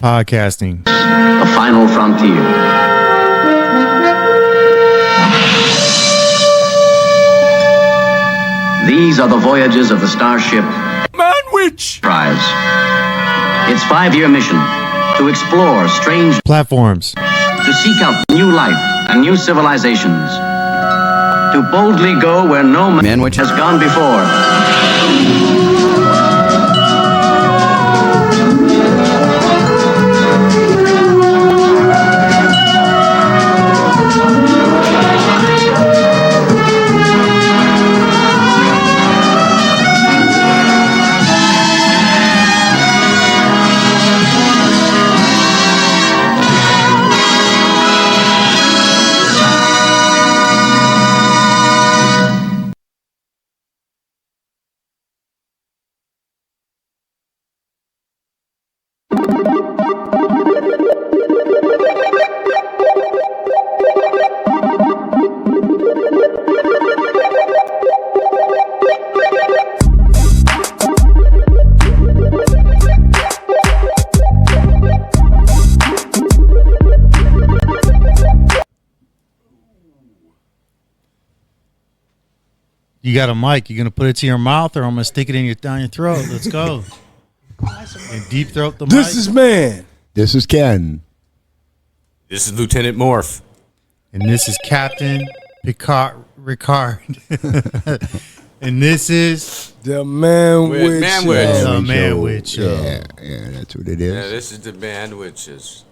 Podcasting. The final frontier. These are the voyages of the starship Manwich. Prize. Its 5-year mission to explore strange Platforms. to seek out new life and new civilizations, to boldly go where no man has gone before. You got a mic. You gonna put it to your mouth, or I'm gonna stick it down your throat? Let's go. And deep throat the mic. This is Man. This is Ken. This is Lieutenant Morph. And this is Captain Ricard. And this is The Manwich Manwich. Show. the Manwich Show. Yeah, that's what it is. Yeah, this is the band witches.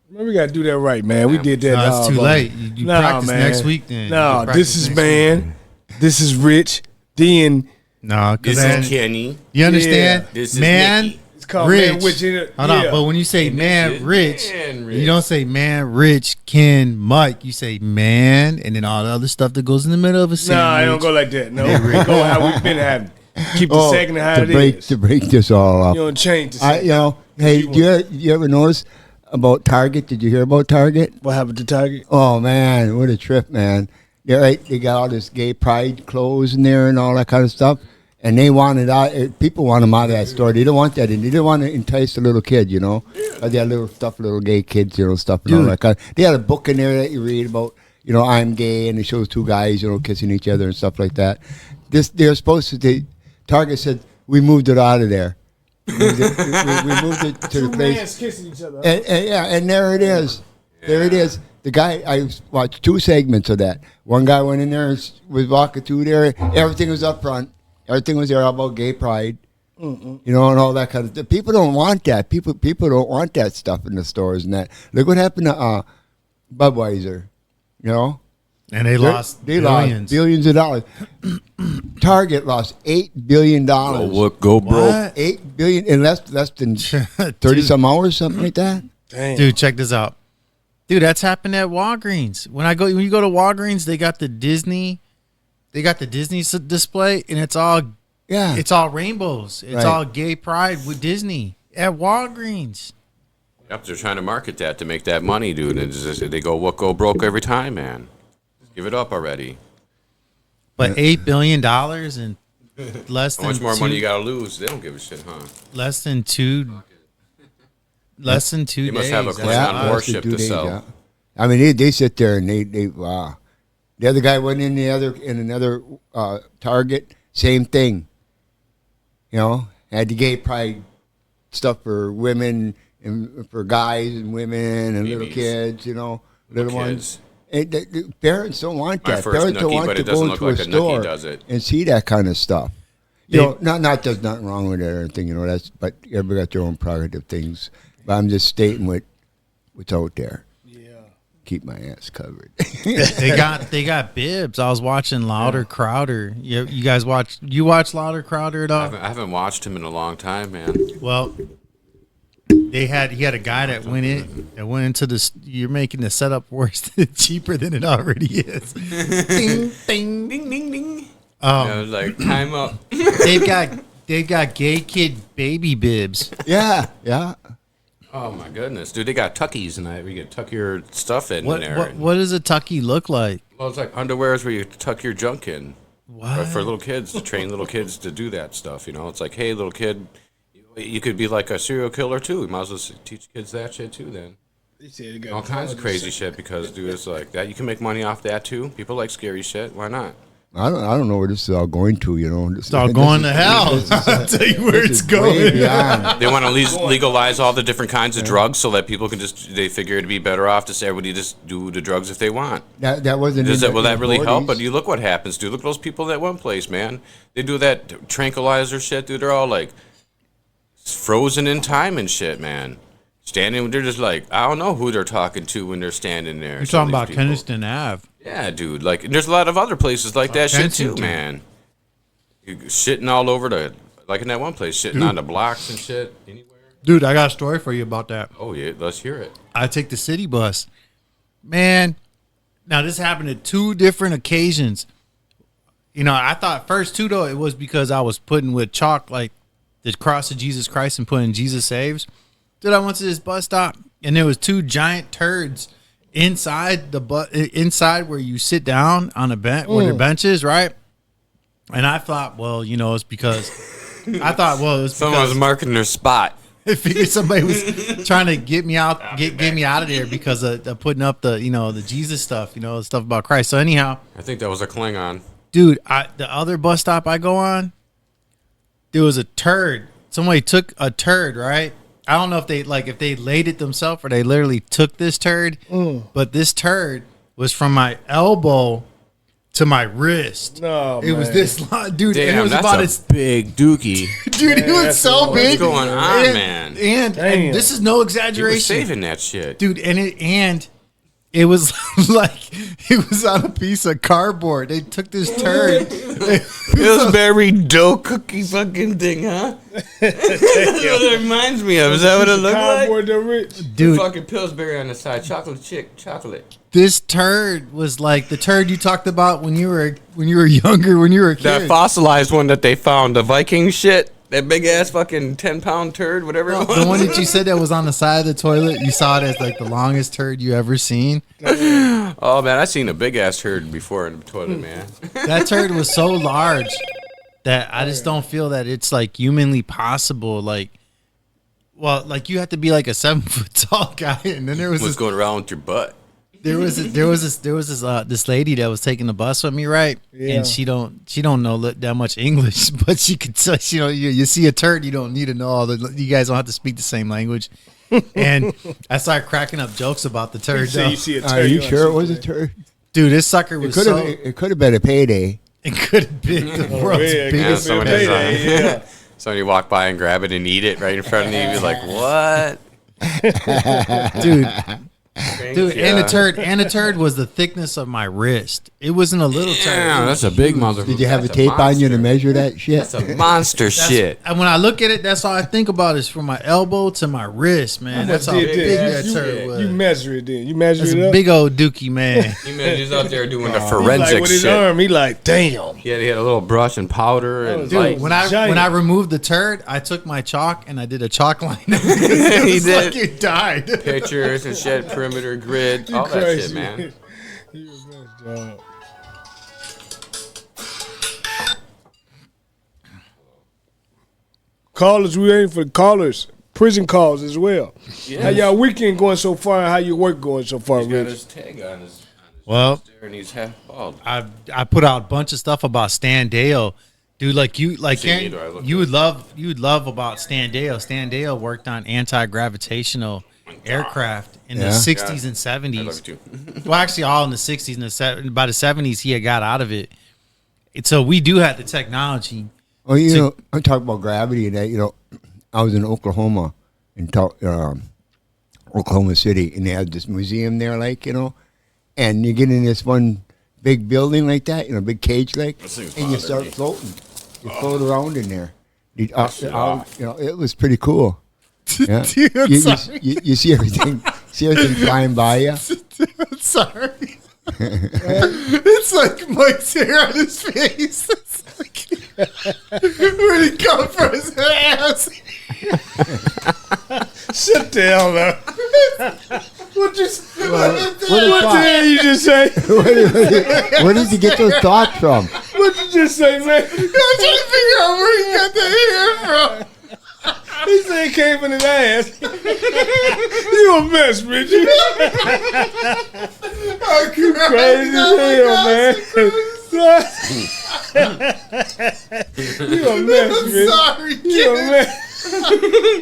Man, we gotta do that right, man. We did that. No, it's too late. You practice next week then. No, You this practice is next Man. week. This is Rich. Then No, This because is Kenny. you understand? Yeah. This is Man, Mickey. it's called Rich. Manwich. Hold on, but when you say And man, this is Rich, Man Rich. you don't say man, Rich, Ken, Mike. You say man, and then all the other stuff that goes in the middle of a sandwich. No, I don't go like that. No, we go how we've been having. Keep the second how it is. To break this all up. You don't change the second. Hey, you ever notice about Target? Did you hear about Target? What happened to Target? Oh man, what a trip, man! Yeah, right. They got all this gay pride clothes in there and all that kind of stuff, and they wanted out. People want them out of that store. They don't want that, and they didn't want to entice the little kid, you know. They had little gay kids, stuff and all that kind. They had a book in there that you read about, I'm gay, and it shows two guys, kissing each other and stuff like that. They're supposed to. Target said we moved it out of there. We moved it to the place. Mans kissing each other. And there it is. There it is. The guy, I watched 2 segments of that. One guy went in there and was walking through there. Everything was up front. Everything was there about gay pride, and all that kind of stuff. People don't want that. People don't want that stuff in the stores and that. Look what happened to Budweiser, And they lost billions of dollars. Target lost $8 billion. Go broke. What? $8 billion in less than 30 some hours, something like that. Damn. Dude, check this out. Dude, that's happened at Walgreens. When you go to Walgreens, they got the Disney display, and it's all rainbows. It's all gay pride with Disney at Walgreens. Yep, they're trying to market that to make that money, dude. And they go broke every time, man. Give it up already. But $8 billion and less than How much more money you gotta lose? They don't give a shit, huh? less than 2 days. You must have a Klingon warship to sell. I mean, they sit there and they wow. The other guy went in another Target, same thing. Had the gay pride stuff for women and for guys and women and Babies. little kids, little Kids. ones. The parents don't want My that. first Parents don't nookie, want but to it doesn't go look into like a a nookie store does it. and see that kind of stuff. Not there's nothing wrong with it or anything, but everybody got their own prerogative things. But I'm just stating what's out there. Keep my ass covered. They got bibs. I was watching Louder Crowder. You guys watch Louder Crowder at all? I haven't watched him in a long time, man. Well, he had a guy that went into this. You're making the setup worse, cheaper than it already is. Ding ding Ding, ding, ding. Um, I was like, time up. they've got gay kid baby bibs. Yeah. Oh, my goodness. Dude, they got tuckies, and you can tuck your stuff in there. What does a tucky look like? Well, it's like underwears where you tuck your junk in. What? But for little kids, to train little kids to do that stuff, It's like, hey, little kid, You could be like a serial killer too. You might as well teach kids that shit too. Then all kinds of crazy shit because dude, it's like that. You can make money off that too. People like scary shit. Why not? I don't know where this is all going to. It's all going to hell. I'll tell you where it's going. They want to legalize all the different kinds of drugs so that people can they figure it'd be better off to say everybody just do the drugs if they want. That wasn't. Will that really help? But you look what happens, dude. Look at those people at one place, man. They do that tranquilizer shit, dude. They're all like frozen in time and shit, man. Standing, they're just like, I don't know who they're talking to when they're standing there. You're talking about Kensington Ave. Yeah, dude. Like, there's a lot of other places like that shit too, man. You shitting all over like in that one place, shitting on the blocks and shit. Anywhere. Dude, I got a story for you about that. Oh yeah, let's hear it. I take the city bus, man. Now this happened at 2 different occasions. You know, I thought first 2 though it was because I was putting with chalk like the cross of Jesus Christ and putting Jesus Saves. Dude, I went to this bus stop and there was 2 giant turds inside inside where you sit down on a bench where the bench is, right? And I thought, well, you know, it's because someone was marking their spot. I figured somebody was trying to get me out of there because of putting up the Jesus stuff, the stuff about Christ. So anyhow, I think that was a Klingon. Dude, the other bus stop I go on, there was a turd. Somebody took a turd, right? I don't know if they laid it themselves or they literally took this turd, but this turd was from my elbow to my wrist. No, it was this long, dude. Damn, and it was that's about a big dookie. Dude, it was so big. What's going on, man? And this is no exaggeration. He was saving that shit, dude. And it was like it was on a piece of cardboard. They took this turd. Pillsbury dough cookie fucking thing, huh? That's what it reminds me of. Is that what it looked like? Dude, fucking Pillsbury on the side, chocolate. This turd was like the turd you talked about when you were younger, when you were a kid. That fossilized one that they found, the Viking shit. That big ass fucking 10-pound turd, whatever it was. The one that you said that was on the side of the toilet, you saw it as like the longest turd you ever seen. Oh man, I seen a big ass turd before in the toilet, man. That turd was so large that I just don't feel that it's like humanly possible. Like you have to be like a 7-foot tall guy, and then there was What's going around with your butt? There was this lady that was taking the bus with me, right? Yeah. And she don't know that much English, but she could tell. You see a turd, you don't need to know all the. You guys don't have to speak the same language. And I started cracking up jokes about the turd. You see a turd. Are you sure it was a turd? Dude, this sucker was It could have been a payday. It could have been the world's biggest payday. Somebody walk by and grab it and eat it right in front of you. You'd be like, what? Dude. Dude, and the turd was the thickness of my wrist. It wasn't a little turd. Yeah, that's a big motherfucker. Did you have a tape on you to measure that shit? That's a monster shit. And when I look at it, that's all I think about is from my elbow to my wrist, man. That's how big that turd was. You measure it then. You measure that's it a up. big old dookie, man. He's out there doing the forensic like with his shit. arm, he like, damn. Yeah, he had a little brush and powder and dude. When I removed the turd, I took my chalk and I did a chalk line. He did. Like it died. Pictures and shit, perimeter grid. All that shit, man. You the best, dog. Callers, we waiting for the callers. Prison calls as well. Yes. How y'all weekend going so far? And how your work going so far, He's Rich? got his tag on his well, and he's half bald. I put out a bunch of stuff about Stan Dale. Dude, you would love about Stan Dale. Stan Dale worked on anti-gravitational aircraft in the 60s and 70s. Well, actually, all in the 60s and the 70s. By the 70s, he had got out of it. And so we do have the technology. Well, I'm talking about gravity and that. I was in Oklahoma, Oklahoma City, and they had this museum there, and you get in this one big building like that, big cage and you start floating. You float around in there. It was pretty cool. Yeah. Dude, you see everything flying by you. I'm sorry. It's like Mike's hair on his face. It's like, where'd he come from? His ass. Sit down, man. What the hell you just say? Where did you get those thoughts from? What you just say, man? I'm trying to figure out where he got the hair from. He said it came from his ass. You a mess, Richard. You crazy as hell, man. You a mess, Richard. Sorry, You a mess.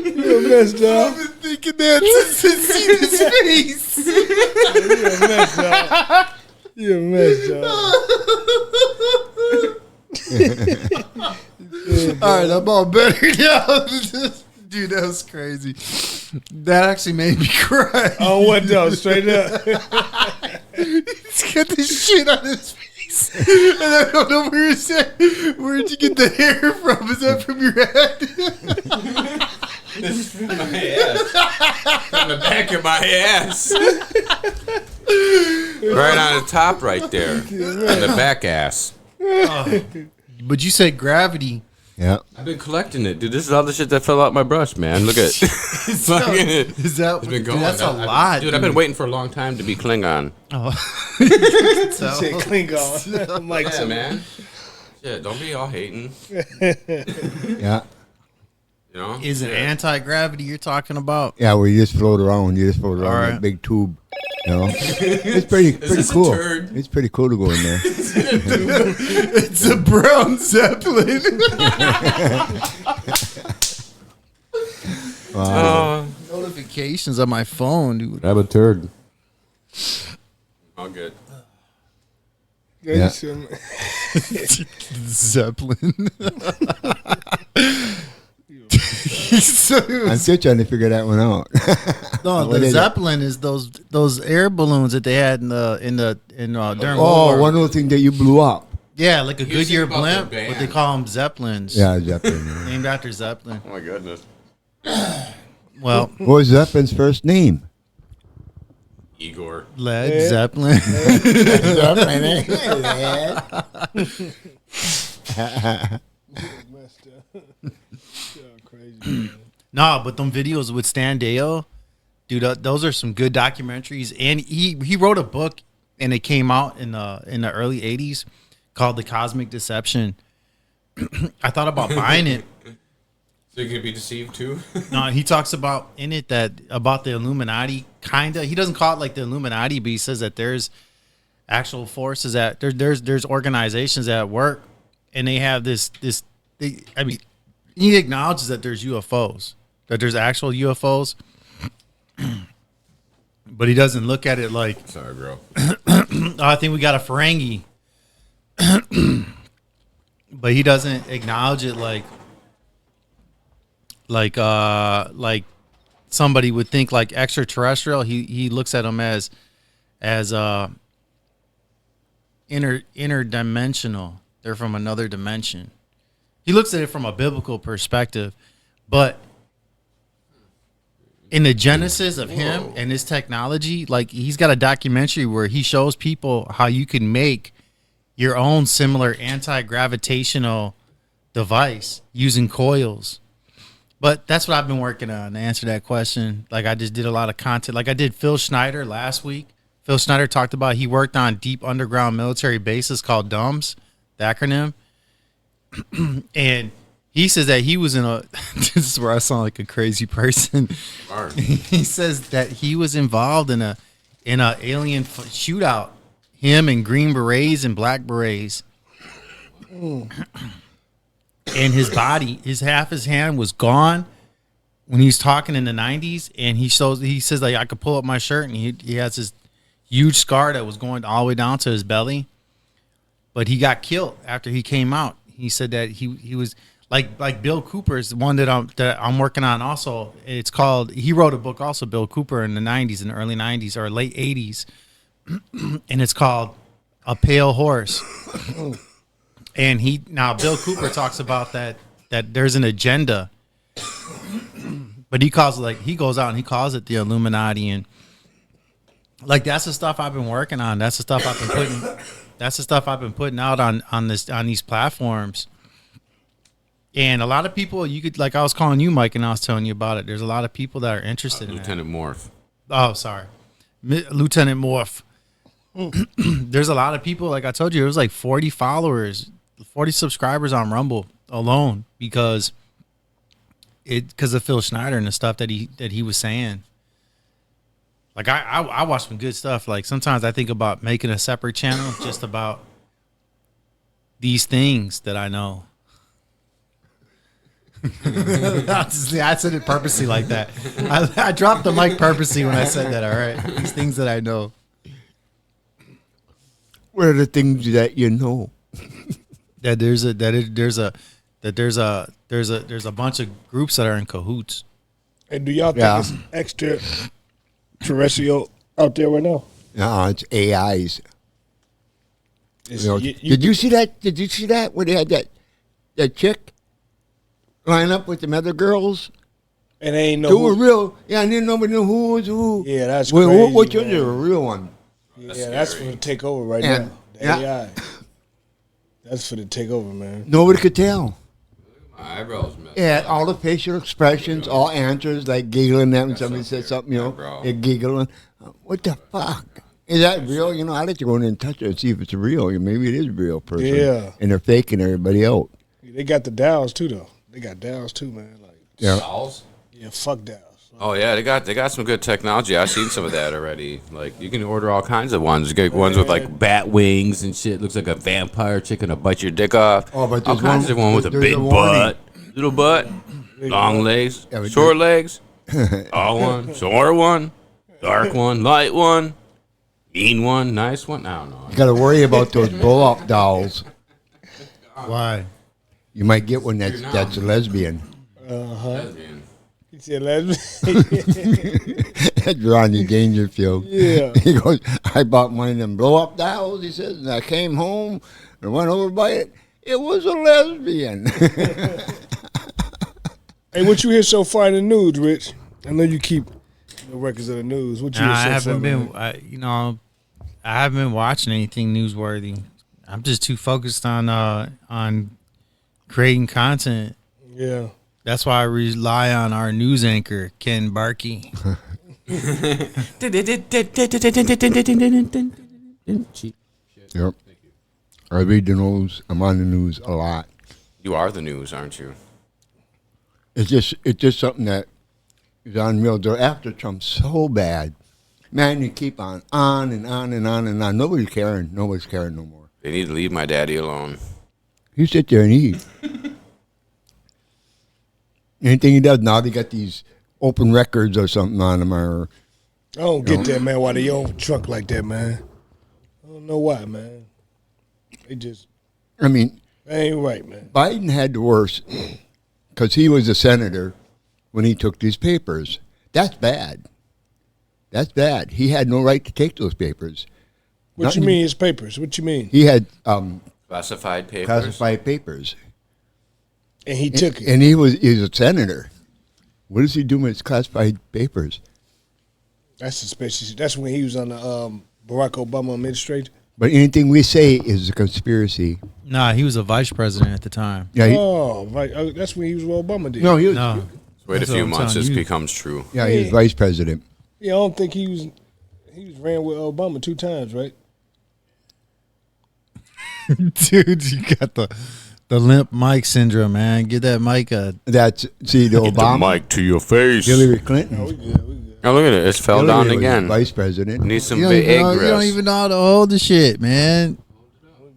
You a mess, dog. I've been thinking that since seeing his face. You a mess, dog. You a mess, dog. All right, I'm all better now. Dude, that was crazy. That actually made me cry. Oh, what though? Straight up. He's got this shit on his face. And I don't know where it's at. Where'd you get the hair from? Is that from your head? This is from my ass. From the back of my ass. Right on the top right there. On the back ass. But you said gravity. Yeah. I've been collecting it, dude. This is all the shit that fell out my brush, man. Look at it. Is that It's been going. Dude, that's a lot. Dude, I've been waiting for a long time to be Klingon. Oh. So, Shit, Klingon. Mike Yeah, said, man. Yeah, don't be all hating. Yeah. You know? is it anti-gravity you're talking about? Yeah, where you just float around. You just float around All in right. a big tube. You know? It's pretty this a cool. turd? It's pretty cool to go in there. It's a brown zeppelin. Notifications on my phone, dude. Have a turd. All good. yeah. Zeppelin. I'm still trying to figure that one out. No, What the is it? Zeppelin is those air balloons that they had during World Oh, War. one little thing that you blew up. Yeah, like a Goodyear about blimp, their but they band. call them Zeppelins. Yeah, Zeppelin. Yeah. Named after Zeppelin. Oh my goodness. Well, What was Zeppelin's first name? Igor. Led Zeppelin. No, but them videos with Stan Dale, dude, those are some good documentaries. And he wrote a book, and it came out in the early '80s called "The Cosmic Deception." I thought about buying it. So you can be deceived too? No, he talks about in it about the Illuminati, kinda. He doesn't call it like the Illuminati, but he says that there's actual forces that there's organizations at work, and they have he acknowledges that there's UFOs, that there's actual UFOs, but he doesn't look at it like, Sorry, bro. oh, I think we got a Ferengi, but he doesn't acknowledge it like somebody would think like extraterrestrial. He looks at them as interdimensional. They're from another dimension. He looks at it from a biblical perspective, but in the genesis of him and his technology, like he's got a documentary where he shows people how you can make your own similar anti-gravitational device using coils. But that's what I've been working on to answer that question. Like I just did a lot of content. Like I did Phil Schneider last week. Phil Schneider talked about he worked on deep underground military bases called DUMBs, the acronym. And he says that he was in a this is where I sound like a crazy person. He says that he was involved in a alien shootout. Him and Green Berets and Black Berets. And his body, half his hand was gone when he was talking in the 90s. And he says like I could pull up my shirt, and he has this huge scar that was going all the way down to his belly. But he got killed after he came out. He said that he was like Bill Cooper's the one that I'm working on also. It's called, he wrote a book also, Bill Cooper, in the 90s, in the early 90s or late 80s. And it's called A Pale Horse. And Bill Cooper talks about that there's an agenda. But he goes out and he calls it the Illuminati, and like that's the stuff I've been working on. That's the stuff I've been putting out on these platforms. And a lot of people, you could, like I was calling you, Mike, and I was telling you about it. There's a lot of people that are interested in Lieutenant Morph. Oh, sorry. Lieutenant Morph. There's a lot of people, like I told you, there was like 40 followers, 40 subscribers on Rumble alone, because because of Phil Schneider and the stuff that he was saying. Like I watch some good stuff. Like sometimes I think about making a separate channel just about these things that I know. I said it purposely like that. I dropped the mic purposely when I said that. All right, these things that I know. What are the things that you know? That there's a bunch of groups that are in cahoots. And do y'all think it's extraterrestrial out there right now? No, it's AIs. Did you see that? Did you see that where they had that chick line up with them other girls? And they ain't know who were real. Yeah, and then nobody knew who was who. Yeah, that's crazy. Which was a real one? Yeah, that's for the take over right now. The AI. That's for the take over, man. Nobody could tell. My eyebrows messed Yeah, up. all the facial expressions, all answers, like giggling that when somebody said something, they're giggling. What the fuck? Is that real? I'd like to go in and touch it and see if it's real. Maybe it is a real person. Yeah. And they're faking everybody out. They got the dials too, though. They got dials too, man. Like Dolls? Yeah, fuck dials. Oh yeah, they got some good technology. I've seen some of that already. Like you can order all kinds of ones. You get ones with like bat wings and shit. Looks like a vampire chicken to bite your dick off. Oh, but all there's kinds of one with a big butt, little butt, long legs, short legs, all one, short one, dark one, light one, mean one, nice one. I don't know. You got to worry about those blow-up dolls. Why? You might get one that's a lesbian. Lesbian. He said lesbian. That's Ronnie Dangerfield. Yeah. He goes, I bought one of them blow-up dolls, he says, and I came home and went over by it. It was a lesbian. Hey, what you hear so far in the news, Rich? I know you keep the records of the news. What you hear so I far? haven't been. I haven't been watching anything newsworthy. I'm just too focused on creating content. Yeah. That's why I rely on our news anchor, Ken Barkey. Yep. I read the news. I'm on the news a lot. You are the news, aren't you? It's just something that is unreal. They're after Trump so bad. Man, you keep on and on and on and on. Nobody's caring. Nobody's caring no more. They need to leave my daddy alone. You sit there and eat. Anything he does, now they got these open records or something on them. Or, I don't get that, man, why they own truck like that, man. I don't know why, man. They just, I mean, that ain't right, man. Biden had the worst because he was a senator when he took these papers. That's bad. That's bad. He had no right to take those papers. What you mean his papers? What you mean? He had Classified papers. classified papers. And he took it. And he was a senator. What does he do with his classified papers? That's suspicious. That's when he was on the Barack Obama administration. But anything we say is a conspiracy. Nah, he was a vice president at the time. Yeah, Right. That's when he was with Obama did. no, he was. No. Wait a That's few what I'm months, telling this you. becomes true. Yeah, he was vice president. Yeah, I don't think he was. He was ran with Obama 2 times, right? Dude, you got the limp mic syndrome, man. Give that mic a... That's the Obama. mic to your face. Hillary Clinton. We good. Oh, look at it. It's fell Hillary down was again. Vice president. Need some You big egg you don't rest. even know how to hold the shit, man.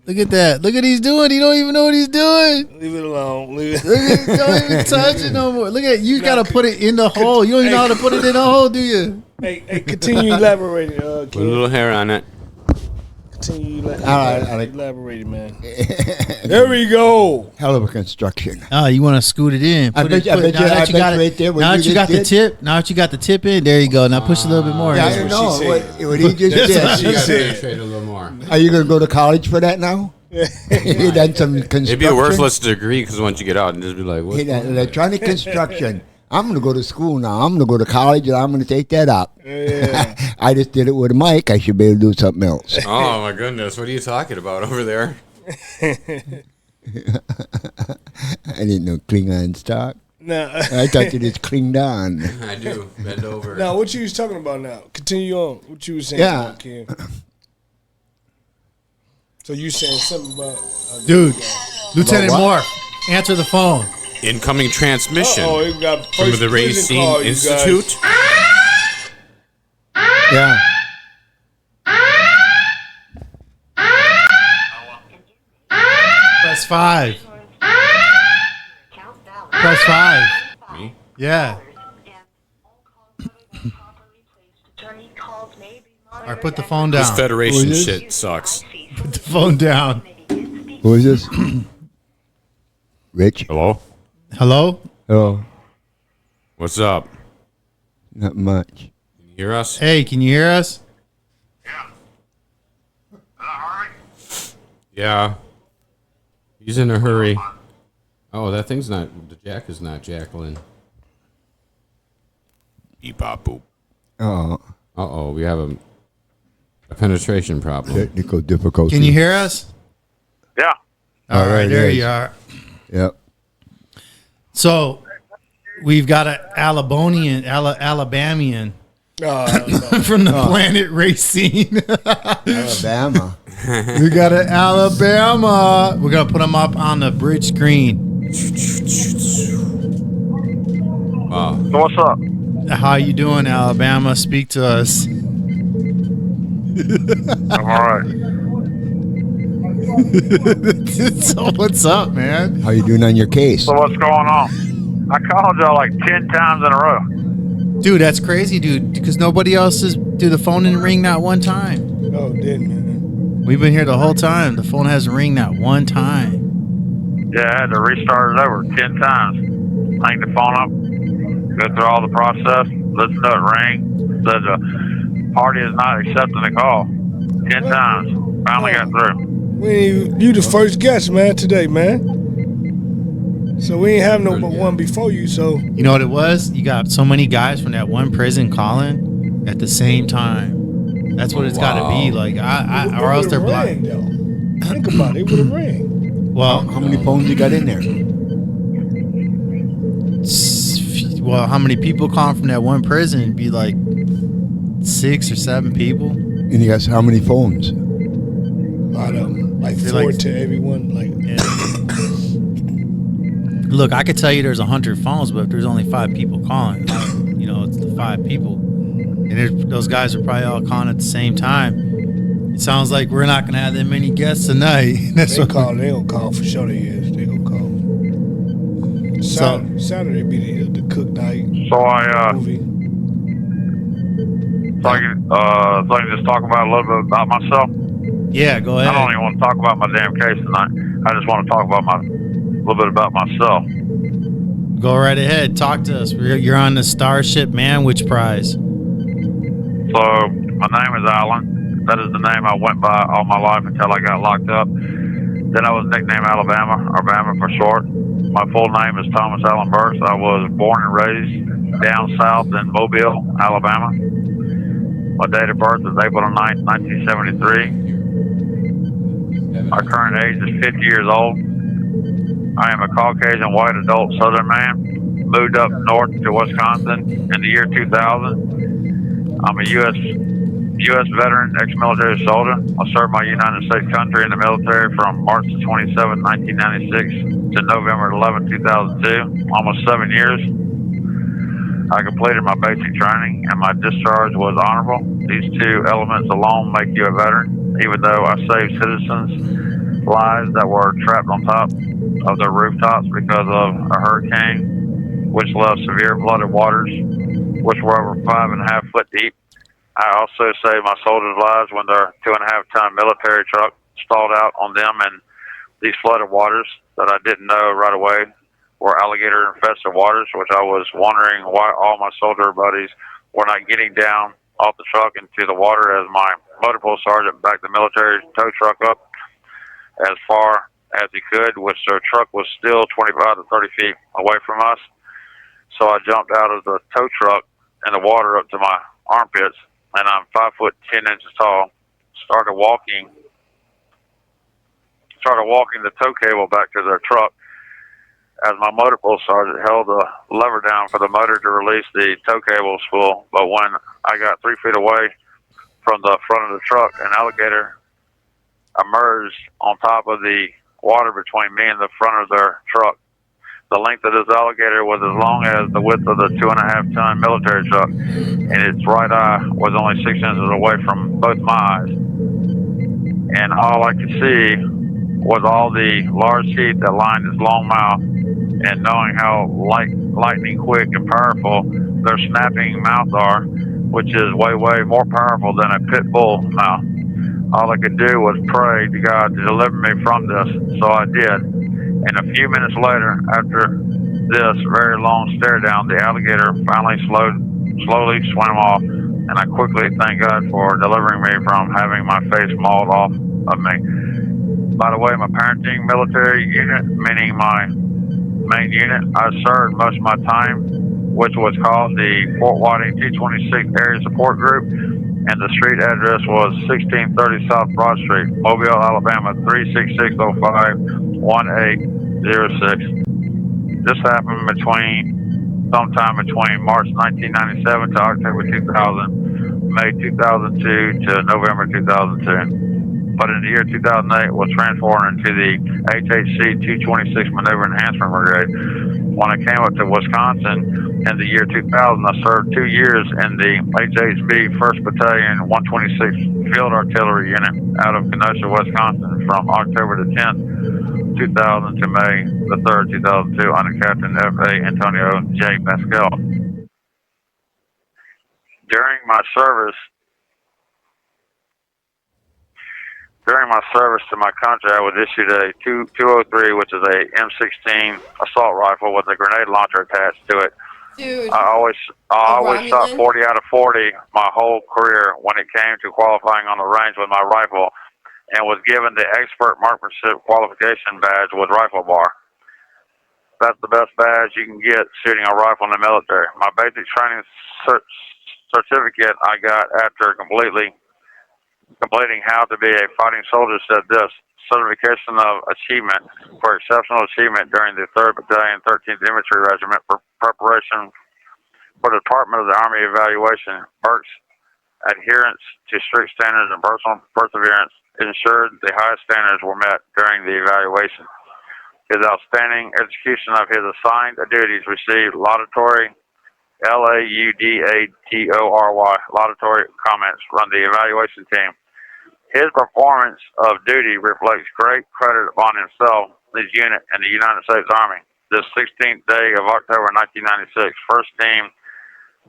Look at that. Look at he's doing. He don't even know what he's doing. Leave it alone. Leave Look it. at, don't even touch it no more. Look at you. Got to put it in the hole. You don't even know how to put it in the hole, do you? Hey, continue elaborating, Put a Ken. little hair on it. Continue right. elaborating, man. There we go. Hell of a construction. Oh, you want to scoot it in? I Put bet it- you- I put- bet now you- that I you bet got you it- right there what Now you that you just got the did. tip. Now that you got the tip in, there you go. Now push a little bit more. Yeah, I what don't know she said. what he just She did. said. Trade a little more. Are you going to go to college for that now? You done some construction. It'd be a worthless degree because once you get out, and just be like, Hey, what? that electronic construction. I'm going to go to school now. I'm going to go to college and I'm going to take that up. Yeah. I just did it with a mic. I should be able to do something else. Oh my goodness, what are you talking about over there? I didn't know Klingons talk. Now, I thought you just clinged on. I do. Bend over. now, what you was talking about now? Continue on. What you was saying, Yeah. Ken. So you saying something about Dude, Lieutenant About Moore, answer the phone. Incoming transmission It got from first the prison Racine call, you guys. Institute. Yeah. Press 5. Press 5. Me? Yeah. All right, put the phone This down. Federation Who is shit sucks. Put the phone down. Who is this? Rich? Hello? Hello? Oh, What's up? not much. Can you hear us? Hey, can you hear us? Yeah. He's in a hurry. Oh, that thing's not. The jack is not Jacqueline. Beep bop boop. Oh, Uh-oh, we have a penetration problem. technical difficulty. Can you hear us? Yeah. All right, right, there there you is. are. Yep. So we've got an Alabamian from the planet Racine. Alabama. We got an Alabama. We're gonna put them up on the bridge screen. So what's up? How you doing, Alabama? Speak to us. I'm all right. So what's up, man? How you doing on your case? So what's going on? I called y'all like 10 times in a row. Dude, that's crazy, dude. Because nobody else is. Dude, the phone didn't ring not one time. Oh, didn't man. We've been here the whole time. The phone hasn't ring not one time. Yeah, I had to restart it over 10 times. Hang the phone up, go through all the process, listen to it ring. Said the party is not accepting the call. 10 times. Finally got through. You the first guest, man, today, man. So we ain't have no but one before you, so. You know what it was? You got so many guys from that one prison calling at the same time. That's what it's got to be like. Or else they're rang, blind. though. Think about it. It would have rang. Well, How many phones you got in there? how many people calling from that one prison? It'd be like 6 or 7 people. And you got how many phones? A lot of them. Like They're 4 like- to everyone. Like, Yeah. Look, I could tell you there's 100 phones, but if there's only 5 people calling, it's the 5 people. And those guys are probably all calling at the same time. It sounds like we're not going to have that many guests tonight. That's they what don't call for sure they is. They gonna call. Saturday be the cook night So I movie. can just talk about a little bit about myself. Yeah, go I don't ahead. even want to talk about my damn case tonight. I just want to talk about a little bit about myself. Go right ahead. Talk to us. You're on the Starship Manwich Prize. So my name is Alan. That is the name I went by all my life until I got locked up. Then I was nicknamed Alabama, or Bama for short. My full name is Thomas Allen Burks. I was born and raised down south in Mobile, Alabama. My date of birth is April 9th, 1973. My current age is 50 years old. I am a Caucasian white adult Southern man. Moved up north to Wisconsin in the year 2000. I'm a U.S. veteran, ex-military soldier. I served my United States country in the military from March 27, 1996 to November 11, 2002, almost 7 years. I completed my basic training and my discharge was honorable. These two elements alone make you a veteran, even though I saved citizens' lives that were trapped on top of their rooftops because of a hurricane, which left severe flooded waters, which were over 5.5 foot deep. I also saved my soldiers' lives when their 2.5-ton military truck stalled out on them in these flooded waters that I didn't know right away were alligator-infested waters, which I was wondering why all my soldier buddies were not getting down off the truck into the water as my motor pool sergeant backed the military tow truck up as far as he could, which their truck was still 25 to 30 feet away from us. So I jumped out of the tow truck in the water up to my armpits, and I'm 5 foot 10 inches tall. Started walking the tow cable back to their truck as my motor pool sergeant held the lever down for the motor to release the tow cable spool. But when I got 3 feet away from the front of the truck, an alligator emerged on top of the water between me and the front of their truck. The length of this alligator was as long as the width of the 2.5-ton military truck, and its right eye was only 6 inches away from both my eyes. And all I could see was all the large teeth that lined its long mouth, and knowing how lightning quick and powerful their snapping mouths are, which is way, way more powerful than a pit bull mouth. All I could do was pray to God to deliver me from this, so I did. And a few minutes later, after this very long stare down, the alligator finally slowly swam off, and I quickly thank God for delivering me from having my face mauled off of me. By the way, my parenting military unit, meaning my main unit, I served most of my time, which was called the Fort Whiting T-26 Area Support Group, and the street address was 1630 South Broad Street, Mobile, Alabama 36605 1806. This happened sometime between March 1997 to October 2000, May 2002 to November 2002. But in the year 2008, was transformed into the HHC 226 Maneuver Enhancement Brigade. When I came up to Wisconsin in the year 2000, I served 2 years in the HHB 1st Battalion 126 Field Artillery Unit out of Kenosha, Wisconsin, from October the 10th, 2000 to May the 3rd, 2002, under Captain F.A. Antonio J. Pascal. During my service to my country, I was issued a 203, which is a M16 assault rifle with a grenade launcher attached to it. Dude, I always shot 40 out of 40 my whole career when it came to qualifying on the range with my rifle, and was given the expert marksmanship qualification badge with rifle bar. That's the best badge you can get shooting a rifle in the military. My basic training certificate I got after completing how to be a fighting soldier said this: certification of achievement for exceptional achievement during the 3rd Battalion, 13th Infantry Regiment for preparation for the Department of the Army Evaluation. Perks, adherence to strict standards and personal perseverance ensured the highest standards were met during the evaluation. His outstanding execution of his assigned duties received laudatory, laudatory, laudatory comments from the evaluation team. His performance of duty reflects great credit upon himself, his unit, and the United States Army. This 16th day of October 1996, first team,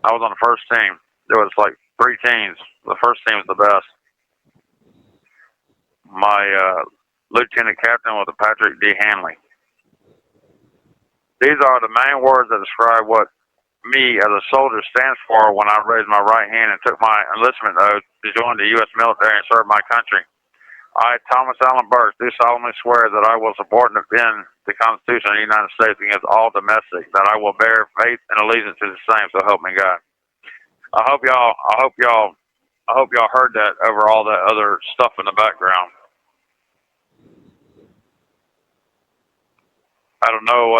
I was on the first team. There was like 3 teams. The first team was the best. My lieutenant captain was Patrick D. Hanley. These are the main words that describe what me as a soldier stands for when I raised my right hand and took my enlistment oath to join the U.S. military and serve my country. I, Thomas Allen Burks, do solemnly swear that I will support and defend the Constitution of the United States against all domestic, that I will bear faith and allegiance to the same, so help me God. I hope y'all heard that over all that other stuff in the background. I don't know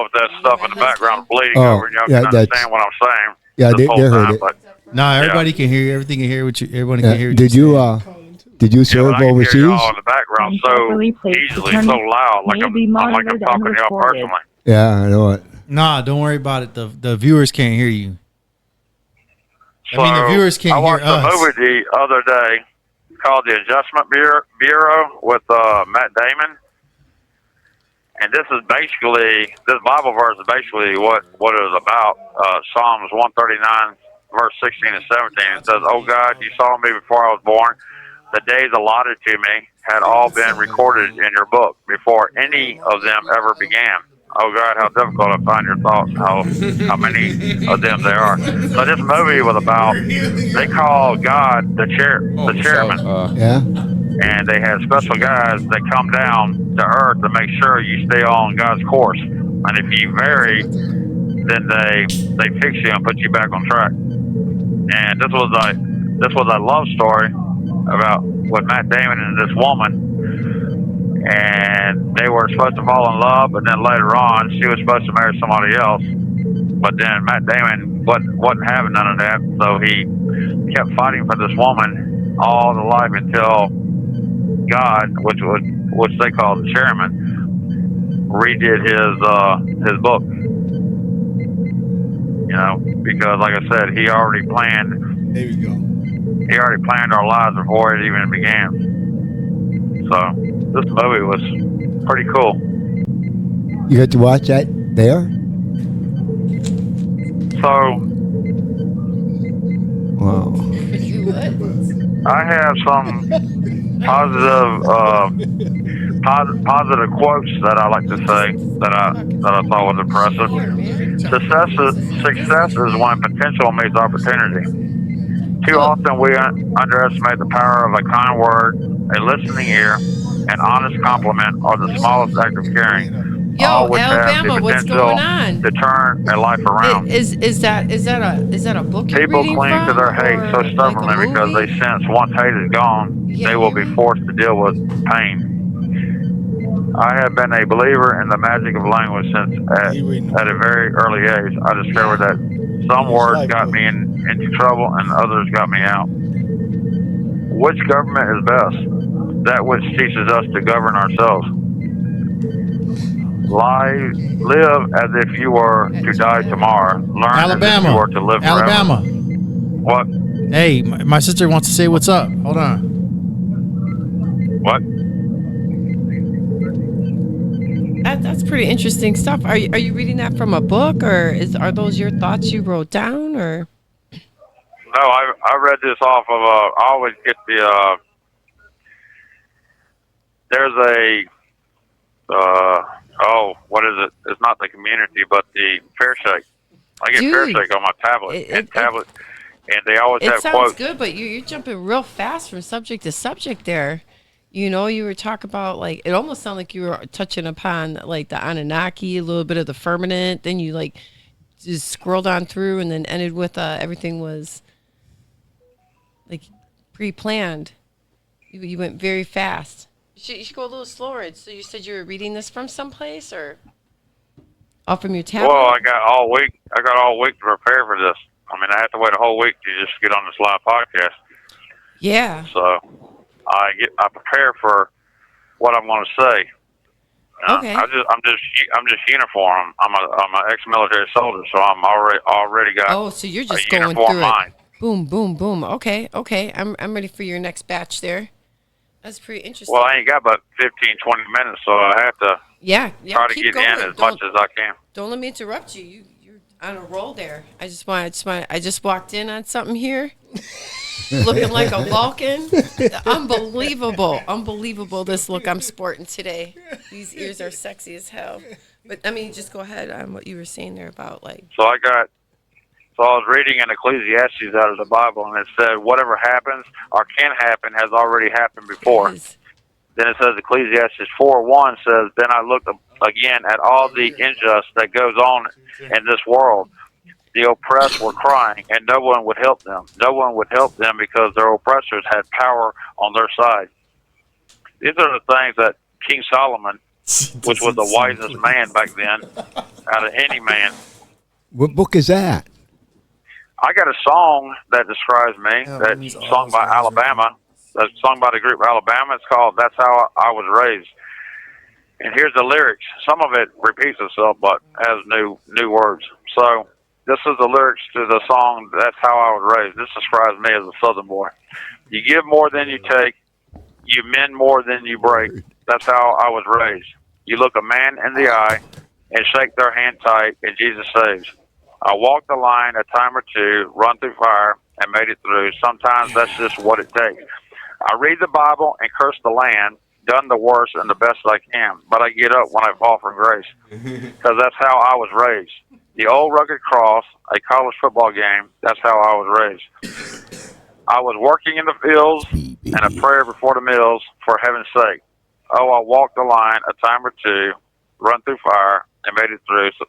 if that stuff in the background is bleeding over. Y'all can understand what I'm saying. Yeah, they heard it. No, everybody can hear you. Everything can hear what you. Everyone can hear. What did you serve overseas? Hear y'all in the background so easily, so loud, like I'm talking to y'all personally. Yeah, I know it. Nah, don't worry about it. The viewers can't hear you. So, the viewers can't hear us. I watched a movie the other day called The Adjustment Bureau with Matt Damon. And this Bible verse is basically what it was about. Psalms 139, verse 16 and 17. It says, "Oh God, you saw me before I was born. The days allotted to me had all been recorded in your book before any of them ever began. Oh God, how difficult to find your thoughts, how many of them there are." So this movie was about, they call God the chairman. Yeah. And they have special guys that come down to earth to make sure you stay on God's course. And if you vary, then they fix you and put you back on track. And this was a love story about with Matt Damon and this woman. And they were supposed to fall in love, but then later on, she was supposed to marry somebody else. But then Matt Damon wasn't having none of that, so he kept fighting for this woman all the life until God, which they call the chairman, redid his book. You know, because like I said, he already planned. There we go. He already planned our lives before it even began. So this movie was pretty cool. You had to watch that there? So Wow. I have some positive quotes that I like to say that I thought was impressive. Success is when potential meets opportunity. Too often we underestimate the power of a kind word, a listening ear, an honest compliment, or the smallest act of caring. Yo, all which have the Alabama, what's going potential on? to turn a life around. Is that a book you're People reading cling to from, their hate so or like a stubbornly because they movie? sense once hate is gone, Yeah, they will hear be me? forced to deal with pain. I have been a believer in the magic of language since at a very early age. I discovered that some words got me into trouble and others got me out. Which government is best? That which teaches us to govern ourselves. Live as if you were to die tomorrow. Learn as if you were to live forever. Alabama. What? Hey, my sister wants to say what's up. Hold on. What? That's pretty interesting stuff. Are you reading that from a book, or are those your thoughts you wrote down, or? No, I read this off of. I always get the. There's a. What is it? It's not the community, but the Fair Shake. I get Fair Dude, Shake on my tablet and they always It have sounds quotes. good, but you're jumping real fast from subject to subject there. You know, you were talking about, like, it almost sounded like you were touching upon, like, the Anunnaki, a little bit of the firmament. Then you, like, just scrolled on through and then ended with everything was, like, pre-planned. You went very fast. You should go a little slower. So you said you were reading this from someplace, or off from your tablet? Well, I got all week to prepare for this. I mean, I have to wait a whole week to just get on this live podcast. Yeah. So I prepare for what I'm going to say. Okay. I'm just uniform. I'm an ex-military soldier, so I'm already got. Oh, so you're just a going uniform through mind. it. Boom, boom, boom. Okay. I'm ready for your next batch there. That's pretty interesting. Well, I ain't got but 15, 20 minutes, so I have to try to keep get going. in as much as I can. Don't let me interrupt you. You're on a roll there. I just walked in on something here. Looking like a Vulcan. Unbelievable this look I'm sporting today. These ears are sexy as hell. But I mean, just go ahead on what you were saying there about, like. So I was reading in Ecclesiastes out of the Bible, and it said, whatever happens or can happen has already happened before. Then it says Ecclesiastes 4:1 says, then I looked again at all the injustice that goes on in this world. The oppressed were crying, and no one would help them. No one would help them because their oppressors had power on their side. These are the things that King Solomon, which was the wisest man back then, out of any man. What book is that? I got a song that describes me, that's sung by Alabama, that's sung by the group Alabama. It's called That's How I Was Raised. And here's the lyrics. Some of it repeats itself, but has new words. So this is the lyrics to the song, That's How I Was Raised. This describes me as a Southern boy. You give more than you take. You mend more than you break. That's how I was raised. You look a man in the eye and shake their hand tight, and Jesus saves. I walked the line a time or two, run through fire, and made it through. Sometimes that's just what it takes. I read the Bible and curse the land, done the worst and the best I can, but I get up when I fall from grace, because that's how I was raised. The old rugged cross, a college football game, that's how I was raised. I was working in the fields and a prayer before the meals, for heaven's sake. Oh, I walked the line a time or two, run through fire, and made it through. So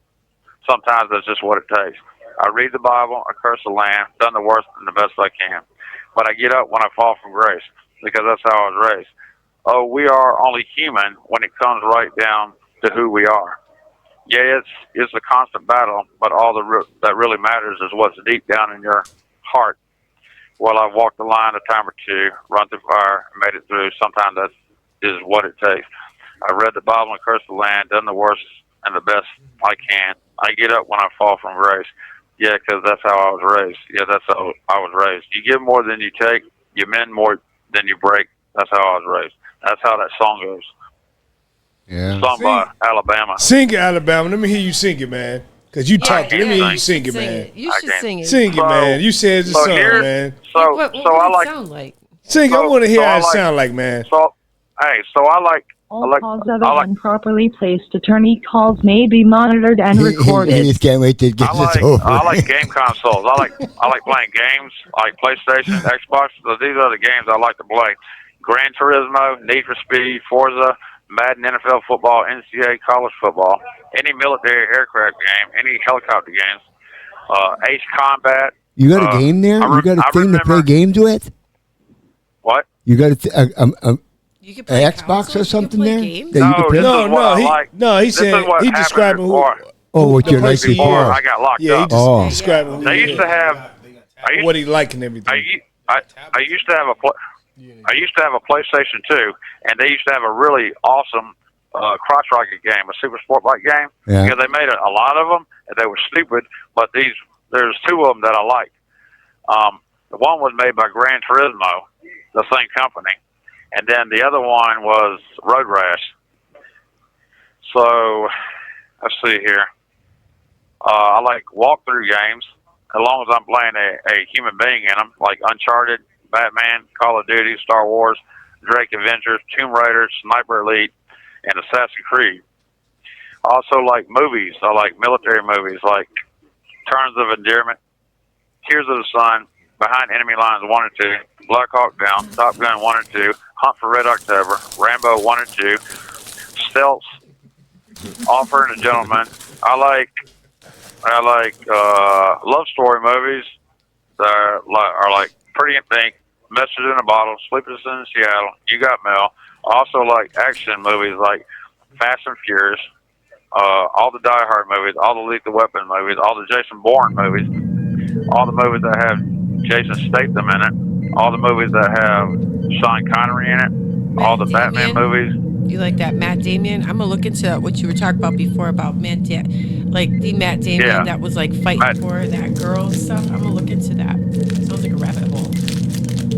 sometimes that's just what it takes. I read the Bible, I curse the land, done the worst and the best I can. But I get up when I fall from grace, because that's how I was raised. Oh, we are only human when it comes right down to who we are. Yeah, it's a constant battle, but all that really matters is what's deep down in your heart. Well, I've walked the line a time or two, run through fire, and made it through. Sometimes that is what it takes. I read the Bible and cursed the land, done the worst and the best I can. I get up when I fall from grace. Yeah, 'cause that's how I was raised. Yeah, that's how I was raised. You give more than you take. You mend more than you break. That's how I was raised. That's how that song goes. Yeah. Sung by Alabama. Sing it, Alabama. Let me hear you sing it, man. Because you talking. Let me hear you sing it, man. You should sing it. Sing it, man. You said it's a song, man. So, what so would I it like. sound like? Sing it. I So- want to hear so I how it like- sound like, man. So, hey, so I like. All I like. calls other I like. than properly placed attorney calls may be monitored and He recorded. just can't wait to get I this like. over. I like game consoles. I like playing games like PlayStation, Xbox. So these are the games I like to play. Gran Turismo, Need for Speed, Forza, Madden, NFL football, NCAA college football, any military aircraft game, any helicopter games, Ace Combat. You got a game there? You got a thing to play games with? What? You got You could a play Xbox consoles, or you something could play there? games. That you can play? this is what I like. He This said is what he happened describing who. before. What the you like place he before? I got locked Yeah, he up. just Oh. describing who They he used to is. have. I used, What he like and everything. I used to have a. I used to have a PlayStation 2, and they used to have a really awesome crotch rocket game, a super sport bike game. Yeah. Because they made a lot of them, and they were stupid. But there's two of them that I like. The one was made by Gran Turismo, the same company, and then the other one was Road Rash. So let's see here. I like walkthrough games, as long as I'm playing a human being in them, like Uncharted, Batman, Call of Duty, Star Wars, Drake Adventures, Tomb Raider, Sniper Elite, and Assassin's Creed. I also like movies. I like military movies like Terms of Endearment, Tears of the Sun, Behind Enemy Lines 1 and 2, Black Hawk Down, Top Gun 1 and 2, Hunt for Red October, Rambo 1 and 2, Stealth, Offer and a Gentleman. I like love story movies that are like Pretty in Pink, Message in a Bottle, Sleepless in Seattle, You Got Mail. I also like action movies like Fast and Furious, all the Die Hard movies, all the Lethal Weapon movies, all the Jason Bourne movies, all the movies that have Jason Statham in it, all the movies that have Sean Connery in it, all the Batman movies. You like that Matt Damon? I'm gonna look into what you were talking about before about Matt Damon that was like fighting for that girl and stuff. I'm gonna look into that. Sounds like a rabbit hole.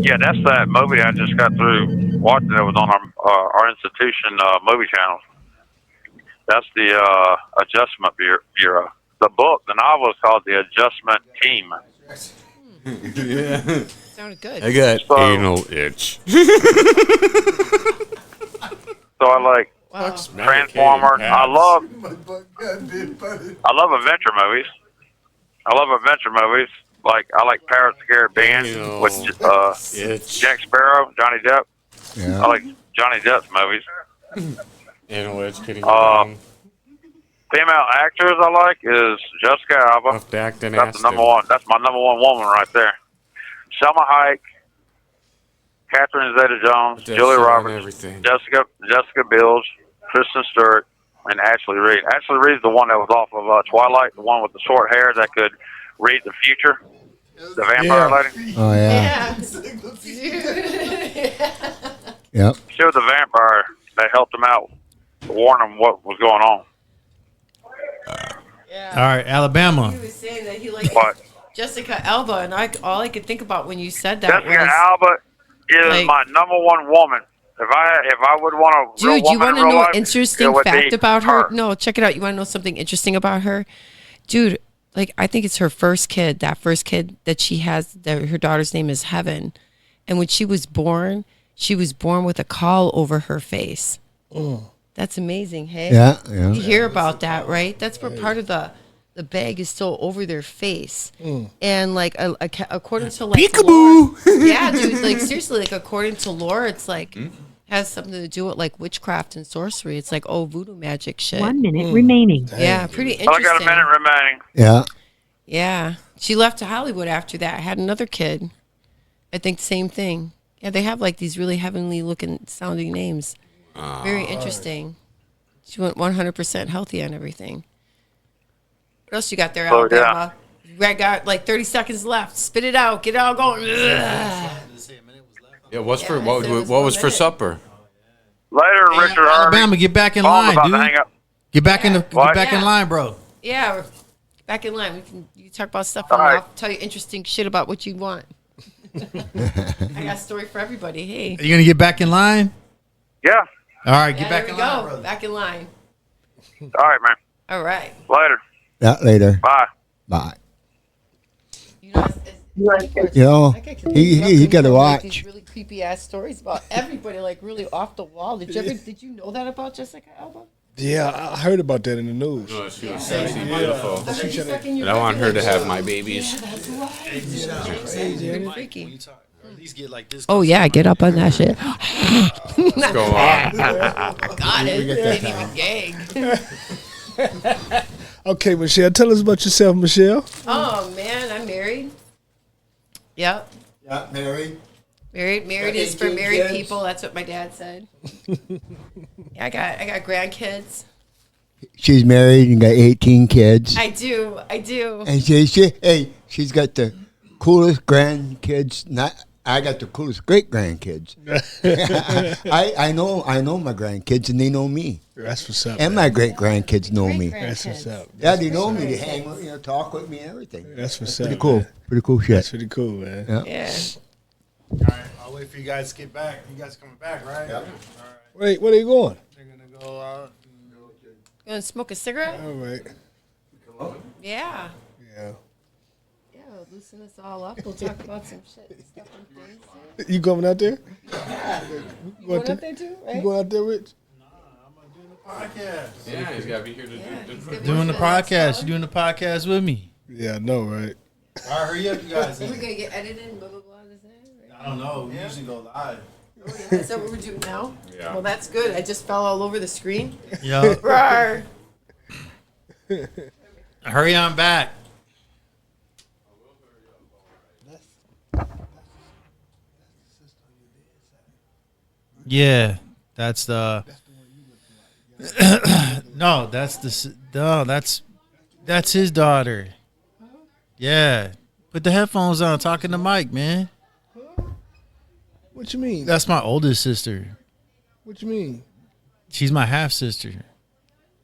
Yeah, that's that movie I just got through watching. It was on our institution movie channel. That's the Adjustment Bureau. The book, the novel is called The Adjustment Team. Yeah. Sounded good. I got anal itch. So I like Transformers. I love adventure movies. Like I like Pirates of the Caribbean with Jack Sparrow, Johnny Depp. Yeah. I like Johnny Depp's movies. Anal itch getting Female actors I like is Jessica Alba. That's the number one. That's my number one woman right there. Selma Hayek, Catherine Zeta-Jones, Julia Roberts, Jessica Biel, Kristen Stewart, and Ashley Reed. Ashley Reed's the one that was off of Twilight, the one with the short hair that could read the future. The vampire lady. Oh, yeah. Yep. She was the vampire that helped him out, to warn him what was going on. All right, Alabama. He was saying that he liked What? Jessica Alba, and all I could think about when you said that Jessica was Alba is like- my number one woman. If I would want a real Dude, you woman want in to real know life, an interesting it would fact be about her? No, check it out. You want to know something interesting about her? Dude, like, I think it's her first kid, that first kid that she has, that her daughter's name is Heaven. And when she was born with a caul over her face. That's amazing, hey? Yeah, yeah. You hear about that, right? That's where part of the bag is still over their face. And, like, according to, like, lore, yeah, dude, like, seriously, like, according to lore, it's, like, has something to do with, like, witchcraft and sorcery. It's, like, voodoo magic shit. 1 minute remaining. Yeah, pretty I interesting. got a minute remaining. Yeah. Yeah. She left to Hollywood after that. Had another kid. I think same thing. Yeah, they have like these really heavenly looking sounding names. Very interesting. She went 100% healthy on everything. What else you got there, Oh, yeah. Alabama? We got like 30 seconds left. Spit it out. Get it all going. Yeah, what was for one minute. supper? Later, Hey, Richard Harvey. Alabama, get back in Phone's line, about to dude. hang up. Get back in What? in line, bro. Yeah, we're back in line. You can talk about stuff, All and right. I'll tell you interesting shit about what you want. I got a story for everybody. Hey. Are you gonna get back in line? Yeah. All right, Yeah, get back there in we line, go. brother. Back in line. All right, man. All right. Later. Yeah, later. Bye. Bye. You know, You know, he got to watch. These really creepy ass stories about everybody, like really off the wall. Did you know that about Jessica Alba? Yeah, I heard about that in the news. Oh, she was sexy, beautiful. And And I want her to have my babies. Freaky. At least get like this. Oh yeah, get up on that shit. What's going on? God, it didn't even gag. Okay, Michelle, tell us about yourself, Michelle. Oh man, I'm married. Yep. Yeah, married. Married is for 18 married kids. people. That's what my dad said. Yeah, I got grandkids. She's married and got 18 kids. I do. And she's got the coolest grandkids. I got the coolest great grandkids. I know my grandkids and they know me. That's what's up. And my great grandkids know me. That's what's up. Yeah, they know me. They hang with me, talk with me, and everything. That's what's up. Pretty cool. Man. Pretty cool That's shit. pretty cool, man. Yeah. Yeah. All right, I'll wait for you guys to get back. You guys coming back, right? Yep. Wait, where are you going? They're gonna go out. You gonna smoke a cigarette? All right. Yeah. Yeah. Yeah, loosen us all up. We'll talk about some shit, stuff and things. You going out there? You going up there too, You right? going out there, Rich? Podcast. Yeah, he's got to be here to do Doing the podcast. You doing the podcast with me? Yeah, I know, right? All right, hurry up, you guys. We're gonna get edited and blah blah blah. Is that right? I don't know. We usually go live. Oh, yeah. Is that what we're doing now? Yeah. Well, that's good. I just fell all over the screen. Yeah. Rawr. Hurry on back. Yeah, that's the. No, that's his daughter. Yeah, put the headphones on. Talking to Mike, man. What you mean? That's my oldest sister. What you mean? She's my half sister.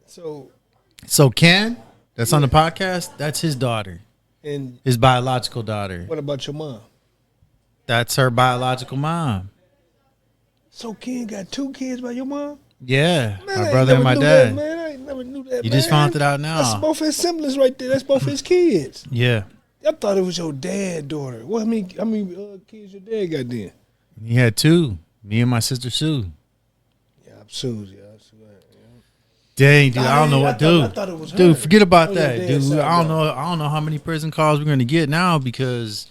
So, So Ken, that's on the podcast. That's his daughter, and his biological daughter. what about your mom? That's her biological mom. So Ken got 2 kids by your mom? Yeah, Man, I my ain't brother and never my knew dad. That, man. I ain't never knew that. You just man. found it out now. That's both his siblings right there. That's both his kids. Yeah, I thought it was your dad daughter. What? How many kids your dad got then? he had 2. Me and my sister Sue. Yeah, Susie. Dang, dude, I don't know what, I thought it was her. dude. Forget about Oh, that, your dude. dad's side I don't daughter. know. I don't know how many prison calls we're gonna get now because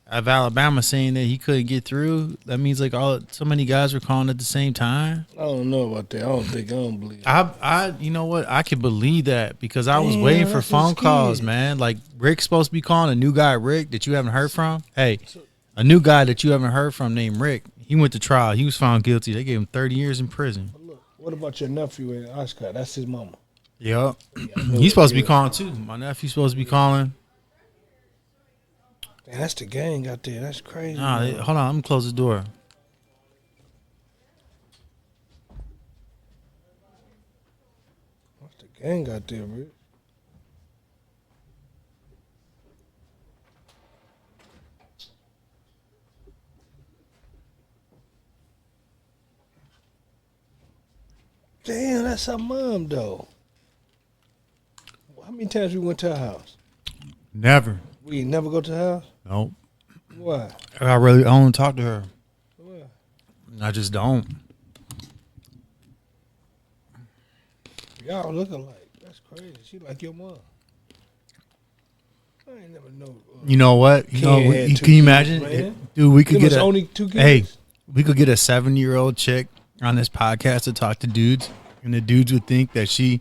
of Alabama saying that he couldn't get through. That means like so many guys were calling at the same time. I don't know about that. I don't believe it. I you know what? I could believe that because I was Damn, waiting for that's phone his calls, kid. man. Like Rick's supposed to be calling a new guy, Rick, that you haven't heard from. Hey, a new guy that you haven't heard from named Rick. He went to trial. He was found guilty. They gave him 30 years in prison. Look, what about your nephew in Oshkosh? That's his mama. Yep. He's supposed to be calling too. My nephew's supposed to be calling. Man, that's the gang out there. That's crazy. Nah, man. hold on. Let me close the door. What's the gang out there, Rich? Damn, that's our mom, though. How many times we went to her house? Never. We ain't never go to her house? Nope. Why? I don't talk to her. Why? I just don't. Y'all look alike. That's crazy. She like your mom. I ain't never know. You know what? You know, Ken had 2 can you imagine, kids, man. dude? We could Them get was a only 2 kids. hey, we could get a 7-year-old chick on this podcast to talk to dudes, and the dudes would think that she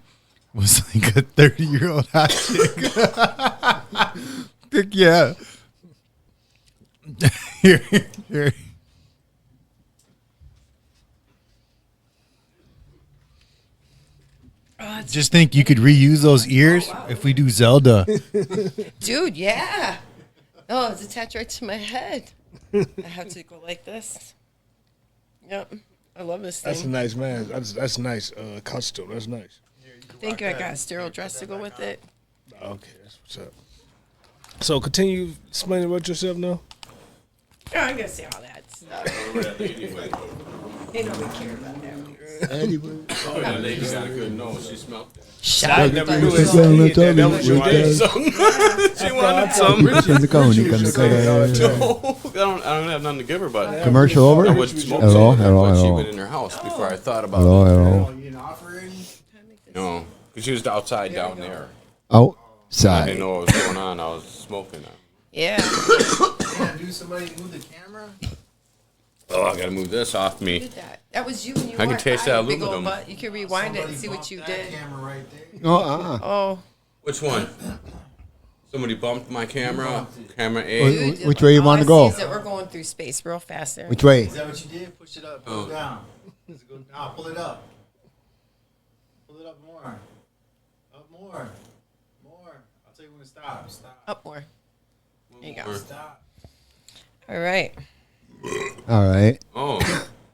was like a 30-year-old hot chick. Think, yeah. Here. Just think you could reuse those ears if we do Zelda. Dude, yeah. Oh, it's attached right to my head. I have to go like this. Yep. I love this thing. That's a nice man. That's nice costume. That's nice. Thank you. I got a sterile dress to go with it. Okay, that's what's up. So continue explaining about yourself now. Oh, I'm gonna say all that stuff. Ain't nobody care about that. Oh, that lady got a good nose. She smelled that. Shut I up. never knew it. That was your She wanted some. I don't have nothing to give her, but Commercial over? I would smoke Hello, some, hello, but she hello. went in her house before I thought about Hello, it. hello. No, because she was outside down there. I didn't Outside. know what was going on. I was smoking. Yeah. Do somebody move the camera? Oh, I gotta move this off me. Did that? That was you when you I can weren't taste high, that big old aluminum. butt. You can rewind it and see what you did. Camera right there. Oh, Oh. Which one? Somebody bumped my camera. Camera A. Dude, Which way you all wanna I see go? is that we're going through space real fast there. Which way? Is that what you did? Push it up. Pull it down. Go down. Pull it up. Pull it up more. Up more. More. I'll tell you when to stop. Stop. Up more. There you go. Stop. All right. All right. Oh,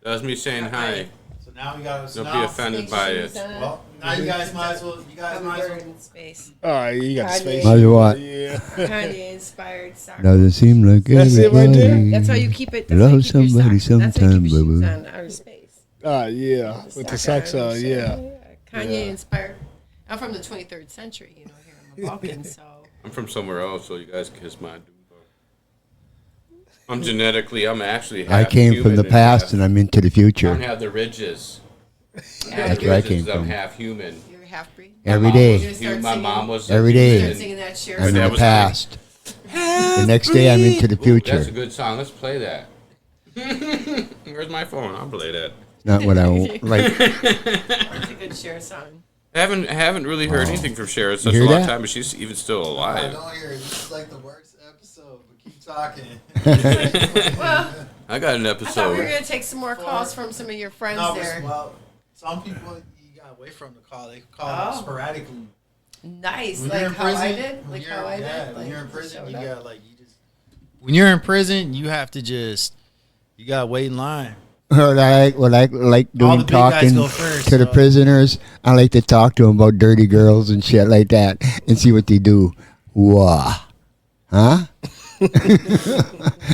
that was me saying hi. So now we got to. Don't be offended by it. Well, now you guys might as well. You guys might as well. in space. All right, you got the space. Might as well what? Yeah. Kanye inspired soccer. Doesn't seem like That's it right there? everybody. That's how you keep it. Love That's how you keep your somebody socks. That's how you keep your sometime, shoes baby. on outer space. Yeah. With the socks on, yeah. Kanye inspired. I'm from the 23rd century, you know, here in the Balkans, so. I'm from somewhere else, so you guys kiss my dude. I'm actually half I came from human the past half- and I'm into the I future. don't have the ridges. Yeah, That's where I Ridges, came I'm from. half human. you're a half breed. Every My mom day. was You're gonna start human. My singing- mom was Every a day. Start human. singing that Cher I'm in that the was past. The next day I'm into the Ooh, that's a future. good song. Let's play that. Where's my phone? I'll play that. Not what I like. It's a good Cher song. I haven't really heard anything from Cher in such You a hear long that? time, but she's even still I alive. don't hear it. This is like the worst episode, but keep talking. Well, I got an I thought we were episode. going to take some more calls from some of your friends No, there. well, some people you got away from the call. They call Oh. sporadically. Nice. When Like you're in how I prison, did? when Like you're- how I yeah, did? when Like, you're in prison, you showed up? got like you just. When you're in prison, you have to just. You gotta wait in line. What I like All doing the big guys talking go first, to the so- prisoners. I like to talk to them about dirty girls and shit like that and see what they do. Wah. Huh?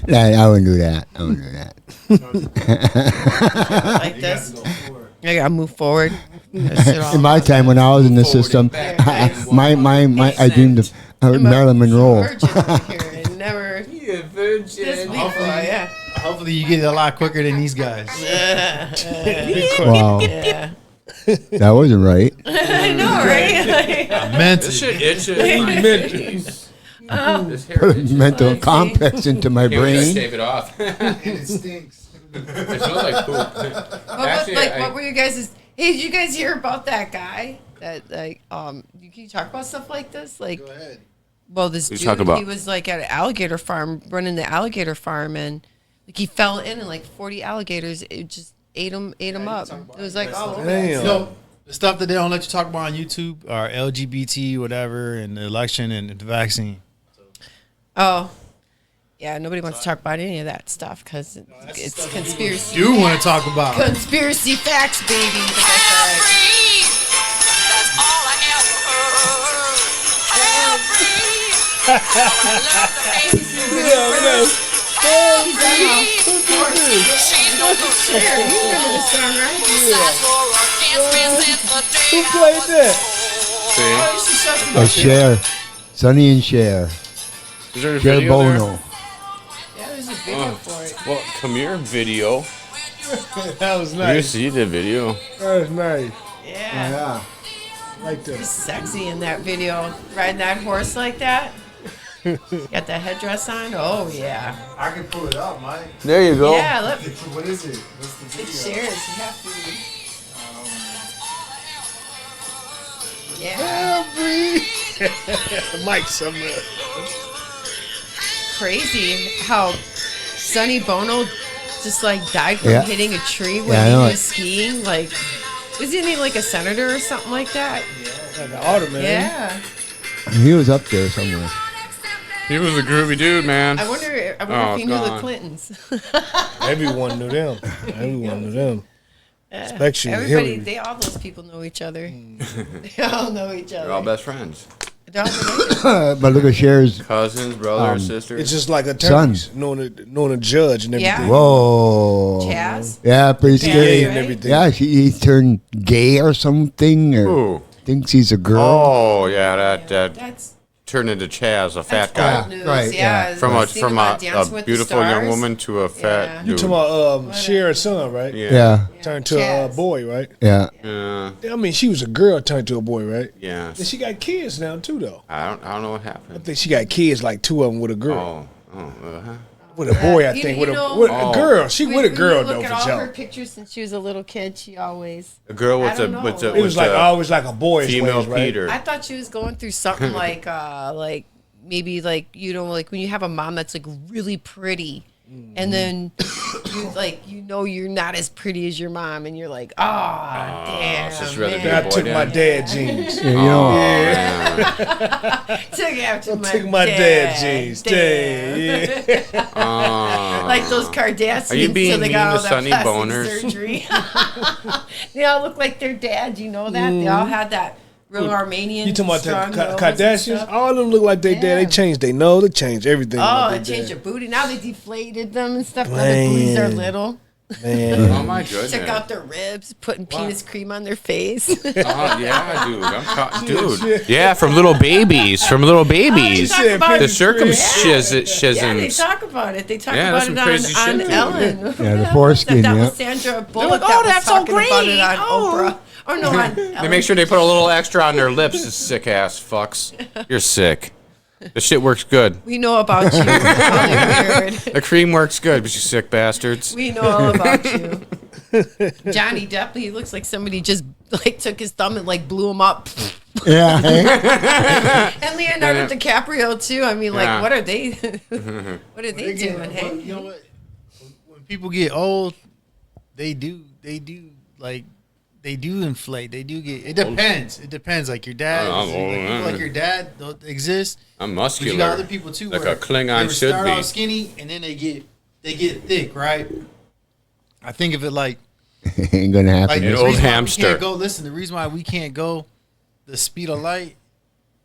Nah, I wouldn't do that. I wouldn't do that. Like You this. gotta go forward. I got to move forward. Gotta sit all In my time when I was in the Forward system, and back. my I dreamed of Marilyn Monroe. virgin over here and never You a this virgin. before, yeah. Hopefully, you get it a lot quicker than these guys. Wow, Yeah. that wasn't right. I know, right? I meant This it. shit itches my face. This hair Put a itches. mental complex into my Can't wait to brain. shave it off. It stinks. It smells like poop. Actually, what were you guys? Hey, did you guys hear about that guy? That can you talk about stuff like this? Like, Go ahead. well, this What you dude, talking about? he was like at an alligator farm, running the alligator farm, and like he fell in and like 40 alligators, it just ate him up. It was like all over. Damn. So the stuff that they don't let you talk about on YouTube are LGBT, whatever, and the election and the vaccine. Oh, yeah. Nobody wants to talk about any of that stuff because it's conspiracy. You want to talk about? Conspiracy facts, baby. But that's all right. Who played that? See? Cher, Sonny and Cher, Is there a Cher video there? Bono. Yeah, there's a video for it. Well, come here, video. That was You nice. see the video? That was nice. Yeah. Yeah. Like He's that. sexy in that video. Riding that horse like that. Got that headdress on. Oh, yeah. I can pull it up, Mike. There you go. Yeah, look. What is it? What's the It video? shares. You have to. Yeah. Mike somewhere. Crazy how Sonny Bono just like died from Yeah. hitting a tree when Yeah, I he know was it. skiing. Like, wasn't he like a senator or something like that? Like the Alderman. Yeah. He was up there somewhere. He was a groovy dude, man. I wonder Oh, if he knew the gone. Clintons. Everyone knew them. Everyone knew them. Especially Everybody, Hillary. all those people know each other. They all know each other. They're all best friends. They're all related. But look at Cher's. Cousins, brothers, sisters. It's just like attorneys, knowing a judge and everything. Yeah. Whoa. Chaz? Yeah, pretty scary. and everything. Yeah, he turned gay or something, or Ooh. thinks he's a girl. Oh, yeah, that That's turned into Chaz, a fat old guy. news. right, Yeah. From I seen him on a Dancing with the beautiful young Stars. woman to a fat Yeah. You dude. talking about Cher's son, right? Yeah, Turned to a Chaz. boy, right? yeah. Yeah. I mean, she was a girl turned to a boy, right? Yeah. And she got kids now too, though. I don't know what I happened. think she got kids, like 2 of them with a girl. Uh-huh. With a boy, I You- think. you with know- a girl. She with a girl, When you though, look for at all her sure. pictures since she was a little kid, she always. A girl I with don't know. It was like always like a boy's female ways, right? Peter. I thought she was going through something like maybe like like when you have a mom that's like really pretty, and then you're not as pretty as your mom, and you're like, damn, so she'd rather man. be a I boy took my then. dad jeans. Yeah, you know, Took after my Took my dad jeans. Damn. Dad, yeah. Like those Kardashians. Are you being till they mean got all to that Sonny plastic Boners? surgery. They all look like their dad. You know that? They all had that real Armenian. You talking about strong the nose and Kardashians? stuff. All of them look like they dad. They Yeah. changed their nose. They changed everything. Oh, about they they changed dad. your booty. Now they deflated them and stuff. Now the booties are little. Man. Oh my goodness. Took out their ribs, putting penis cream on their face. Yeah, dude. Dude. Yeah, from little babies. From little babies. Talk about The it. circumcisions. Yeah, they talk about it. They talk Yeah, about that's it some crazy on shit, dude. Ellen. Yeah, the foreskin, That yeah. was Sandra Bullock. like, that "Oh, was that's so talking about great. it on Oh." Oprah. Or no, on They Ellen. make sure they put a little extra on their lips, you sick ass fucks. You're sick. The shit works good. We know about you. Hollywood. The cream works good, but you sick bastards. We know all about you. Johnny Depp, he looks like somebody just like took his thumb and like blew him up. yeah. Hey? And Leonardo DiCaprio too. I mean, like, Yeah. what are they? What are they doing? Hey, You know what? When people get old, they do inflate. They do get. It depends. It depends. Like your dad, I'm old, like, people man. like your dad don't exist. I'm But muscular. you got other people too. Like where a Klingon they should start be. off skinny and then they get thick, right? I think of it like Ain't gonna happen. the An reason old why we hamster. can't go. Listen, the reason why we can't go the speed of light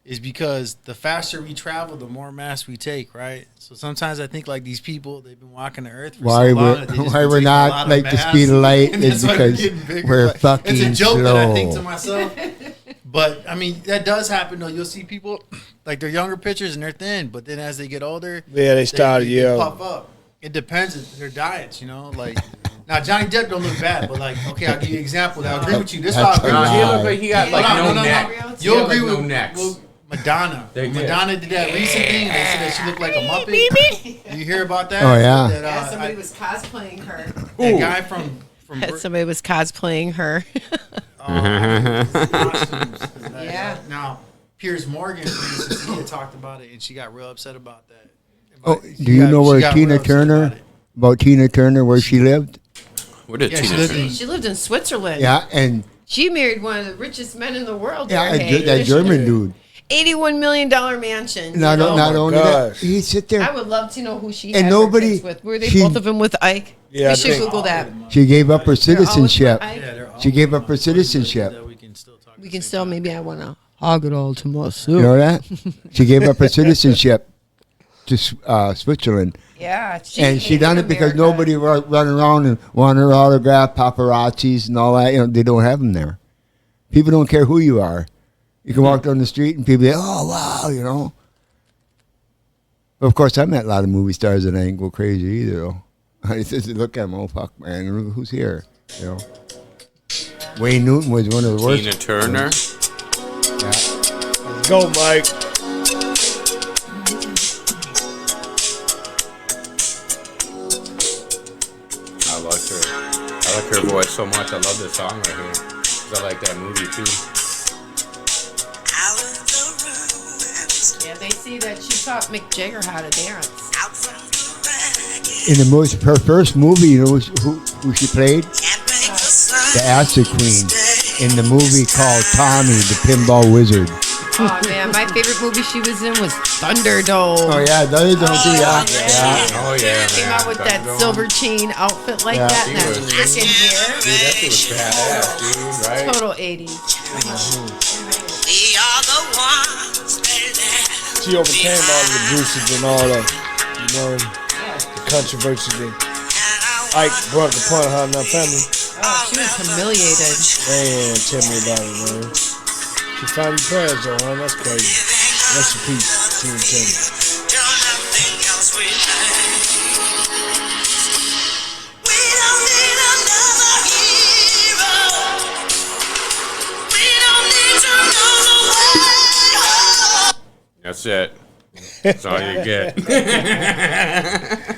is because the faster we travel, the more mass we take, right? So sometimes I think like these people, they've been walking the earth for Why so long we're that they just why been we're taking a lot not of like the mass, speed of light and is that's why they're because getting bigger. we're Like, fucking it's a joke slow. that I think to myself. But I mean, that does happen though. You'll see people like they're younger pictures and they're thin, but then as they get older, Yeah, they started, they pop up. It depends on their diets, you know. Like now, Johnny Depp don't look bad, but like, okay, I'll give you an example. That I agree with you. This That's how I a agree with He you. lie. looked like he got like Hold on, no neck. He You'll had, agree like, with no necks. well, Madonna. They did. Madonna did that recent thing. And they said that she looked like a Muppet. Do you hear about that? Oh, yeah. That, yeah, somebody was cosplaying her. that guy from Somebody was cosplaying her. costumes. Yeah. Now, Piers Morgan, for instance, he had talked about it, and she got real upset about that. Oh, She do you got- know she where got Tina real upset Turner? about it. About Tina Turner, where she lived? What did Yeah, she Tina lived do? in- She lived in Switzerland. Yeah, and She married one of the richest men in the world. yeah, there, hey. that German dude. $81 million mansion. Not, you know? not only that, gosh. he sit I there. would love to know who she And had nobody- her kids with. Were they she- both of them with Ike? Yeah, I we should think- Google that. She gave up her They're all with citizenship. Ike? Yeah, they're all She gave up her citizenship. that we can still talk. We can still, maybe I want to hog it all to myself. You know that? She gave up her citizenship to Switzerland. Yeah. And she hated done it because America. nobody running around and wanted her autograph, paparazzis and all that. You know, they don't have them there. People don't care who you are. You can walk down the street and people say, oh, wow, you know. But of course, I met a lot of movie stars and I ain't go crazy either, though. I just look at them, oh, fuck, man, who's here? You know. Wayne Newton was one of the worst. Tina Turner. Let's go, Mike. I like her. I like her voice so much. I love this song right here. 'Cause I like that movie too. Yeah, they see that she taught Mick Jagger how to dance. In the most, her first movie, you know who she played? The Acid Queen in the movie called Tommy, the Pinball Wizard. Oh man, man. My favorite movie she was in was Thunderdome. Oh yeah, those don't do that. Oh yeah, Came man. out with that Thunderdome. silver chain outfit like that and that She was- freaking hair. Dude, that shit was badass, dude. Right? Total 80s. She overcame all the abuses and all that, the controversy that Ike brought upon her and her family. Oh, she was humiliated. Man, tell me about it, man. She finally passed, though, man. That's crazy. Rest in peace, Tina Turner. That's it. That's all you get.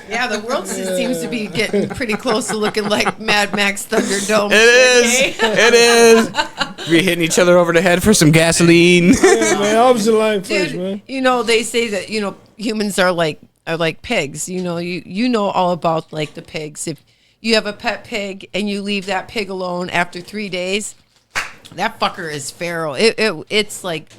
Yeah, the world seems to be getting pretty close to looking like Mad Max Thunderdome. It is. It is. We hitting each other over the head for some gasoline. Yeah, man, I was in line first, Dude, man. you know, they say that, humans are like pigs. You know all about like the pigs. If you have a pet pig and you leave that pig alone after 3 days, that fucker is feral. It's like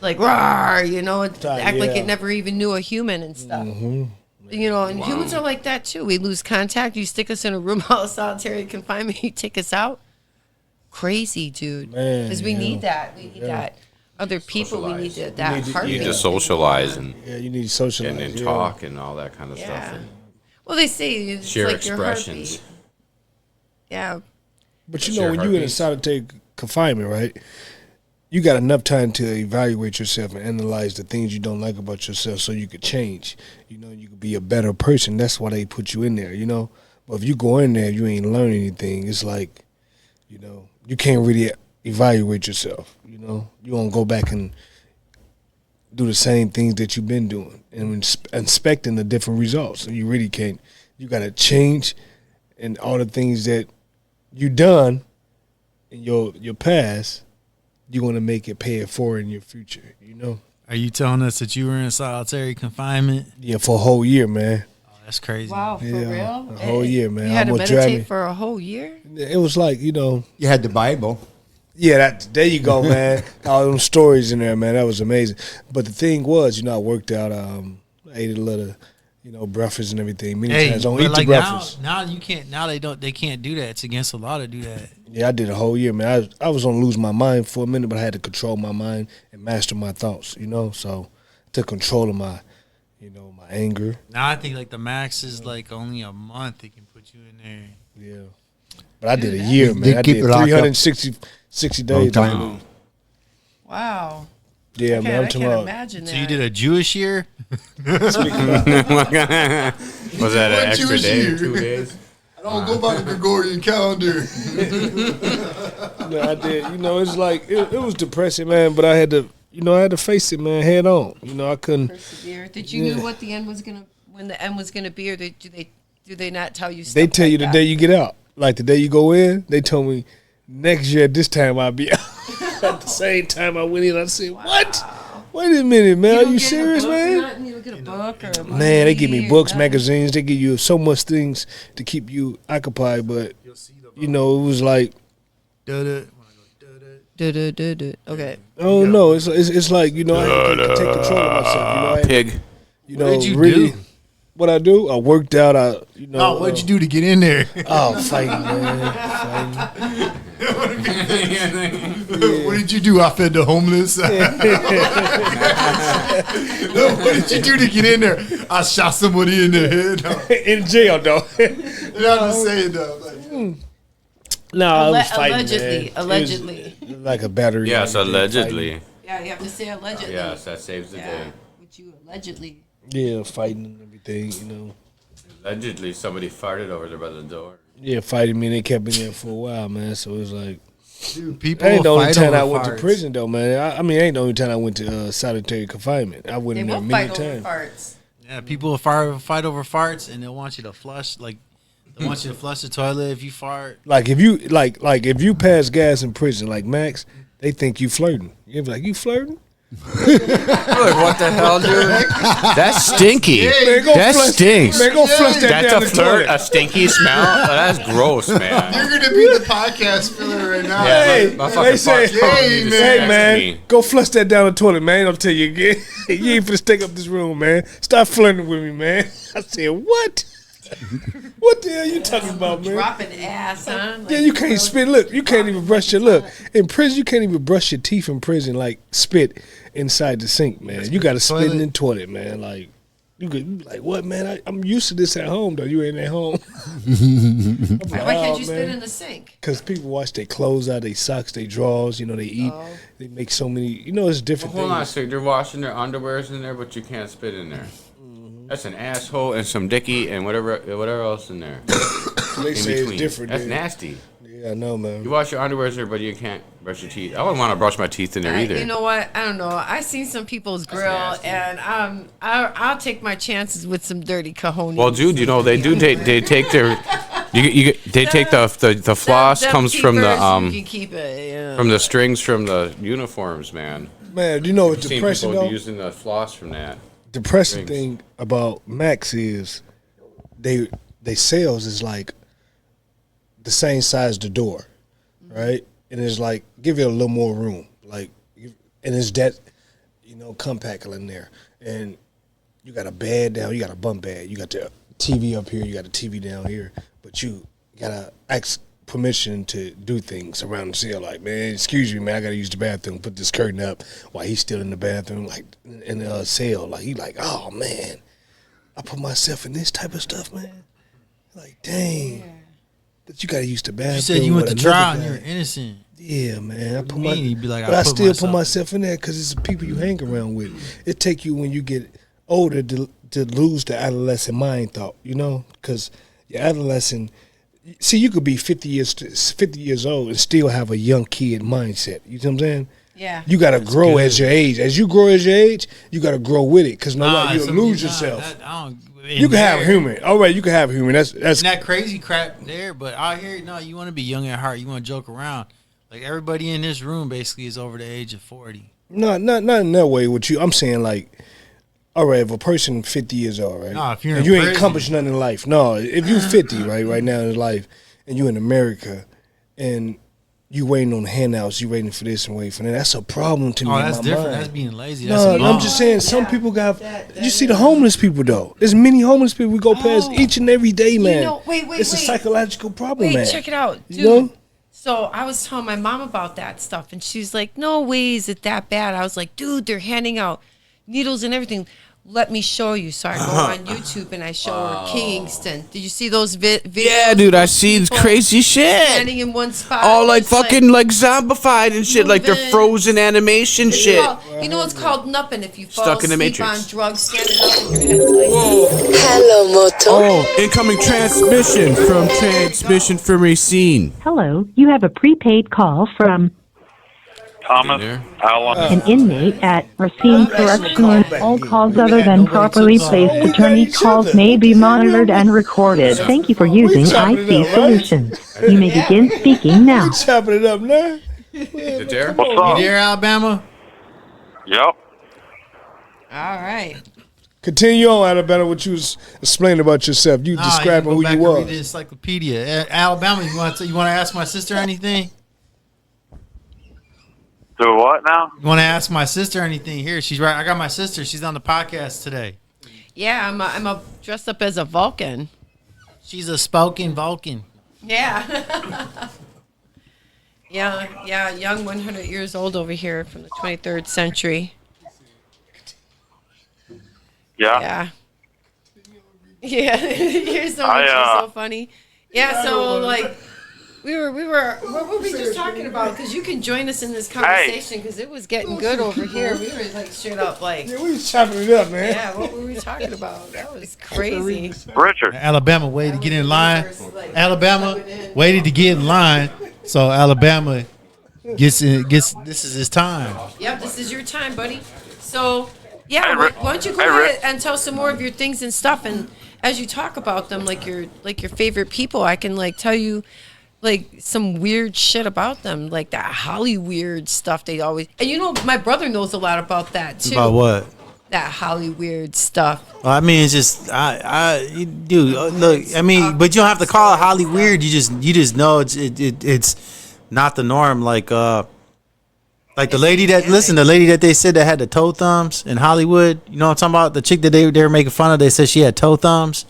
rawr, it act like it never even knew a human and stuff. And humans are like that too. We lose contact. You stick us in a room out of solitary confinement, you take us out. Crazy, dude. Because we need that. We need that. Other people, we need that You heartbeat. need to socialize and you need to socialize and talk and all that kind of stuff. Yeah. Well, they say it's Share like expressions. your heartbeat. Yeah. But Share when you're in a heartbeat. solitary confinement, right? You got enough time to evaluate yourself and analyze the things you don't like about yourself so you could change. You could be a better person. That's why they put you in there, But if you go in there, you ain't learn anything. It's like, you can't really evaluate yourself, You won't go back and do the same things that you've been doing and inspecting the different results. So you really can't. You got to change, and all the things that you done in your past, you want to make it pay it forward in your future, Are you telling us that you were in solitary confinement? Yeah, for a whole year, man. Oh, that's crazy. Wow, for real? A whole year, man. You had to Almost dragged meditate me. for a whole year? It was like, You had the Bible. Yeah, there you go, man. All them stories in there, man. That was amazing. But the thing was, I worked out. I ate a little, breakfast and everything. Many times, don't but eat the breakfast. Now you can't. Now they can't do that. It's against the law to do that. Yeah, I did a whole year, man. I was gonna lose my mind for a minute, but I had to control my mind and master my thoughts. So I took control of my, my anger. Now I think like the max is like only a month. They can put you in there. Yeah, but I did a year, man. I keep did it locked up. 360 days. time. Wow. Yeah, man. I'm I talking can't about. imagine that. So you did a Jewish year? Was that an extra day or 2 days? I don't go by the Gregorian calendar. No, I did. It's like it was depressing, man. But I had to, I had to face it, man, head on. I couldn't. Persevere. Did you know what the end was when the end was gonna be, or do they not tell you? Stuff They tell like you the that? day you get out. Like the day you go in, they told me next year at this time I'll be out. At the same time I went in, I said, "What? Wait a minute, man. Are don't you get a serious, book or man?" nothing? You don't get a book or a Man, they give me movie or books, nothing? magazines. They give you so much things to keep you occupied. But it was like, Okay. oh no, it's like I had to take control of myself. I had to, Pig. What did you really, do? What I do? I worked out. Oh, what'd you do to get in there? Oh, fighting, man, What did you do? I fed the homeless. What did you do to get in there? I shot somebody in the head. in jail though. Not to say it though. No, I was fighting, allegedly, man. allegedly. It was like a battery. Yes, like, allegedly. Yeah, you have to say allegedly. Yes, that saves the Yeah, day. but you allegedly. Yeah, fighting and everything. Allegedly, somebody farted over there by the door. Yeah, fighting me. And they kept me there for a while, man. So it was like, Dude, people that ain't the only fight time over I went to farts. prison though, man. I mean, ain't the only time I went to solitary confinement. I went They in there will many fight over times. farts. Yeah, people will fight over farts, and they'll want you to flush. Like they want you to flush the toilet if you fart. Like if you if you pass gas in prison, like Max, they think you flirting. You're like, you flirting? Look, what the hell, dude? That's stinky. Man, That stinks. Man, go flush that That's down a the flirt, toilet. a stinky smell. Oh, that's gross, man. You're gonna be the podcast filler right now. Yeah, Hey, my they fucking say, fuck's probably hey disgusting man, me. go flush that down the toilet, man. I'll tell you again. You ain't finna stick up this room, man. Stop flirting with me, man. I said, what? What the hell you talking about, man? Dropping ass, huh? Like, Yeah, you can't spit. Look, you can't even brush your look. In prison, you can't even brush your teeth in prison like spit inside the sink, man. You got to spit in the toilet, man. Like you like what, man? I'm used to this at home, though. You ain't at home. Why can't you spit in the sink? Because people wash their clothes out, their socks, their drawers. You know, they eat. They make so many. You know, it's different Hold on a things. second. They're washing their underwears in there, but you can't spit in there. That's an asshole and some dicky and whatever else in there. They In say it's between. different. That's dude. nasty. Yeah, I know, man. You wash your underwears there, but you can't brush your teeth. I wouldn't want to brush my teeth in there either. You know what? I don't know. I seen some people's grill, nasty. and I'll take my chances with some dirty cojones. Well, dude, you know they do. They take their. They take the floss Them comes from the you can keep it. Yeah. from the strings from the uniforms, man. Man, do you know what's I've seen depressing people though? using the floss from that. Depressing Drinks. thing about Max is they sales is like the same size the door, right? And it's like give it a little more room, like, and it's that, you know, compact in there, and you got a bed down, you got a bunk bed, you got the TV up here, you got a TV down here, but you gotta ask permission to do things around the cell. Like, man, excuse me, man, I gotta use the bathroom. Put this curtain up while he's still in the bathroom, like in the cell. Like he like, oh man, I put myself in this type of stuff, man. Like, dang, that you gotta use the bathroom. You said you went to with trial another and guy. you're innocent. Yeah, man. I put You my, mean? You'd be like, but I put still put myself- myself in there because it's the people you hang around with. It take you when you get older to lose the adolescent mind thought, you know, because your adolescent. See, you could be 50 years old and still have a young kid mindset. You know what I'm saying? Yeah. You got to grow good. as your age. As you grow as your age, you got to grow with it because you'll lose yourself. You can have humor. All right, you can have humor. That's that crazy crap there, but out here, no, you want to be young at heart. You want to joke around. Like everybody in this room basically is over the age of 40. not in that way with you. I'm saying like, all right, if a person 50 years old, right? No, if you're and in you ain't prison. accomplished nothing in life. No, if you 50 right now in life, and you in America, and you waiting on handouts, you waiting for this and waiting for that. That's a problem to me. Oh, in that's my different. mind. That's being lazy. That's No, a I'm bum. just saying. Some people got. You see the homeless people though. There's many homeless people we go past each and every day, man. know, wait, It's a psychological problem, Wait, man. check it out, dude. You know? So I was telling my mom about that stuff, and she's like, "No way is it that bad." I was like, "Dude, they're handing out needles and everything. Let me show you." So I go on YouTube and I show her Kingston. Did you see those videos? Yeah, dude, I see this People crazy shit. standing in one spot. All like It's fucking like zombified and shit, like they're moving. frozen animation It's shit. called- you know it's called nupping if you fall Stuck in the asleep Matrix. on drugs, standing up with your head like Hello, Moto. Oh, incoming transmission from Racine. Hello, you have a prepaid call from Thomas, There. Alan, an inmate at Racine Correctional. All calls other than properly placed attorney calls may be monitored and recorded. Thank you for using IC Solutions. You may begin speaking now. We chopping it up now. Is it there? what's You up? there, Alabama? Yep. All right. Continue on, Alabama. What you was explaining about yourself? You Nah, describing go who back you and read was. the encyclopedia. Alabama, you want to ask my sister anything? Do what now? You want to ask my sister anything? Here, she's right. I got my sister. She's on the podcast today. Yeah, I'm a dressed up as a Vulcan. She's a spoken Vulcan. Yeah. yeah, young 100 years old over here from the 23rd century. Yeah. Yeah. Here's so much so funny. Yeah, so like we were what were we just talking about? Because you can join us in this conversation because it was getting good over here. We were like straight up like, Yeah, we was chopping it up, man. yeah, what were we talking about? That was crazy. Richard. Alabama waited to get in line. Alabama waited to get in line. So Alabama gets this is his time. Yep, this is your time, buddy. So, yeah, Hey, why don't you go hey, ahead and tell some more of your things and stuff, and as you talk about them, like your favorite people, I can like tell you like some weird shit about them, like that Hollywood stuff. They always, and you know, my brother knows a lot about that too. About what? That Hollywood stuff. Well, I mean, it's just dude. Look, I mean, but you don't have to call it Hollywood. You just know it's not the norm. Like the lady the lady that they said that had the toe thumbs in Hollywood. You know what I'm talking about? The chick that they were making fun of. They said she had toe thumbs.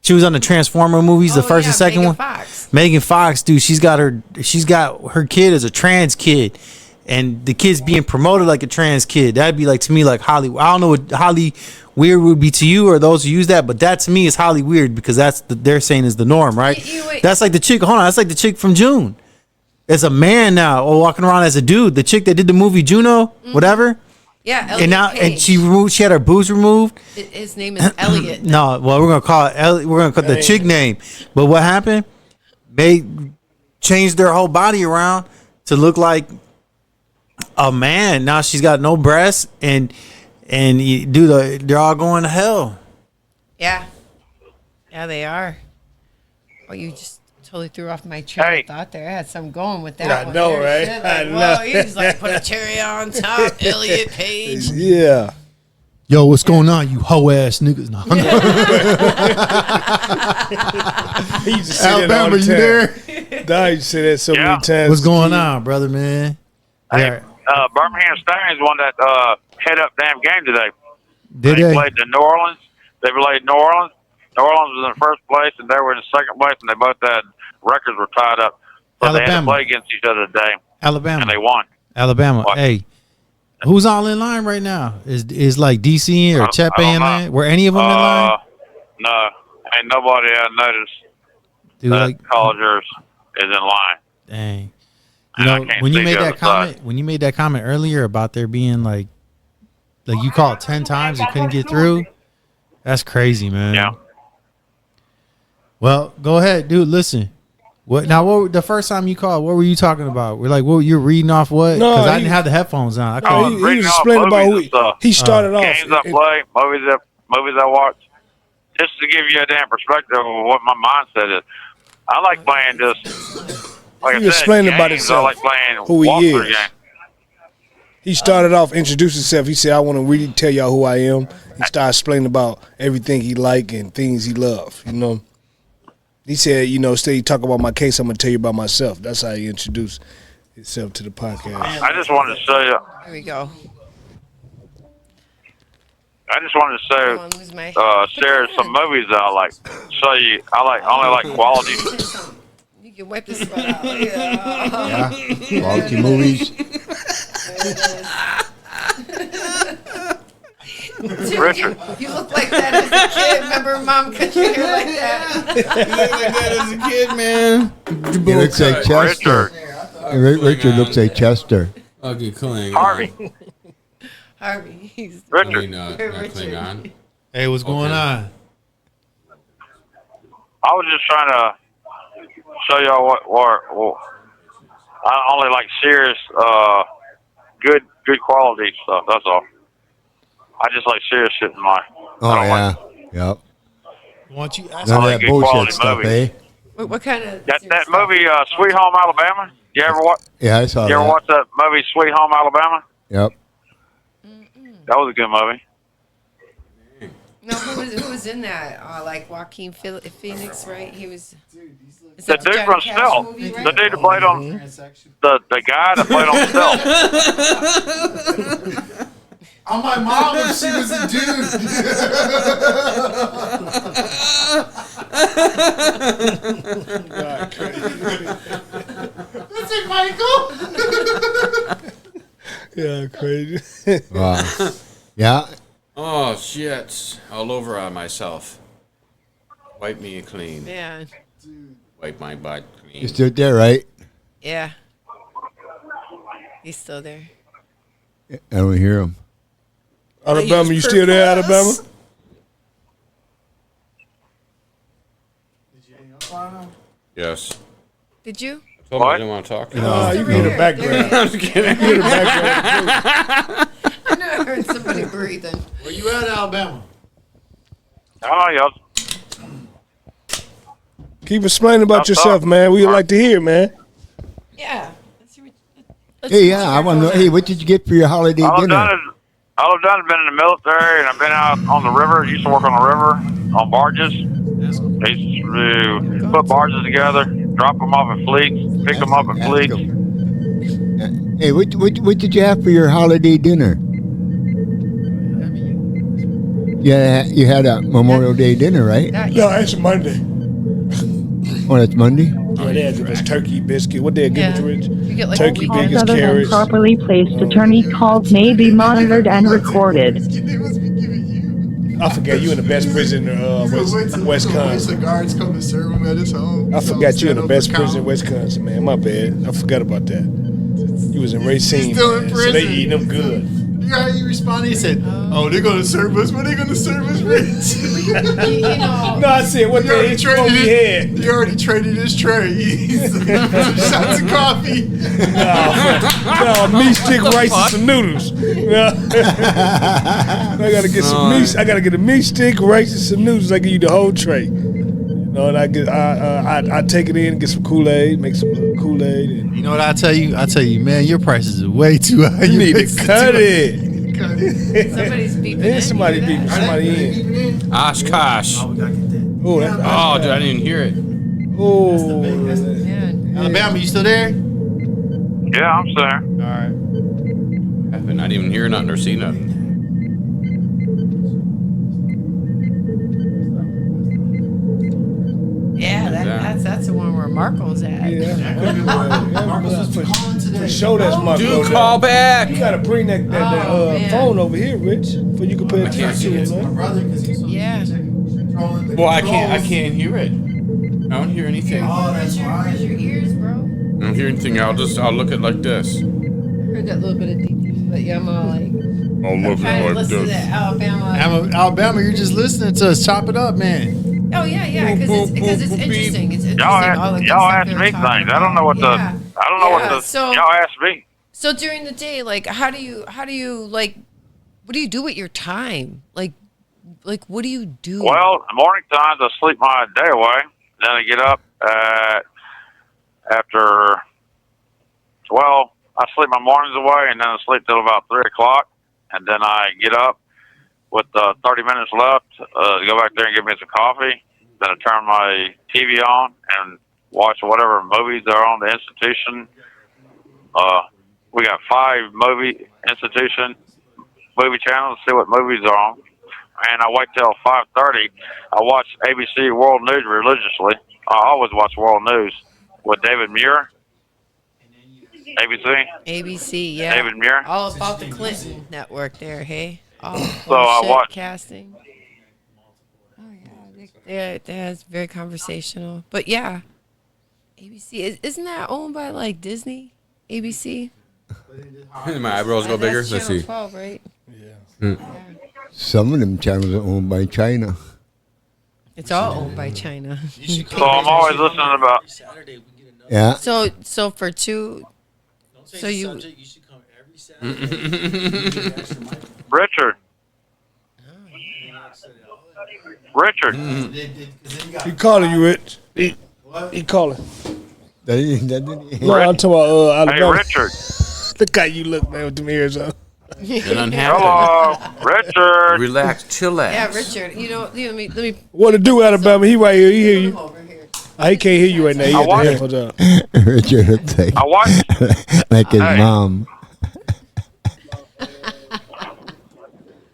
She was on the Transformer movies, the first and second Megan one. Fox. Megan Fox, dude, she's got her kid as a trans kid, and the kid's being promoted like a trans kid. That'd be like, to me, like Hollywood. I don't know what Holly weird would be to you or those who use that, but that to me is Holly weird because they're saying is the norm, right? That's like the chick. Hold on, that's like the chick from June. It's a man now, or walking around as a dude. The chick that did the movie Juno, whatever. Yeah, Elliot and now Page. and she had her boobs removed. His name is Elliot. No, well, we're gonna call it Elliot. We're gonna call the chick name. But what happened? They changed their whole body around to look like a man. Now she's got no breasts, and they're all going to hell. Yeah, they are. Oh, you just totally threw off my train of thought there. I had some going with that. I one know, there. right? Shit, I like, know. whoa, he's like put a cherry on top. Elliot Page. Yeah. Yo, what's going on, you hoe ass niggas? No. He used to say Alabama, that all the you time. there? Dog used to say that so many times. What's going on, brother, man? Hey, Birmingham Stallions won that head up damn game today. Did they? Played in New Orleans. They played New Orleans. New Orleans was in first place, and they were in second place, and they both had records were tied up. So they had to Alabama. play against each other today, Alabama. and they won. Alabama. What? Hey, who's all in line right now? Is like DC or Chepe I don't in know. line? Were any of them in line? No, ain't nobody I noticed Dude, that like, Collegers is in line. dang. You And I know, can't when you see made the that other side. comment, when you made that comment earlier about there being like you called 10 times and couldn't get through, that's crazy, man. Yeah. Well, go ahead, dude. Listen. What now? What the first time you called? What were you talking about? We're like, what you're reading off what? No, Because I he- didn't have the headphones on. I No, couldn't. he was reading off explaining about movies and stuff. he started off. Games I play, movies I watch. Just to give you a damn perspective of what my mindset is. I like playing just like He I was said, explaining about games. himself, I like playing who he walkthrough is. games. He started off, introduced himself. He said, I want to really tell y'all who I am. He started explaining about everything he like and things he love, you know. He said, instead you talk about my case, I'm going to tell you about myself. That's how he introduced himself to the podcast. I just wanted to show you. There we go. I just wanted to Come on, lose my- share some movies that I like. Show you, only like quality. You can wipe this spot out. Yeah. Yeah, quality movies. Richard, You look like that as a kid. Remember, Mom cut your hair like that? You look like that as a kid, man. He looks like Chester. Richard looks like Chester. Okay, Klingon. Harvey, Harvey. He's Richard. Not Richard. Klingon. Hey, what's going on? I was just trying to show y'all what I only like serious, good quality stuff. That's all. I just like serious shit in life. Oh, yeah. Yep. Why don't you ask None of like that good bullshit quality stuff, movies. eh? What kind of That movie, Sweet Home Alabama. You ever watch? Yeah, I saw You ever that. watch that movie, Sweet Home Alabama? Yep. That was a good movie. No, who was in that? Like Joaquin Phoenix, right? He was. Is The that dude Johnny from Cash Stealth. movie, right? The dude that played on the guy that played on Stealth. On my mom if she was a dude. That's it, Michael. Yeah, crazy. Wow. Yeah. Oh shit! All over on myself. Wipe me clean. Man. Wipe my butt clean. You stood there, right? Yeah. He's still there. I don't hear him. Alabama, you still there, Alabama? Yes. Did you? I told him I What? didn't want to talk. Oh, you can hear the background. I'm just kidding. You hear the background. I know I heard somebody breathing. Where you at, Alabama? Oh, yeah. Keep explaining about yourself, man. We'd like to hear, man. Yeah. Hey, yeah, I want to know. Hey, what did you get for your holiday All I've dinner? done is been in the military, and I've been out on the river. Used to work on the river on barges. I used to put barges together, drop them off at fleets, pick them up at fleets. Hey, what did you have for your holiday dinner? Yeah, you had a Memorial Day dinner, right? No, it's Monday. Oh, that's Monday? Yeah, they had to give us turkey, biscuit. What they give us, Rich? You get like Turkey, Calls biggest other than carrots. properly placed attorney calls may be monitored and recorded. I forgot you in the best prison in Wisconsin. The guards come to serve him at his home. I forgot you in the best prison in Wisconsin, man. My bad. I forgot about that. You was in Racine, still in man. So they prison. eating them good. You know how you responded? He said, "Oh, they're gonna serve us. What are they gonna serve us, Rich?" No, I said what they what we had. He already traded his tray. Shots of coffee. No, meat stick, rice, and some noodles. I gotta get some meat. I gotta get a meat stick, rice, and some noodles. I give you the whole tray. No, and I take it in, get some Kool-Aid, make some Kool-Aid. And You know what I tell you? I tell you, man, your prices are way too high. you need to cut it. Somebody's beeping Yeah, in. somebody You hear beeping that? somebody in. Oshkosh. Oh, that's Oh, dude, I didn't even hear it. oh. Yeah. Alabama, you still there? Yeah, I'm there. All right. Happened. I didn't even hear nothing or see nothing. Yeah, that's the one where Marco's at. For sure, that's my Dude, call back. You gotta bring that man. phone over here, Rich, so you can pay attention to it, man. Brother, because he's Yeah. Well, I can't hear it. I don't hear anything. I Where's your ears, bro? don't hear anything. I'll look at like this. I heard that little bit of DP, but yeah, I'm all like I'm looking trying to like listen to this. that Alabama. Alabama, you're just listening to us. Chop it up, man. Oh yeah, because it's interesting. It's interesting. all the good Y'all stuff ask they were me talking things. I don't know what about. the. Yeah. I don't know what Yeah, the. so- y'all ask me. So during the day, like, how do you like? What do you do with your time? Like what do you do? Well, the morning times I sleep my day away. Then I get up after 12. I sleep my mornings away, and then I sleep till about 3:00, and then I get up with 30 minutes left to go back there and get me some coffee. Then I turn my TV on and watch whatever movies are on the institution. We got 5 movie institution movie channels to see what movies are on. And I wait till 5:30. I watch ABC World News religiously. I always watch World News with David Muir. ABC, yeah. David Muir. All about the Clinton network there, hey? All So I bullshit watch. casting. Oh yeah, that's very conversational. But yeah, ABC isn't that owned by like Disney? ABC. My eyebrows go bigger. That's Let's Channel see. 12, right? Some of them channels are owned by China. It's all owned by China. So I'm always listening about. Yeah. So for two. So you. Richard. He calling you, Rich. He calling. No, I'm talking about Hey, Alabama. Richard. Look how you look, man, with them ears on. And unhappy. Hello, Richard. Relax, chillax. Yeah, Richard. Let me. What to do, Alabama? He right here. He hear you. Over here. He can't hear you right now. He I got the watch- headphones on. Richard looks like, I watch. like his Hey. mom.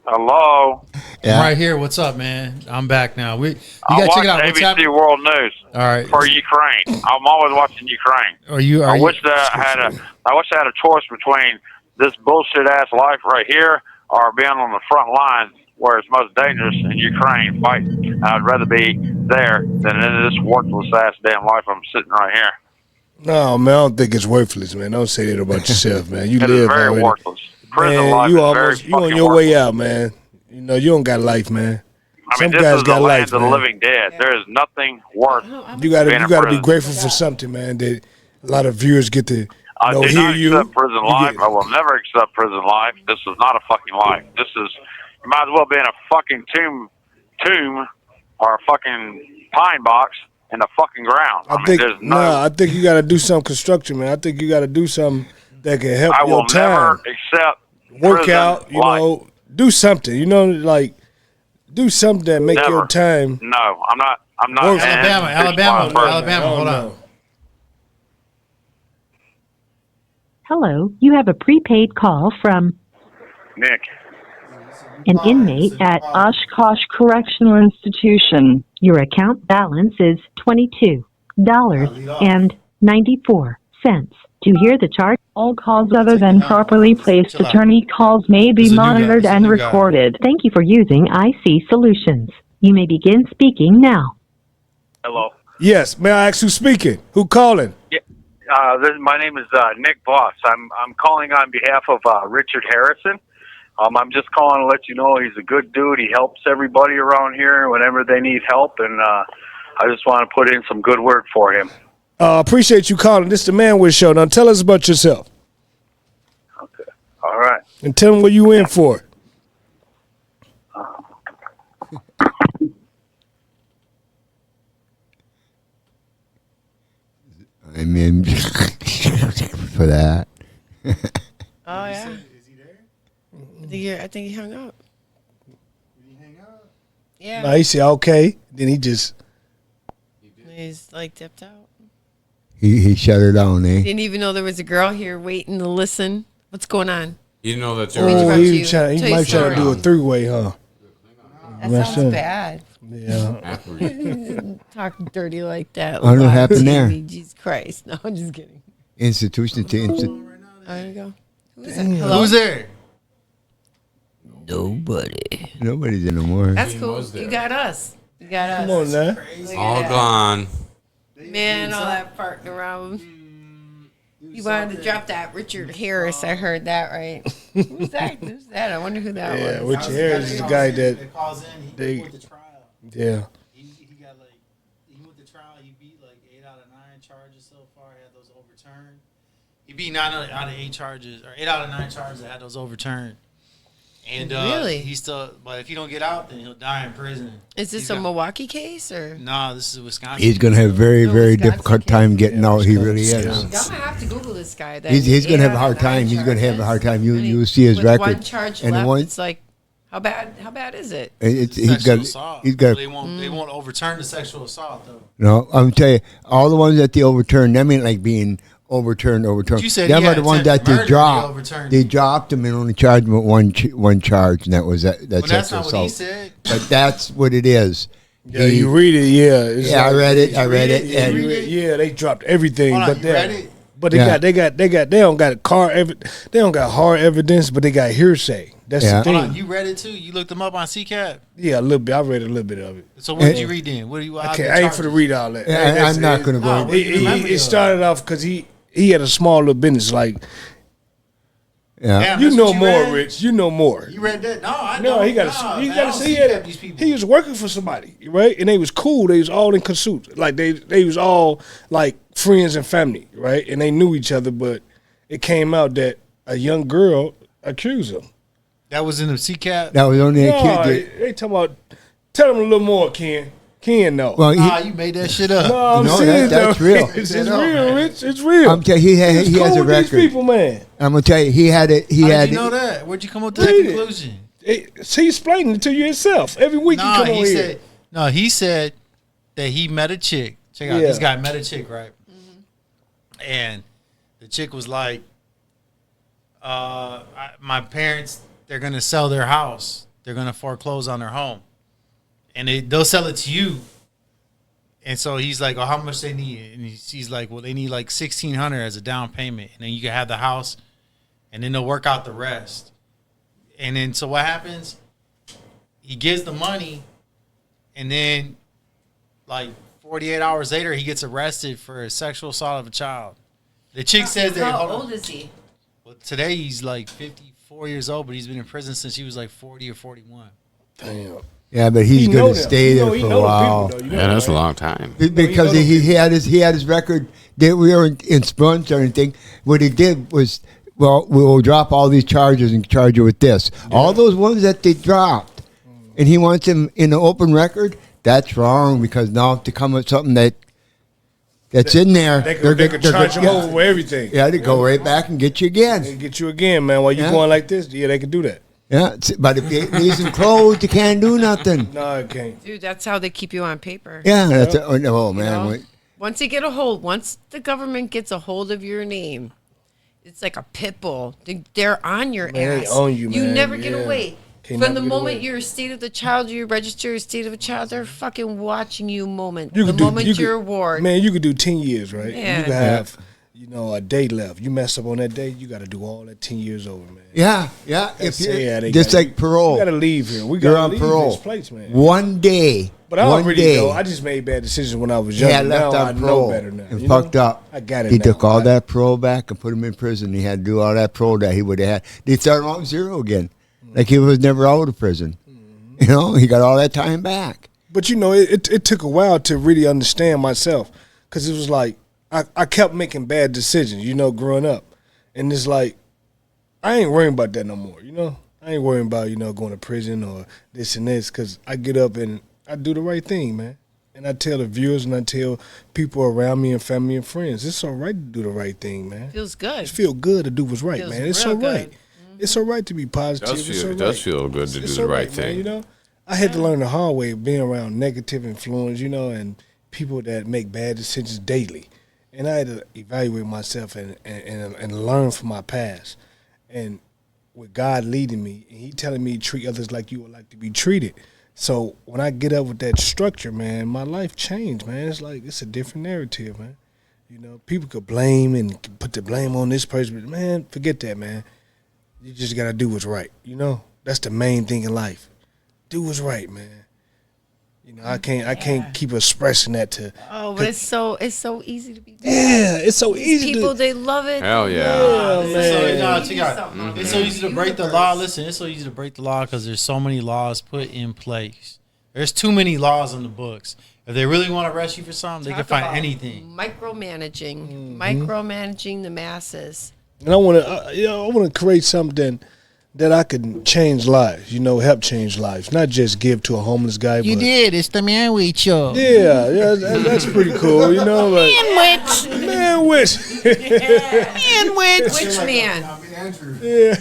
Hello. I'm right here. What's up, man? I'm back now. You I gotta watch check it out. What's ABC happening? World News All right. for Ukraine. I'm always watching Ukraine. Are you? I wish that I had a choice between this bullshit ass life right here or being on the front lines where it's most dangerous in Ukraine fighting. I'd rather be there than in this worthless ass damn life I'm sitting right here. No, man, I don't think it's worthless, man. Don't say that about yourself, man. You It is live very already. worthless. Prison Man, life you is very almost you on fucking your worthless. way out, man. You know, you don't got life, man. I Some mean, this guys is the got land life, of the man. living dead. There is nothing worth. You gotta being in be prison. grateful for something, man. That a lot of viewers get to I do hear not you. accept prison You life. get- I will never accept prison life. This is not a fucking life. This is, you might as well be in a fucking tomb or a fucking pine box in the fucking ground. I mean, there's I think you got to do some construction, man. I think you got to do something that can help I your will time. never accept Work prison out, you life. know, do something, you know, like do something that make your time. No, I'm not. Alabama. Hold on. Hello, you have a prepaid call from Nick. an inmate at Oshkosh Correctional Institution. Your account balance is $22.94. To hear the chart, all calls other than properly placed attorney calls may be monitored and recorded. Thank you for using IC Solutions. You may begin speaking now. Hello. Yes, may I ask who's speaking? Who calling? Yeah. My name is Nick Voss. I'm calling on behalf of Richard Harrison. I'm just calling to let you know he's a good dude. He helps everybody around here whenever they need help, and I just want to put in some good word for him. Appreciate you calling. This is the Manwich Show. Now tell us about yourself. Okay. All right. And tell them what you in for. I'm in for that. Oh, yeah. Is he there? I think he hung up. Did he hang up? Yeah. No, he said okay. Then he just. He's like dipped out. He shut her down, eh? Didn't even know there was a girl here waiting to listen. What's going on? You know that He might try to do a three-way, huh? That sounds bad. Yeah. Talk dirty like that. I don't know what happened there. Jesus Christ. No, I'm just kidding. Institution to institution. There you go. Who's there? Nobody. Nobody's in no more. That's cool. You got us. You got us. Come on now. All gone. Man, all that farting around. You wanted to drop that Richard Harris. I heard that right. Who's that? Who's that? I wonder who that was. Yeah, Richard Harris is the guy that calls in. He went to trial. Yeah. He got he went to trial. He beat 8 out of 9 charges so far. He had those overturned. He beat 9 out of 8 charges, or 8 out of 9 charges that had those overturned. And really, he's still. But if he don't get out, then he'll die in prison. Is this a Milwaukee case or? No, this is Wisconsin. He's gonna have very, very difficult time getting out. He really is. I'm gonna have to Google this guy. He's gonna have a hard time. He's gonna have a hard time. You'll see his record. One charge left. It's like, how bad is it? He's got. They won't overturn the sexual assault though. No, I'm telling you, all the ones that they overturned, I mean, like being overturned. You said them are the ones that they dropped. They dropped them and only charged them with one charge, and that was that sexual assault. That's not what he said. But that's what it is. Yeah, you read it. Yeah, yeah, I read it. Yeah, they dropped everything. But you read it? But they don't got they don't got hard evidence, but they got hearsay. That's the thing. Hold on, you read it too? You looked them up on CCAP? Yeah, a little bit. I read a little bit of it. So what did you read then? What do you? I ain't for to read all that. Yeah, I'm not going to go. It started off because he had a small little business. Yeah, you know more, Rich. You know more. You read that? No, I know. No, he got to see. He was working for somebody, right? And they was cool. They was all in cahoots. Like they was all like friends and family, right? And they knew each other, but it came out that a young girl accused him. That was in the CCAP? That was only a kid. They talking about. Tell him a little more, Ken. Ken, no. Well, you made that shit up. No, that's real. It's real, Rich. It's real. I'm telling you, he has a record. These people, man. I'm gonna tell you, he had it. How did you know that? Where'd you come up to that conclusion? He explained it to you himself. Every week he come on here. He said that he met a chick. Check out, this guy met a chick, right? Mm-hmm. And the chick was like, my parents, they're going to sell their house. They're going to foreclose on their home. And they'll sell it to you. And so he's like, oh, how much they need? And he's like, well, they need like $1,600 as a down payment. And then you can have the house. And then they'll work out the rest. And then so what happens? He gives the money. And then like 48 hours later, he gets arrested for a sexual assault of a child. The chick says that. How old is he? Well, today he's like 54 years old, but he's been in prison since he was like 40 or 41. Damn. Yeah, but he's going to stay there for a while. Yeah, that's a long time. Because he had his record. We weren't in spunts or anything. What he did was, well, we'll drop all these charges and charge you with this. Yeah. All those ones that they dropped, and he wants them in the open record. That's wrong because now to come with something that's in there, They could charge them over everything. Yeah, they go right back and get you again. They get you again, man. While you going like this, yeah, they can do that. Yeah, but if it isn't closed, you can't do nothing. No, it can't. Dude, that's how they keep you on paper. Yeah, that's oh man. You know? Once the government gets a hold of your name, it's like a pit bull. They're on your ass. They own you, You man. never get away. Can't From never the get moment away. you're a state of the child, you register a state of a child, they're fucking watching you moment. You The could do- moment you could- you're a ward. Man, you could do 10 years, right? Yeah. You could have, a day left. You mess up on that day, you got to do all that 10 years over, man. Yeah. That's sad. They Just got- like parole. You got to leave here. We You're got to on leave parole. this place, man. One day. But I one already day. know. I just made bad decisions when I was He young. had left Now on I parole know better now. and you fucked know? up. I got it He now. took all that parole back and put him in prison. He had to do all that parole that he would have had. They started off zero again, like he was never out of prison. You know, he got all that time back. But it took a while to really understand myself, because it was like I kept making bad decisions, growing up, and it's like I ain't worrying about that no more. I ain't worrying about going to prison or this and this, because I get up and I do the right thing, man. And I tell the viewers and I tell people around me and family and friends, it's all right to do the right thing, man. Feels good. It feels good to do what's right, Feels man. It's real all right. good. It's all right to be positive. It does feel good to do It's the all right man, thing. I had to learn the hard way being around negative influence, and people that make bad decisions daily. And I had to evaluate myself and learn from my past. And with God leading me, and He telling me treat others like you would like to be treated. So when I get up with that structure, man, my life changed, man. It's like it's a different narrative, man. People could blame and put the blame on this person, but man, forget that, man. You just gotta do what's right. That's the main thing in life. Do what's right, man. I can't keep expressing that to. Oh, but it's so easy to be bad. Yeah, it's so easy. People, they love it. Hell yeah. It's so easy to break the law. Listen, it's so easy to break the law because there's so many laws put in place. There's too many laws on the books. If they really want to arrest you for something, they can find anything. Micromanaging the masses. And I want to create something that I can change lives. Help change lives, not just give to a homeless guy. You but did. It's the Manwich Show. Yeah, that's pretty cool. Manwich. Manwich. Which man? Yeah,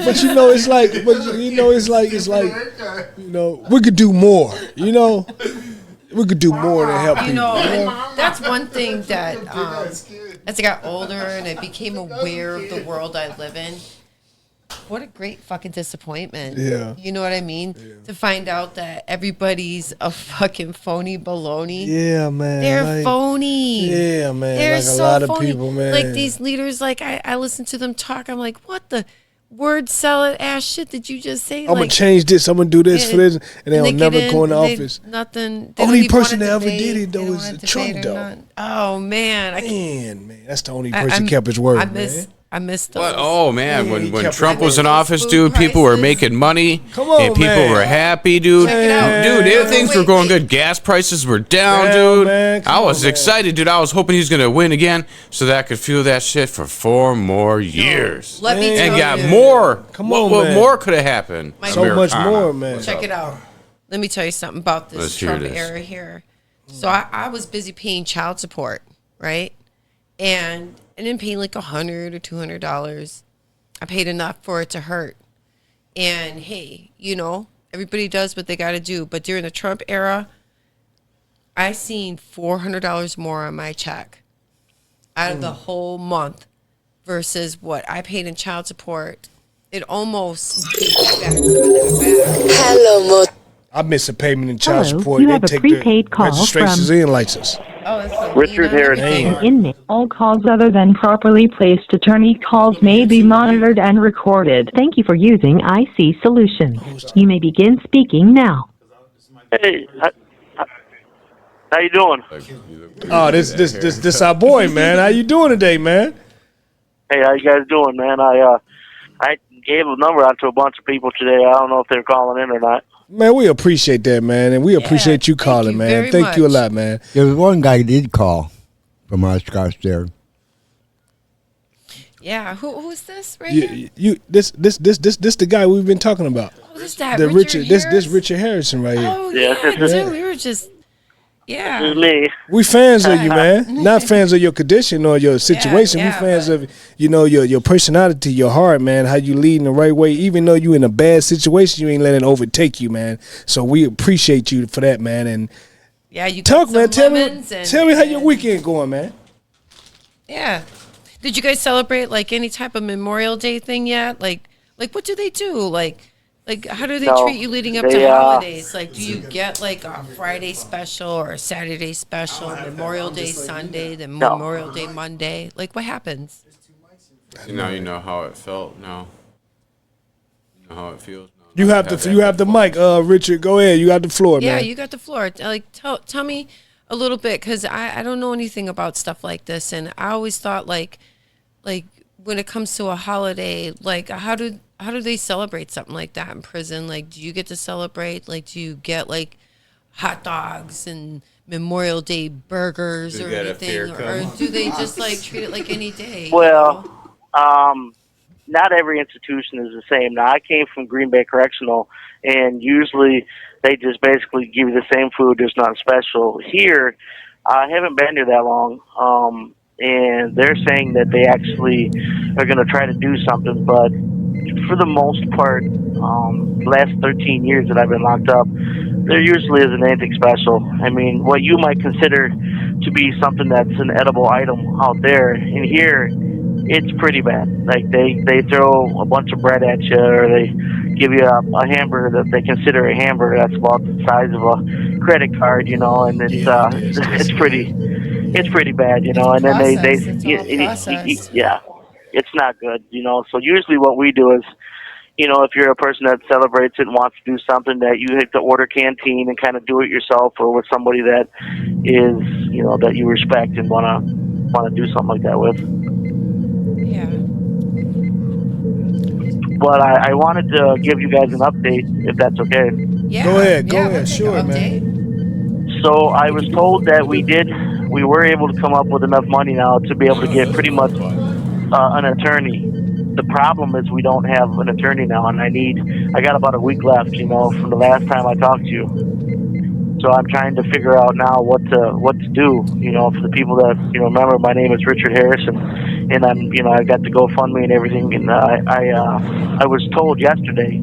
but it's like, we could do more. We could do more to help people. And that's one thing that as I got older and I became aware of the world I live in. What a great fucking disappointment. Yeah. You know what I mean? Yeah. To find out that everybody's a fucking phony baloney. Yeah, man. They're phony. Yeah, man. They're like so a lot phony. of people, man. Like these leaders, like I listen to them talk. I'm like, what the word salad ass shit did you just say? I'm going to change this. I'm going to do this for this. And they'll never go in the office. Nothing. Only person that ever did it, though, is Trump, though. Oh, man. Man. That's the only person kept his word, man. I missed those. But, oh man, when Trump was in office, dude, people were making money. Come on, and people man. were happy, dude. Check it out. Dude, things were going good. Gas prices were down, dude. Man, I was excited, dude. I was hoping he was gonna win again, so that I could fuel that shit for 4 more years. Let me tell and got you. more. Come what, on, what man. more could have happened? So much Americana. more, man. Check it out. Let me tell you something about this Let's hear Trump this. era here. So I was busy paying child support, right? And then paying like $100 or $200. I paid enough for it to hurt. And hey, everybody does what they got to do. But during the Trump era, I seen $400 more on my check out of the whole month versus what I paid in child support. It almost paid back some of that back. Hello, I miss a payment in child Hello, support. you They have a take prepaid the call registrations from- and license. Oh, that's so Richard mean. here. An inmate. All calls other than properly placed attorney calls may be monitored and recorded. Thank you for using IC Solutions. You may begin speaking now. Hey, how you doing? Oh, this our boy, man. How you doing today, man? Hey, how you guys doing, man? I gave a number out to a bunch of people today. I don't know if they're calling in or not. Man, we appreciate that, man, and we appreciate you calling, you man. very Thank you a much. lot, man. There was one guy did call from our Scotch there. Yeah, who's this right here? This the guy we've been talking about. Oh, this is that? The Richard, this Harris? Richard Harrison right here. Oh yeah, dude, we were just This is me. We fans of you, man. Not fans of your condition or your situation. Yeah, We fans of your personality, your heart, man. How you lead in the right way. Even though you in a bad situation, you ain't letting it overtake you, man. So we appreciate you for that, man. And yeah, you talk, man. Tell me how your and- weekend going, man. Yeah. Did you guys celebrate like any type of Memorial Day thing yet? Like what do they do? Like how do they No, treat you leading up they, to holidays? Like, do you get like a Friday special or a Saturday special, Memorial Day Sunday, then No. Memorial Day Monday? Like, what happens? You know how it felt now. You know how it feels now. You have the mic, Richard. Go ahead. You got the floor, Yeah, man. you got the floor. Like, tell me a little bit, because I don't know anything about stuff like this, and I always thought like when it comes to a holiday, like how do they celebrate something like that in prison? Like, do you get to celebrate? Like, do you get like hot dogs and Memorial Day burgers You or get a anything, beer or cup. do they just like treat it like any day? you Well, know? not every institution is the same. Now, I came from Green Bay Correctional, and usually they just basically give you the same food, just not special. Here, I haven't been here that long, and they're saying that they actually are going to try to do something, but for the most part, the last 13 years that I've been locked up, there usually isn't anything special. I mean, what you might consider to be something that's an edible item out there, in here, it's pretty bad. Like, they throw a bunch of bread at you, or they give you a hamburger that they consider a hamburger that's about the size of a credit card, and it's pretty bad, and then it's not good, So usually what we do is, if you're a person that celebrates it and wants to do something, that you hit the order canteen and kind of do it yourself, or with somebody that is, that you respect and want to do something like that with. Yeah. But I wanted to give you guys an update, if that's okay. Yeah. Go ahead, we'll take sure, an man. update. So I was told that we were able to come up with enough money now to be able to get pretty much an attorney. The problem is we don't have an attorney now, and I got about a week left, from the last time I talked to you. So I'm trying to figure out now what to do, for the people that, remember, my name is Richard Harris, and I'm, I got the GoFundMe and everything, and I was told yesterday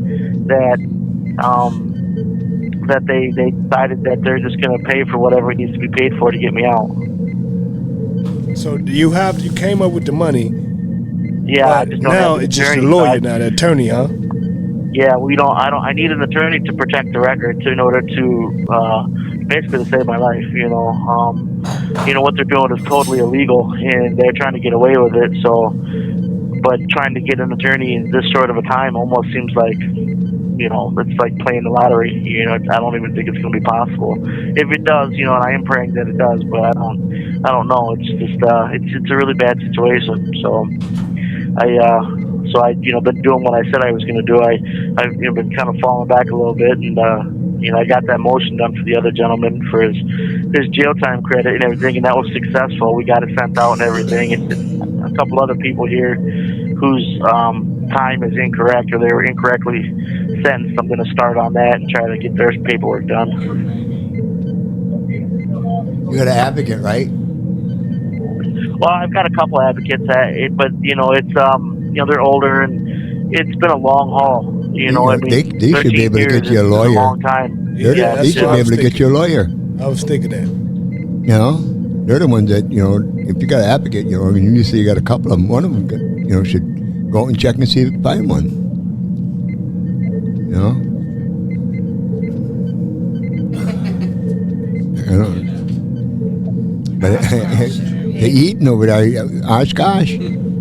that that they decided that they're just going to pay for whatever it needs to be paid for to get me out. So you came up with the money. Yeah, I just don't now have an it's just a attorney, lawyer, not an attorney, huh? Yeah, I need an attorney to protect the record in order to basically to save my life. What they're doing is totally illegal, and they're trying to get away with it. So, but trying to get an attorney in this short of a time almost seems like, it's like playing the lottery. I don't even think it's going to be possible. If it does, and I am praying that it does, but I don't know. It's just it's a really bad situation. So I been doing what I said I was going to do. I've been kind of falling back a little bit, and I got that motion done for the other gentleman for his jail time credit and everything, and that was successful. We got it sent out and everything. And a couple other people here whose time is incorrect, or they were incorrectly sentenced. I'm going to start on that and try to get their paperwork done. You got an advocate, right? Well, I've got a couple advocates, but it's they're older, and it's been a long haul. They should be able to get you a lawyer. A long time. They should be able to get you a lawyer. I was thinking that. They're the ones that if you got an advocate, you say you got a couple of them. One of them, should go out and check and see if you can find one. But they eating over there. Oshkosh.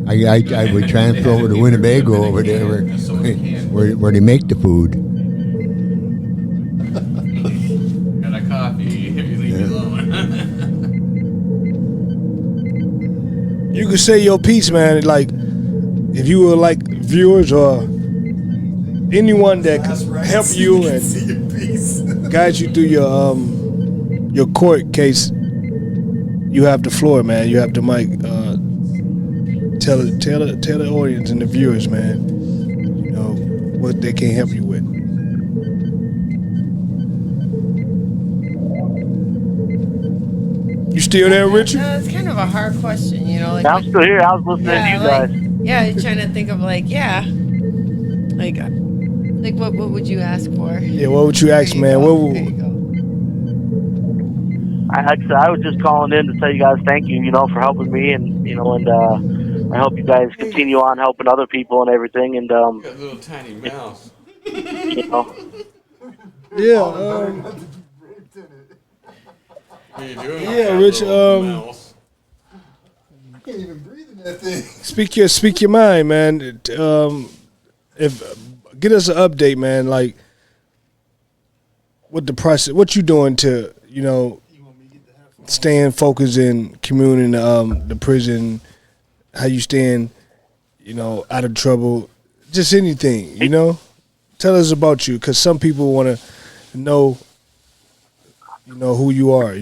I would transfer over to Winnebago over there where they make the food. Got a coffee if you leave me alone. You can say your piece, man. Like, if you were like viewers or anyone that could help you and guide you through your court case, you have the floor, man. You have the mic. Tell the audience and the viewers, man, what they can help you with. still there, Richard? It's kind of a hard question, you know. Like, I'm still here. I was listening to you guys. You're trying to think of like, like what would you ask for? Yeah, what would you ask, man? I was just calling in to tell you guys thank you, for helping me, and I hope you guys continue on helping other people and everything. And You got a little tiny mouse. Yeah. Yeah, Rich. Can't even breathe in that thing. Speak your mind, man. If get us an update, man. Like what the process, what you doing to staying focused in communing the prison, how you staying, out of trouble, just anything, Tell us about you, because some people want to know, who you are,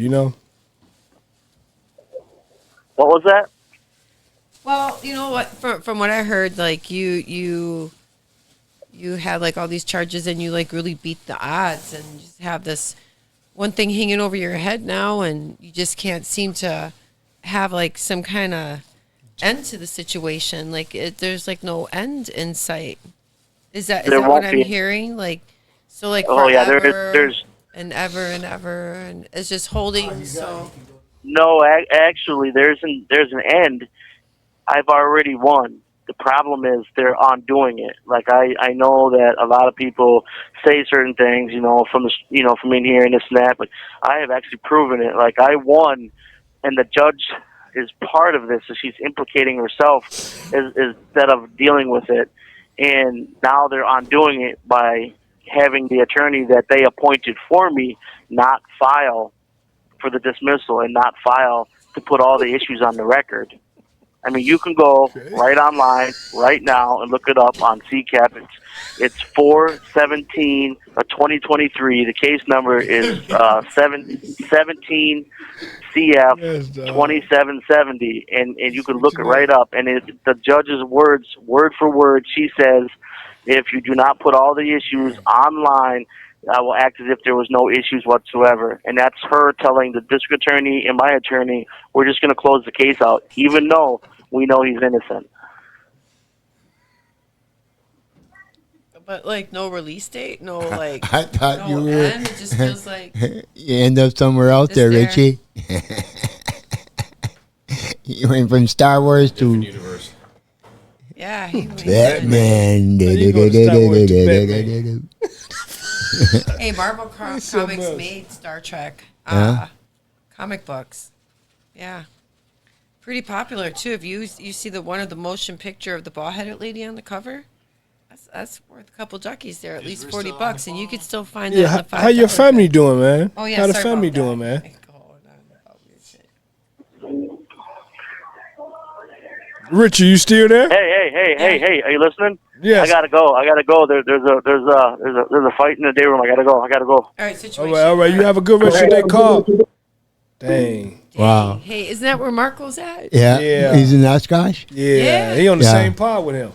What was that? Well, you know what? From what I heard, like you had like all these charges, and you like really beat the odds, and you just have this one thing hanging over your head now, and you just can't seem to have like some kind of end to the situation. Like there's like no end in sight. Is that what I'm hearing? Like, so like oh yeah, forever there's and ever and ever, and it's just holding. So no, actually, there's an end. I've already won. The problem is they're undoing it. Like I know that a lot of people say certain things, from in here and this and that, but I have actually proven it. Like I won, and the judge is part of this, so she's implicating herself instead of dealing with it. And now they're undoing it by having the attorney that they appointed for me not file for the dismissal and not file to put all the issues on the record. I mean, you can go right online right now and look it up on CCAP. It's 4/17 of 2023. The case number is 17 CF 2770, and you can look it right up. And the judge's words, word for word, she says, if you do not put all the issues online, I will act as if there was no issues whatsoever. And that's her telling the district attorney and my attorney, we're just going to close the case out, even though we know he's innocent. But like no release date, no like I thought no you were. end. It just feels like You end up somewhere else there, Richie. You went from Star Wars to universe. Yeah, he Batman. Hey, Marvel Comics made Star Trek comic books. Yeah, pretty popular too. If you see the one of the motion picture of the bald-headed lady on the cover, that's worth a couple duckies there, at least $40, and you could still find it. On the how your family doing, man? Oh yeah, how the family doing, man? Richard, you still there? Hey! Are you listening? Yes. I gotta go. There's a fight in the day room. I gotta go. All right, situation. All right. You have a good rest of your day. Call. Dang. Wow. Hey, isn't that where Marco's at? Yeah. He's in Oshkosh? Yeah. He on the same pod with him.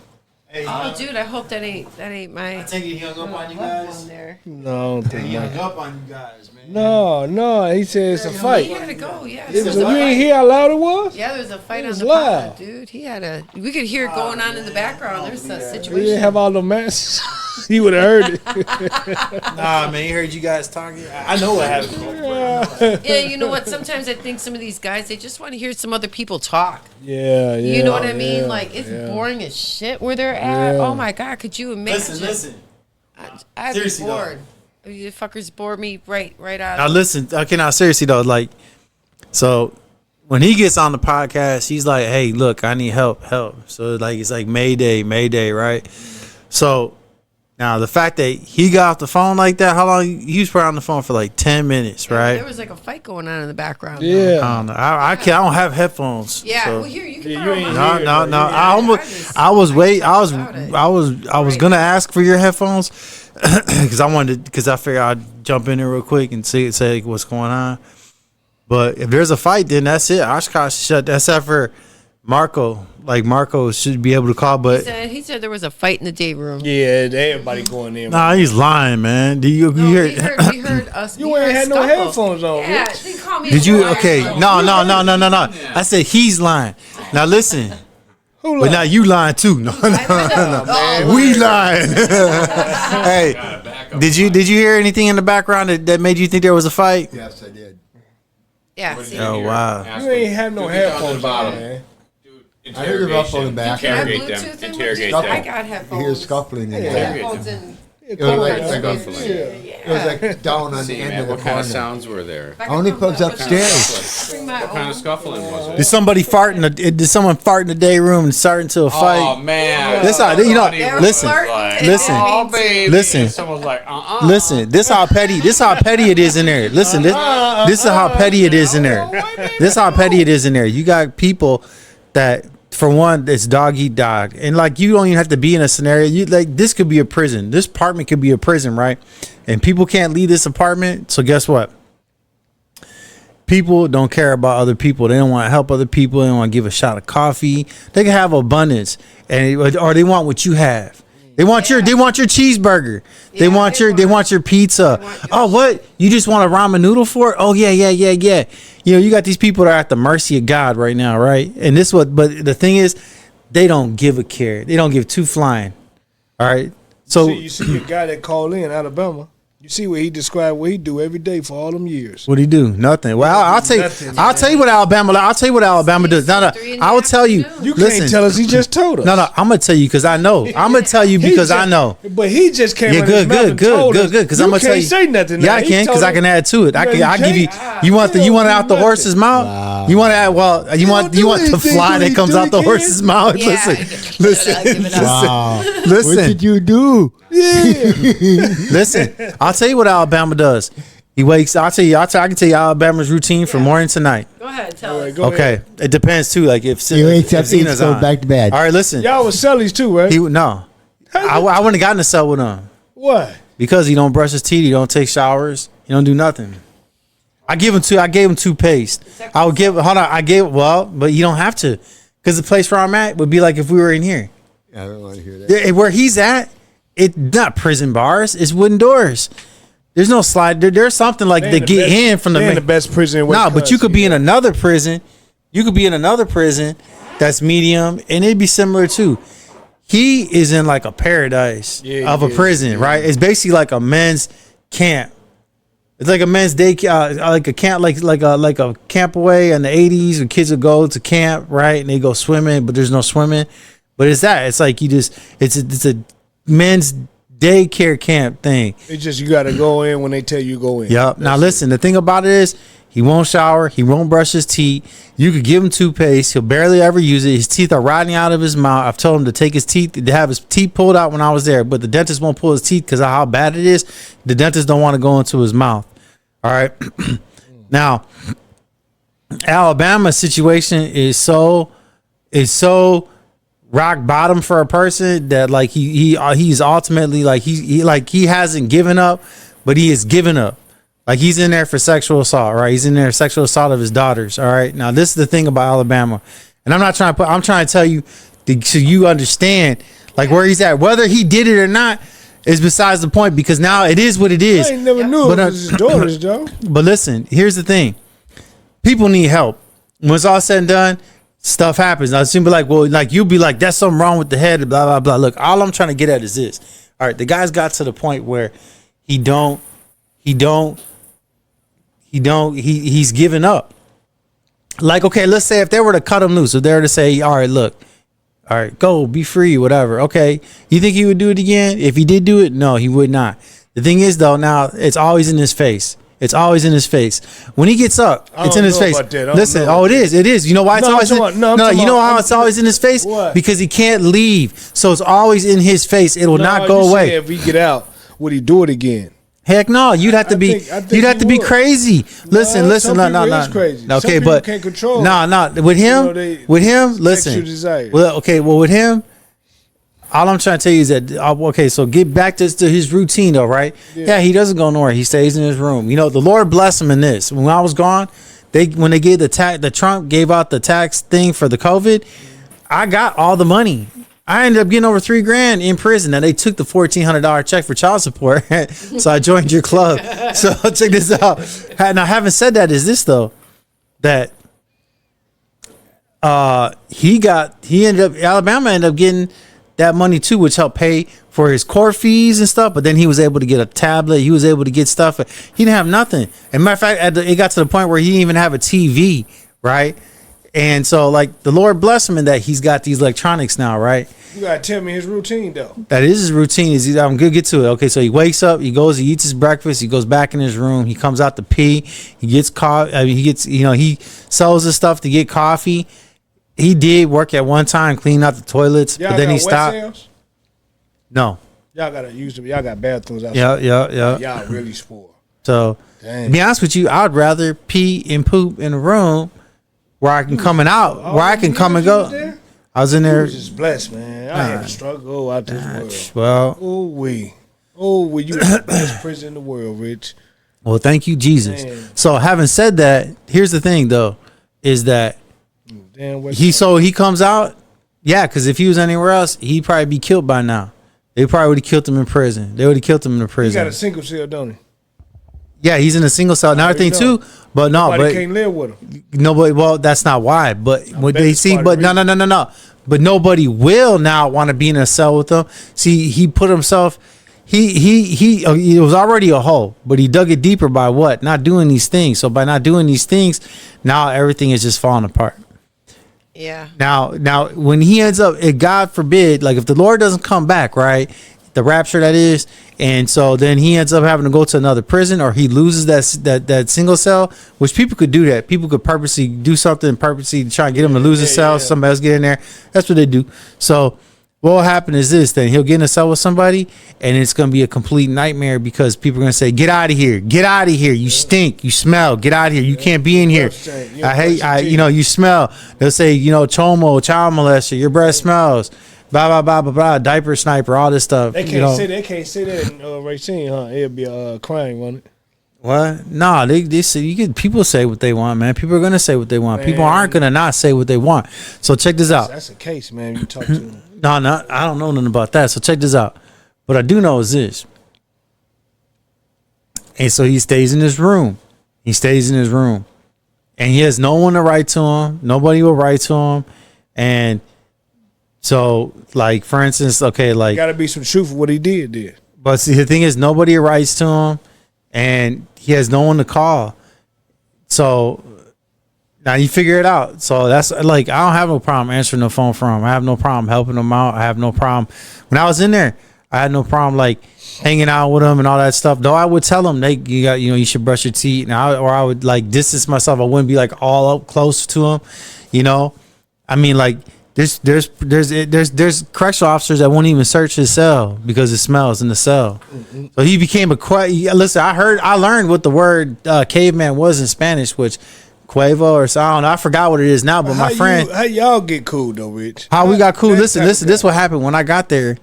Hey, dude, I hope that ain't my. I think he hung up on you guys. No, he hung up on you guys, man. No. He said it's a fight. He had to go. Yeah. You ain't hear how loud it was? Yeah, there was a fight on the loud. pod, dude. He had a. We could hear it going on in the background. There's a situation. We didn't have all the masks. He would have heard it. Nah, man, he heard you guys talking. I know what happened. Yeah, you know what? Sometimes I think some of these guys, they just want to hear some other people talk. Yeah. You know what I mean? Like, it's boring as shit where they're at. Yeah. Oh my God, could you imagine? Listen. I'd be bored. You fuckers bore me right out. Now listen, okay, now seriously though, like, so when he gets on the podcast, he's like, "Hey, look, I need help." So like, it's like Mayday, right? So now the fact that he got off the phone like that, how long? He was probably on the phone for like 10 minutes, right? There was like a fight going on in the background. Yeah. I don't know. I don't have headphones. Yeah. So. Well, here you can borrow mine. No. I was gonna ask for your headphones because I figured I'd jump in there real quick and say what's going on. But if there's a fight, then that's it. Oshkosh shut. Except for Marco should be able to call, but He said there was a fight in the day room. Yeah, everybody going in. nah, he's lying, man. Do you hear? We heard us. You ain't had no headphones on. Yeah, Rich. they call me. Did you? Okay, no. I said he's lying. Now listen. Who But now you lying too. No. We lying. Hey, did you hear anything in the background that made you think there was a fight? Yes, I did. Yeah. Oh wow. You ain't had no headphones on, man. I heard the ruffle in the back. Interrogate them. Interrogate them. I got headphones. You hear scuffling in the back. Headphones and It was like down on the See, end man, of the what kind of corner. sounds were there? Only plugs upstairs. What kind of scuffling was Did it? somebody fart in the? Did someone fart in the day room and start into a fight? Oh man, This how you know. Listen, listen, Oh baby, listen. Someone's like, listen. This how petty. This how petty it is in there. Listen, this is how petty it is in there. This how petty it is in there. You got people that, for one, it's dog eat dog, and like you don't even have to be in a scenario. You like this could be a prison. This apartment could be a prison, right? And people can't leave this apartment. So guess what? People don't care about other people. They don't want to help other people. They don't want to give a shot of coffee. They can have abundance, or they want what you have. They want your cheeseburger. They want your pizza. Oh, what? You just want a ramen noodle for it? Oh yeah. You know, you got these people that are at the mercy of God right now, right? And but the thing is, they don't give a care. They don't give two flying. All right. So you see a guy that called in Alabama. You see what he described what he do every day for all them years. What'd he do? Nothing. Well, I'll tell you what Alabama does. No, I will tell you. You Listen, can't tell us. He just told us. No, I'm gonna tell you because I know. I'm gonna tell you because I know. But he just came. Yeah, good. Because I'm gonna tell you. Say nothing. Yeah, I can because I can add to it. I give you. You want it out the horse's mouth? Wow. You want to add? Well, you want the fly that comes out the horse's mouth? Yeah, Listen. Wow. Listen. What did you do? Yeah. Listen, I'll tell you what Alabama does. He wakes. I can tell you Alabama's routine from morning to night. Go ahead, tell us. Okay, it depends too. Like if He wakes up, Zena's goes on. back to bed. All right, listen. Y'all was Sully's too, right? No, I wouldn't have gotten a cell with him. What? Because he don't brush his teeth, he don't take showers, he don't do nothing. I gave him toothpaste. But you don't have to, because the place where I'm at would be like if we were in here. I don't want to hear that. Where he's at, it's not prison bars, it's wooden doors. There's no slide. There's something like they get in from the best prison. No, but you could be in another prison. You could be in another prison that's medium, and it'd be similar too. He is in like a paradise of a prison, right? It's basically like a men's camp. It's like a men's day, like a camp, like a camp away in the 80s where kids would go to camp, right? And they go swimming, but there's no swimming. But it's like it's a men's daycare camp thing. It's just you got to go in when they tell you go in. Yep. Now listen, the thing about it is he won't shower. He won't brush his teeth. You could give him toothpaste. He'll barely ever use it. His teeth are rotting out of his mouth. I've told him to take his teeth, to have his teeth pulled out when I was there, but the dentist won't pull his teeth because of how bad it is. The dentist don't want to go into his mouth. All right. Now, Alabama's situation is so rock bottom for a person that like he's ultimately like he hasn't given up, but he is given up. Like he's in there for sexual assault, right? He's in there for sexual assault of his daughters. All right. Now this is the thing about Alabama, and I'm trying to tell you so you understand like where he's at. Whether he did it or not is besides the point, because now it is what it is. I ain't never knew it was his daughters, though. But listen, here's the thing: people need help. When it's all said and done, stuff happens. I seem to be like, well, like you'll be like, that's something wrong with the head, blah blah blah. Look, all I'm trying to get at is this. All right, the guy's got to the point where he's given up. Like, okay, let's say if they were to cut him loose, if they were to say, all right, look, all right, go, be free, whatever. Okay, you think he would do it again? If he did do it, no, he would not. The thing is, though, now it's always in his face. It's always in his face. When he gets up, it's in his face. Listen, it is. You know why it's always you know how it's always in his face? What? Because he can't leave. So it's always in his face. It will not go away. If he get out, would he do it again? Heck no, you'd have to be crazy. Listen, some no. people is crazy. Okay, some but can't control no. With him, listen. Desire. Well, with him, all I'm trying to tell you is that okay. So get back to his routine, though, right? Yeah, he doesn't go nowhere. He stays in his room. You know, the Lord bless him in this. When I was gone, when they gave the Trump gave out the tax thing for the COVID, I got all the money. I ended up getting over $3,000 in prison. And they took the $1,400 check for child support. So I joined your club. So check this out. Now, having said that, is this though, that Alabama ended up getting that money too, which helped pay for his court fees and stuff. But then he was able to get a tablet. He was able to get stuff. He didn't have nothing. And matter of fact, it got to the point where he didn't even have a TV, right? And so, like, the Lord bless him in that he's got these electronics now, right? You gotta tell me his routine though. That is his routine. I'm gonna get to it. Okay, so he wakes up, he goes, he eats his breakfast, he goes back in his room, he comes out to pee, he gets coffee. He sells his stuff to get coffee. He did work at one time, cleaning out the toilets, Y'all but then got he wet stopped. sales? No. Y'all gotta use them. Y'all got bathrooms outside. Yeah. Y'all really spoiled. So, to be honest with you, I'd rather pee and poop in a room where I can come and out, where I can come and go. I was in there. You was just blessed, man. I had to struggle out this world. Well, you the best prison in the world, Rich. Well, thank you, Jesus. Man. So, having said that, here's the thing, though, is that he comes out, because if he was anywhere else, he'd probably be killed by now. They probably would have killed him in prison. They would have killed him in the prison. He got a single cell, don't he? Yeah, he's in a single cell. Another thing too, but no, Nobody but can't live with him. Nobody. Well, that's not why. But when they see, but no. But nobody will now want to be in a cell with him. See, he put himself. He was already a hole, but he dug it deeper by what? Not doing these things. So by not doing these things, now everything is just falling apart. Yeah. Now, when he ends up, God forbid, like if the Lord doesn't come back, right, the rapture that is, and so then he ends up having to go to another prison, or he loses that single cell, which people could do that. People could purposely do something, purposely try and get him to lose his cell. Somebody else get in there. That's what they do. So what will happen is this: then he'll get in a cell with somebody, and it's going to be a complete nightmare because people are going to say, "Get out of here! Get out of here! You stink! You smell! Get out of here! You can't be in here! I hate! You smell." They'll say, "Chomo, child molester, your breath smells." Blah blah blah blah blah. Diaper sniper, all this stuff. They can't say that. They can't say that in Racine, huh? It'll be a crime, won't it? What? No, they say people say what they want, man. People are gonna say what they want. Man. People aren't gonna not say what they want. So check this out. That's a case, man. You talk to them. No, I don't know nothing about that. So check this out. What I do know is this. And so he stays in his room. And he has no one to write to him. Nobody will write to him. And so, like, for instance, okay, like, got to be some truth for what he did. But see, the thing is, nobody writes to him, and he has no one to call. So now you figure it out. So that's like, I don't have no problem answering the phone for him. I have no problem helping him out. I have no problem. When I was in there, I had no problem like hanging out with him and all that stuff. Though I would tell him, you should brush your teeth, or I would like distance myself. I wouldn't be like all up close to him. I mean, like. There's correctional officers that won't even search his cell because it smells in the cell. Mm-hmm. So he became listen, I learned what the word caveman was in Spanish, which Cuevo or so, I don't know. I forgot what it is now, but my friend. How y'all get cool though, Rich? How we got cool? Listen, this is what happened when I got there.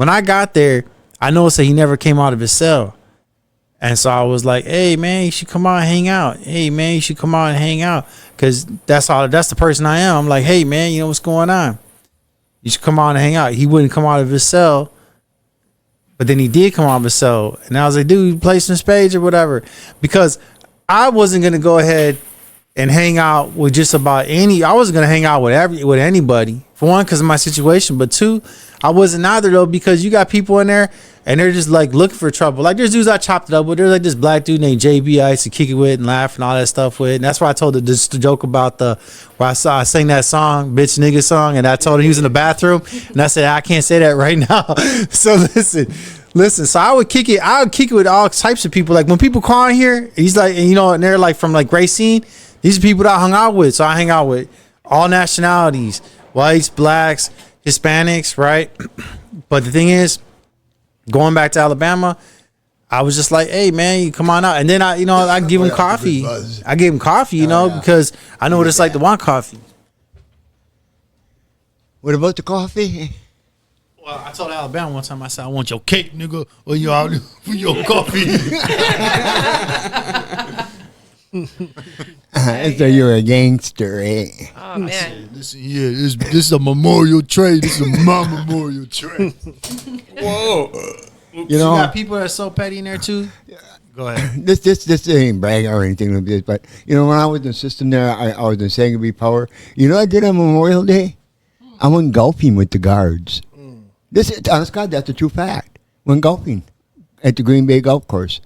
I noticed that he never came out of his cell. And so I was like, hey, man, you should come out and hang out. Hey, man, you should come out and hang out. Because that's the person I am. I'm like, hey, man, you know what's going on? You should come out and hang out. He wouldn't come out of his cell. But then he did come out of his cell. And I was like, dude, play some spades or whatever. Because I wasn't going to go ahead and hang out with just about I wasn't going to hang out with anybody. For one, because of my situation. But two, I wasn't either, though, because you got people in there and they're just like looking for trouble. Like there's dudes I chopped it up with. There's like this black dude named JB I used to kick it with and laugh and all that stuff with. And that's why I told this joke about where I sang that song, bitch nigga song, and I told him he was in the bathroom. And I said, I can't say that right now. So listen. So I would kick it with all types of people. Like when people call in here, he's like, and they're like from like Racine. These are people that I hung out with. So I hang out with all nationalities, whites, blacks, Hispanics, right? But the thing is, going back to Alabama, I was just like, hey, man, you come on out. And then I give him coffee. I gave him coffee, because I know what it's like to want coffee. What about the coffee? Well, I told Alabama one time, I said, I want your cake, nigga, or your coffee. So you're a gangster, eh? Oh man. Listen, yeah, this is a memorial tray. This is my memorial tray. Whoa. You got people that are so petty in there too. Go ahead. This ain't bragging or anything like this, but you know when I was in the system there, I was in Sangaree Power. You know what I did on Memorial Day? I went golfing with the guards. This is honest God, that's a true fact. Went golfing at the Green Bay Golf Course.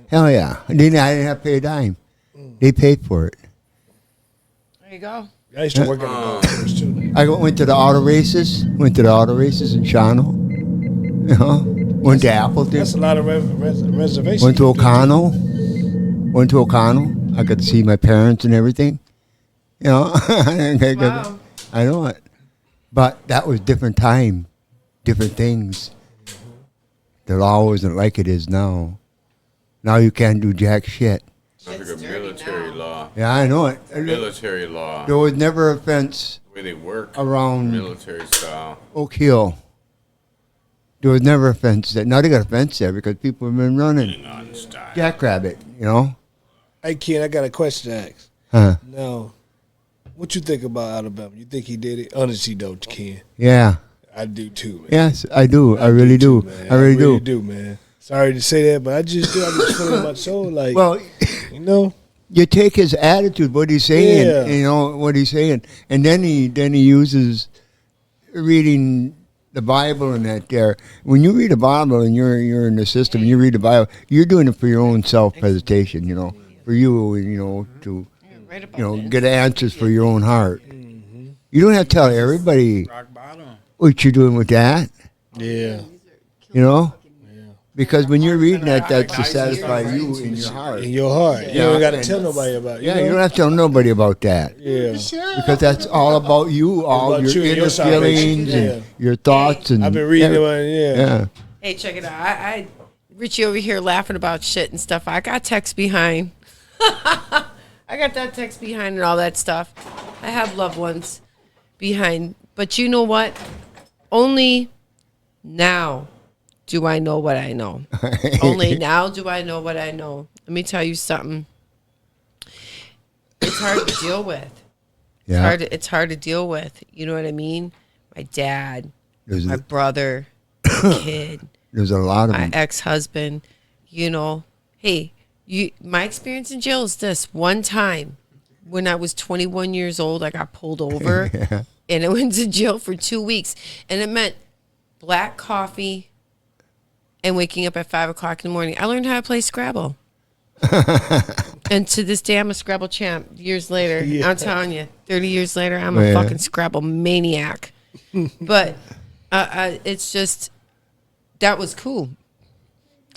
Hell yeah! I didn't have to pay a dime. They paid for it. There you go. I used to work on the golf course too. I went to the auto races. Went to the auto races in Shawano. You know, went to Appleton. That's a lot of reservations. Went to O'Connell. I got to see my parents and everything. You know, Wow. I know it. But that was different time, different things. The law wasn't like it is now. Now you can't do jack shit. Like a military law. Yeah, I know it. Military law. There was never a fence The way they work. around Military style. Oak Hill. There was never a fence there. Now they got a fence there because people have been running. Jackrabbit, you know? Hey, Ken, I got a question to ask. Huh. Now, what you think about Alabama? You think he did it? Honestly, though, Ken. Yeah. I do too, man. Yes, I do. I really do. Man. I really do, man. Sorry to say that, but I just do. I just feel in my soul, like, Well, you know. you take his attitude, what he's saying, Yeah. you know, what he's saying, and then he uses reading the Bible and that there. When you read the Bible and you're in the system and you read the Bible, you're doing it for your own self-presentation, you know, for you, you know, to, get answers for your own heart. You don't have to tell everybody what you're doing with that. Yeah. You know? Because when you're reading that's to satisfy you in your heart. In your heart. You don't got to tell nobody about it. Yeah, you don't have to tell nobody about that. Yeah. Because that's all about you, all About your you and inner your salvation. feelings Yeah. and your thoughts. And I've been reading every- about it, yeah. Hey, check it out. I Richie over here laughing about shit and stuff. I got text behind. I got that text behind and all that stuff. I have loved ones behind. But you know what? Only now do I know what I know. Only now do I know what I know. Let me tell you something. It's hard to deal with. Yeah. It's hard to deal with. You know what I mean? My dad, There's my a- brother, my kid, There's a lot of my them. ex-husband. You know, hey, my experience in jail is this. One time when I was 21 years old, I got pulled over Yeah. and I went to jail for 2 weeks. And it meant black coffee and waking up at 5 o'clock in the morning. I learned how to play Scrabble. And to this day, I'm a Scrabble champ years later. Yeah. I'm telling you, 30 years later, I'm Oh, a yeah. fucking Scrabble maniac. But it's just, that was cool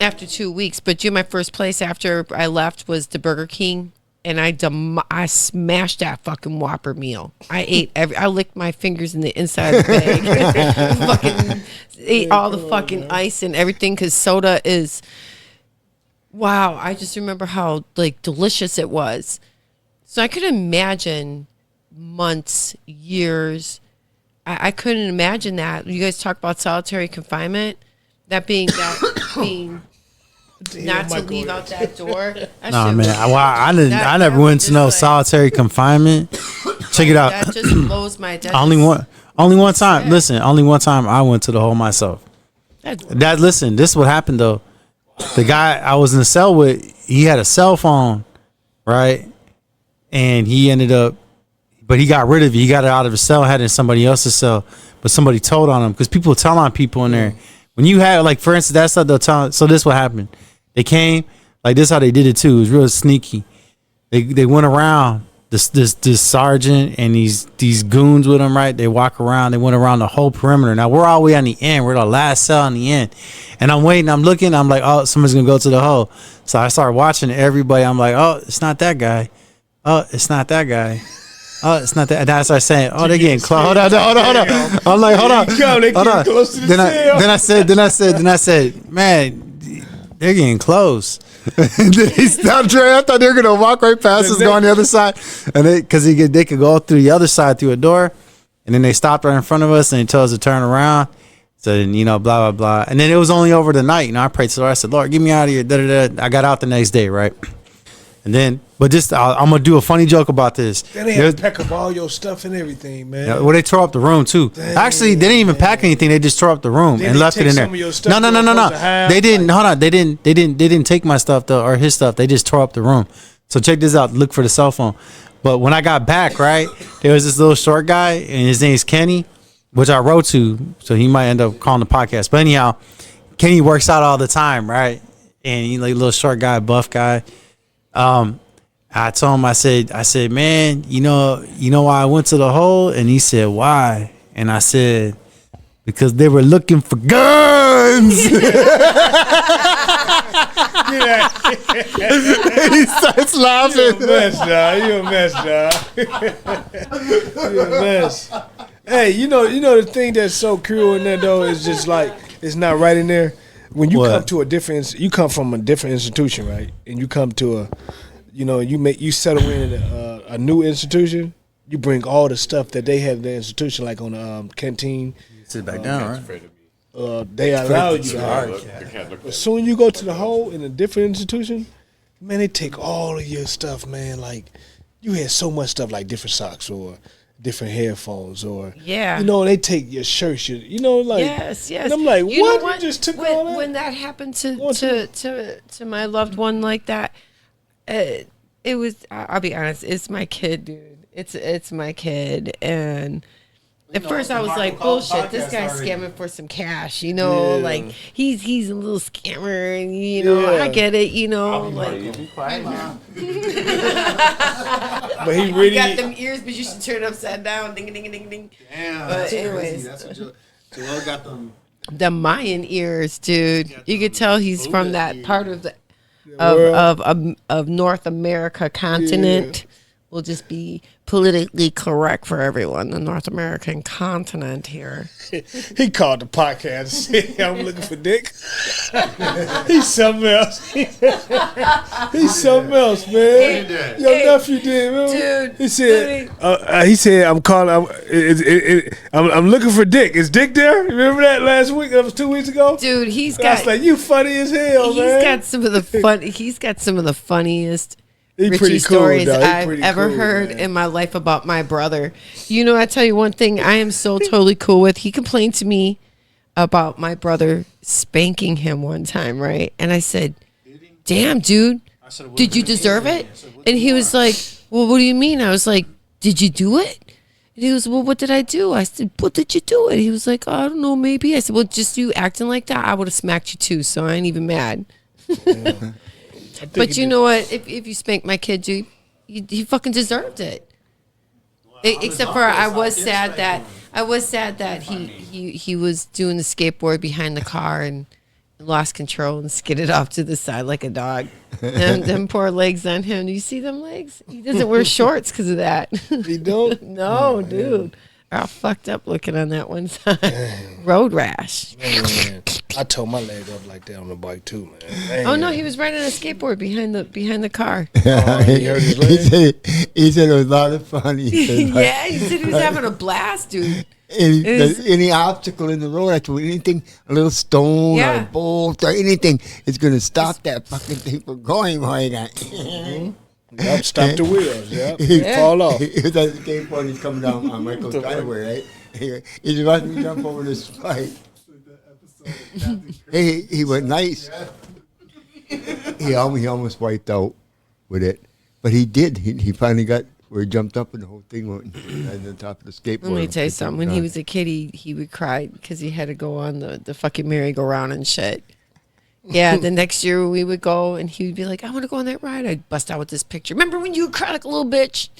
after 2 weeks. But my first place after I left was the Burger King. And I smashed that fucking Whopper meal. I ate I licked my fingers in the inside of the bag. Fucking ate all the fucking ice and everything because soda is, wow. I just remember how like delicious it was. So I could imagine months, years. I couldn't imagine that. You guys talk about solitary confinement, that being not to leave out that door. Nah, man. I never went to no solitary confinement. Check it out. That just blows my. Only one time. Listen, only one time I went to the hole myself. Listen, this is what happened though. The guy I was in the cell with, he had a cell phone, right? And he ended up, but he got rid of it. He got it out of his cell, had it in somebody else's cell. But somebody told on him because people tell on people in there. When you have, like, for instance, that's how they'll tell. So this what happened. They came, like this how they did it too. It was real sneaky. They went around this sergeant and these goons with him, right? They walk around. They went around the whole perimeter. Now we're all the way on the end. We're the last cell on the end. And I'm waiting. I'm looking. I'm like, oh, somebody's gonna go to the hole. So I start watching everybody. I'm like, oh, it's not that guy. Oh, it's not that guy. Oh, it's not that. And I start saying, oh, they're getting close. Hold on. I'm like, hold on. Hold on. Then I said, man, they're getting close. And then he stopped. I thought they were gonna walk right past us, go on the other side, and because they could go through the other side through a door, and then they stopped right in front of us and they told us to turn around. So then, blah blah blah, and then it was only over the night. I prayed to the Lord. I said, Lord, get me out of here. Da, da, da. I got out the next day, right? And then, but just I'm gonna do a funny joke about this. Then they had to pack up all your stuff and everything, man. Yeah, well, they tore up the room too. Dang, Actually, they didn't even pack anything. They just tore up the room Then and they left it take in there. some of your stuff No. you were supposed to have, They didn't. Hold on. They didn't take my stuff though, or his stuff. They just tore up the room. So check this out. Look for the cell phone. But when I got back, right, there was this little short guy, and his name's Kenny, which I wrote to, so he might end up calling the podcast. But anyhow, Kenny works out all the time, right? And he like little short guy, buff guy. I told him, I said, man, you know why I went to the hole? And he said, why? And I said, because they were looking for guns. He starts laughing. You a mess, dog. You a mess. Hey, you know the thing that's so cruel in there though is just like it's not right in there. When you come to you come from a different institution, right? And you come to you settle in a new institution. You bring all the stuff that they have in their institution, like on the canteen. Sit back down, right? They allow you to have. As soon as you go to the hole in a different institution, man, they take all of your stuff, man. Like you had so much stuff, like different socks or different headphones, or they take your shirts. Yes. And I'm like, You what? know You just took all that? When that happened to my loved one like that, it was. I'll be honest. It's my kid, dude. It's my kid, and at first I was like, bullshit. This guy's scamming for some cash. Like he's a little scammer, and I get it. But he really got them ears, but you should turn it upside down. Ding ding ding ding. Damn. But anyways, that's what Joel got them. The Mayan ears, dude. You could tell he's from that part of the of North America continent. We'll just be politically correct for everyone. The North American continent here. He called the podcast and said, I'm looking for dick. He's something else. He's something else, man. Your nephew did, man. Dude. He said, I'm calling, I'm looking for dick. Is dick there? Remember that last week? That was 2 weeks ago? Dude, I was like, you funny as hell, man. He's got some of the funniest Richie cool, stories dog. I've ever heard in my life about my brother. I tell you one thing I am so totally cool with. He complained to me about my brother spanking him one time, right? And I said, damn, dude, did you deserve it? And he was like, well, what do you mean? I was like, did you do it? And he was, well, what did I do? I said, what did you do it? He was like, I don't know, maybe. I said, well, just you acting like that, I would have smacked you too, so I ain't even mad. Yeah. But you know what? If you spanked my kid, you fucking deserved it. Except for I was sad that he was doing the skateboard behind the car and lost control and skidded off to the side like a dog. Them poor legs on him. Do you see them legs? He doesn't wear shorts because of that. He don't? No, dude. All fucked up looking on that one side. Road rash. Man. I tore my leg up like that on the bike too, man. Dang. Oh no, he was riding a skateboard behind the car. He hurt his leg? He said it was a lot of fun. Yeah, he said he was having a blast, dude. Any obstacle in the road, I told anything, a little stone or a bolt or anything, it's going to stop that fucking thing from going right now. Yep, stop the wheels. Yep, he'd fall off. He was at the skateboard, he's coming down on Michael's driveway, right? He's about to jump over this spike. He went nice. He almost wiped out with it, but he did. He finally got where he jumped up and the whole thing went on the top of the skateboard. Let me tell you something. When he was a kid, he would cry because he had to go on the fucking merry-go-round and shit. Yeah, the next year we would go and he would be like, I want to go on that ride. I'd bust out with this picture. Remember when you cried like a little bitch?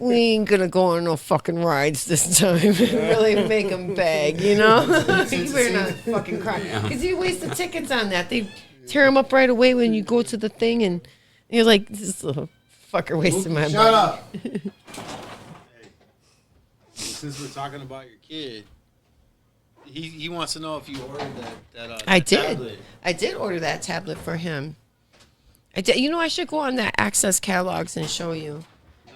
We ain't going to go on no fucking rides this time. Really make him beg, you know? You better not fucking cry. Because you waste the tickets on that. They tear them up right away when you go to the thing and you're like, this little fucker wasting my money. Shut up. Hey, since we're talking about your kid, he wants to know if you ordered that I did. tablet. I did order that tablet for him. I did. I should go on that Access catalogs and show you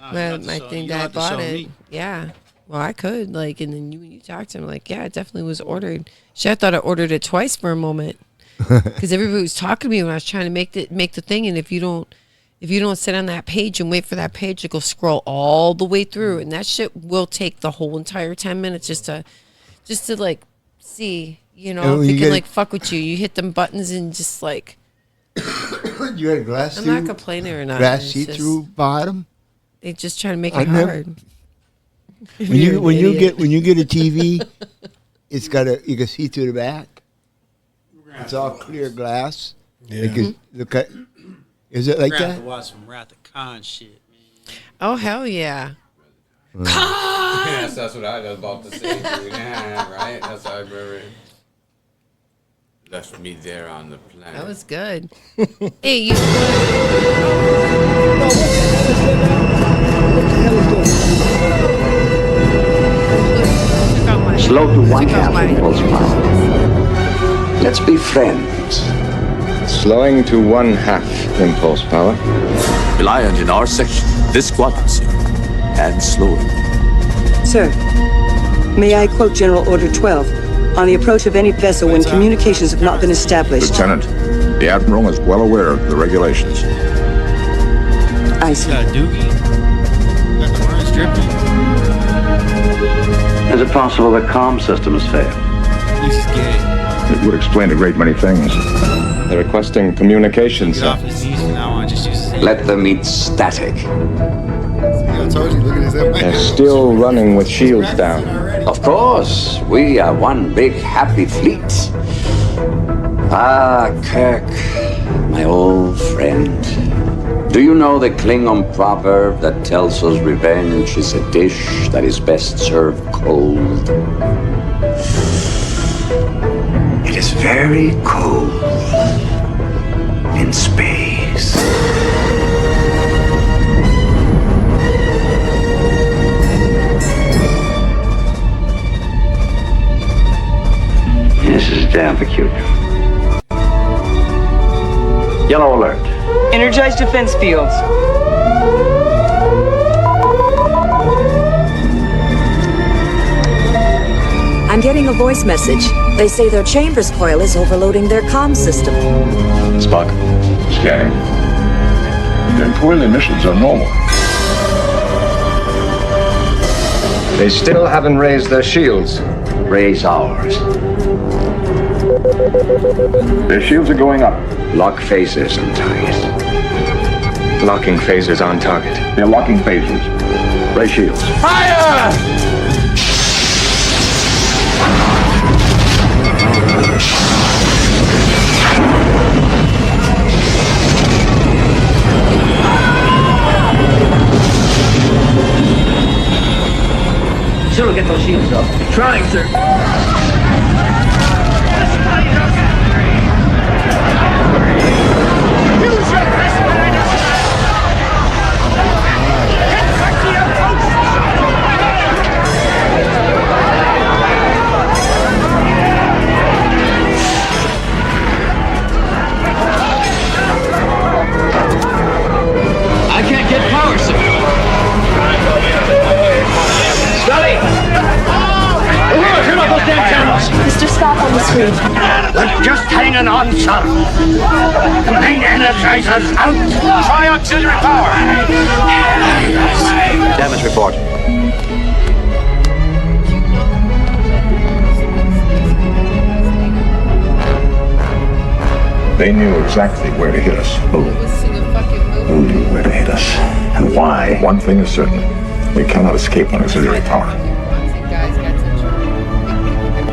my thing that I bought it. Me. Yeah. Well, I could. Like, and then when you talked to him, like, yeah, it definitely was ordered. Shit, I thought I ordered it twice for a moment because everybody was talking to me when I was trying to make the thing. And if you if you don't sit on that page and wait for that page to go scroll all the way through, and that shit will take the whole entire 10 minutes just to like see, you know, if it can like fuck with you. You hit them buttons and just like. You had a glass. I'm not complaining or not. Glass see-through bottom. They just try to make it hard. When you get a TV, it's got you can see through the back. It's all clear glass. Yeah. Look at. Is it like We're gonna have that? to watch some Wrath of Khan shit, man. Oh hell yeah! Yes, that's what I was about to say. Yeah, right. That's how I remember. Left me there on the planet. That was good. Hey, you. Slow to one half impulse power. Let's be friends. Slowing to 1/2 impulse power. Reliant in our section, this quadrant, sir. And slowing. Sir, may I quote General Order 12? On the approach of any vessel when communications have not been established. Lieutenant, the Admiral is well aware of the regulations. I see. Got a doogie. Got the words dripping. Is it possible the comm system has failed? He's gay. It would explain a great many things. They're requesting communications. Get off his knees from now on. Just use the same. Let them eat static. I told you, look at his They're still running with shields down. Of course, we are one big happy fleet. Ah, Kirk, my old friend. Do you know the Klingon proverb that tells us revenge is a dish that is best served cold? It is very cold in space. This is damn peculiar. Yellow alert. Energize defense fields. I'm getting a voice message. They say their chambers coil is overloading their comm system. Spock. Scanning. Their coil emissions are normal. They still haven't raised their shields. Raise ours. Their shields are going up. Lock phasers on target. Locking phasers on target. They're locking phasers. Raise shields. Fire! Sure, we'll get those shields up. Trying, sir. I can't get power, sir. Scully! Turn off those damn cameras! Mr. Scott on the screen. We're just hanging on, son. Main energizers out. Try auxiliary power. Damage report. They knew exactly where to hit us. Who knew where to hit us? And why? One thing is certain. We cannot escape on auxiliary power.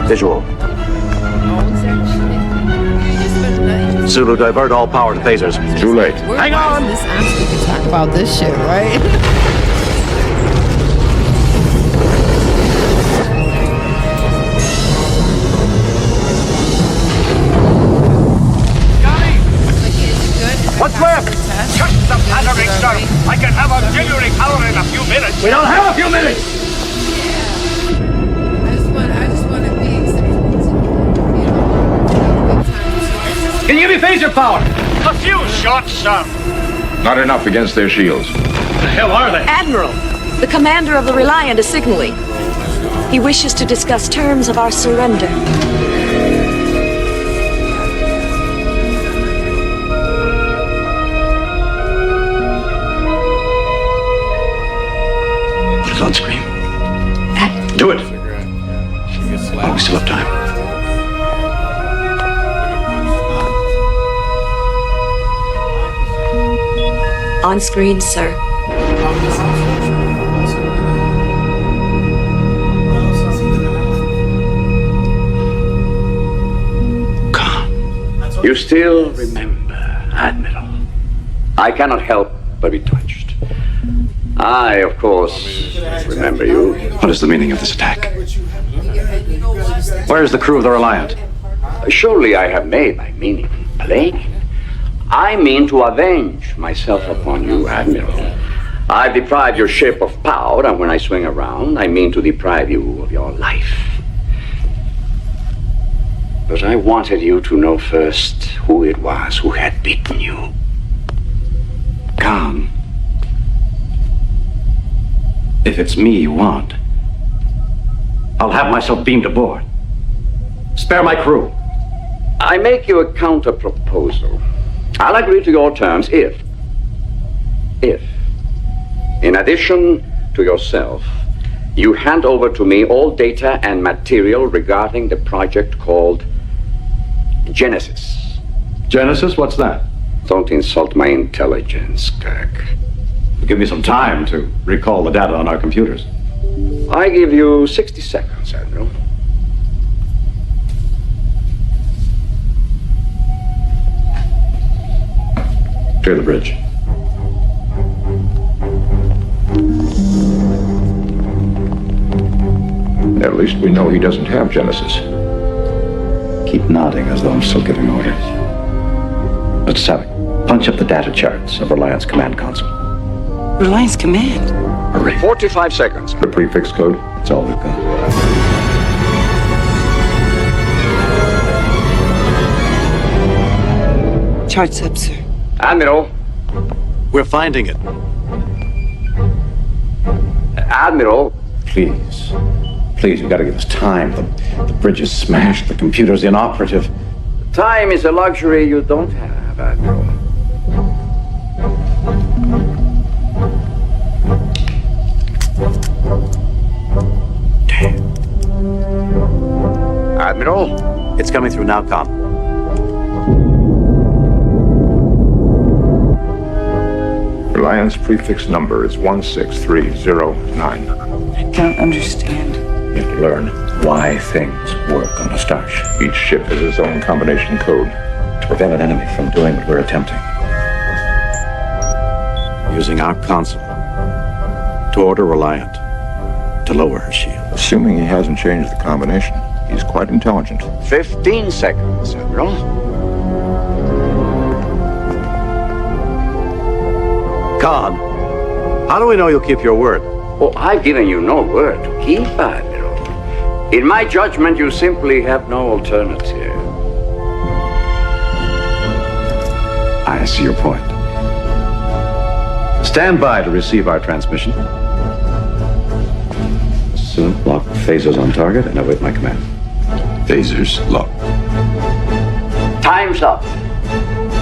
Visual. Zulu, divert all power to phasers. Too late. Hang on. This actually can talk about this shit, right? What's left? Just the battery stuff. I can have auxiliary power in a few minutes. We don't have a few minutes. I just want to be Can you give me phaser power? A few shots, sir. Not enough against their shields. The hell are they? Admiral, the commander of the Reliant is signaling. He wishes to discuss terms of our surrender. On screen, sir. You still remember, Admiral. I cannot help but be touched. I, of course, remember you. What is the meaning of this attack? Where is the crew of the Reliant? Surely I have made my meaning plain. I mean to avenge myself upon you, Admiral. I've deprived your ship of power, and when I swing around, I mean to deprive you of your life. But I wanted you to know first who it was who had beaten you. Khan. If it's me you want, I'll have myself beamed aboard. Spare my crew. I make you a counter proposal. I'll agree to your terms if, in addition to yourself, you hand over to me all data and material regarding the project called Genesis. Genesis? What's that? Don't insult my intelligence, Kirk. Give me some time to recall the data on our computers. I give you 60 seconds, Admiral. Clear the bridge. At least we know he doesn't have Genesis. Keep nodding as though I'm still giving orders. Mr. Savick, punch up the data charts of Reliance Command Console. Reliance Command? Hurry. 45 seconds. The prefix code? That's all we've got. Charts up, sir. Admiral. We're finding it. Admiral. Please. Please, you've got to give us time. The bridge is smashed. The computer's inoperative. Time is a luxury you don't have, Admiral. Admiral? It's coming through now, Con. Reliance prefix number is 16309. I don't understand. You have to learn why things work on a starship. Each ship has its own combination code. To prevent an enemy from doing what we're attempting. Using our console to order Reliant to lower her shield. Assuming he hasn't changed the combination, he's quite intelligent. 15 seconds, Admiral. Khan, how do we know you'll keep your word? Oh, I've given you no word to keep, Admiral. In my judgment, you simply have no alternative. I see your point. Stand by to receive our transmission. Soon, lock phasers on target and await my command. Phasers locked. Time's up,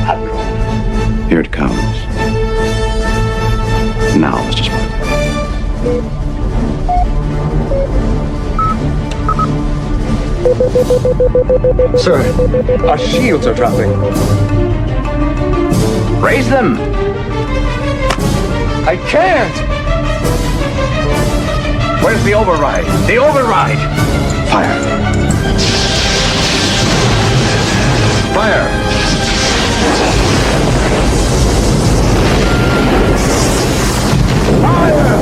Admiral. Here it comes. Now, Mr. Spock. Sir, our shields are dropping. Raise them! I can't! Where's the override? The override! Fire. Fire! Fire!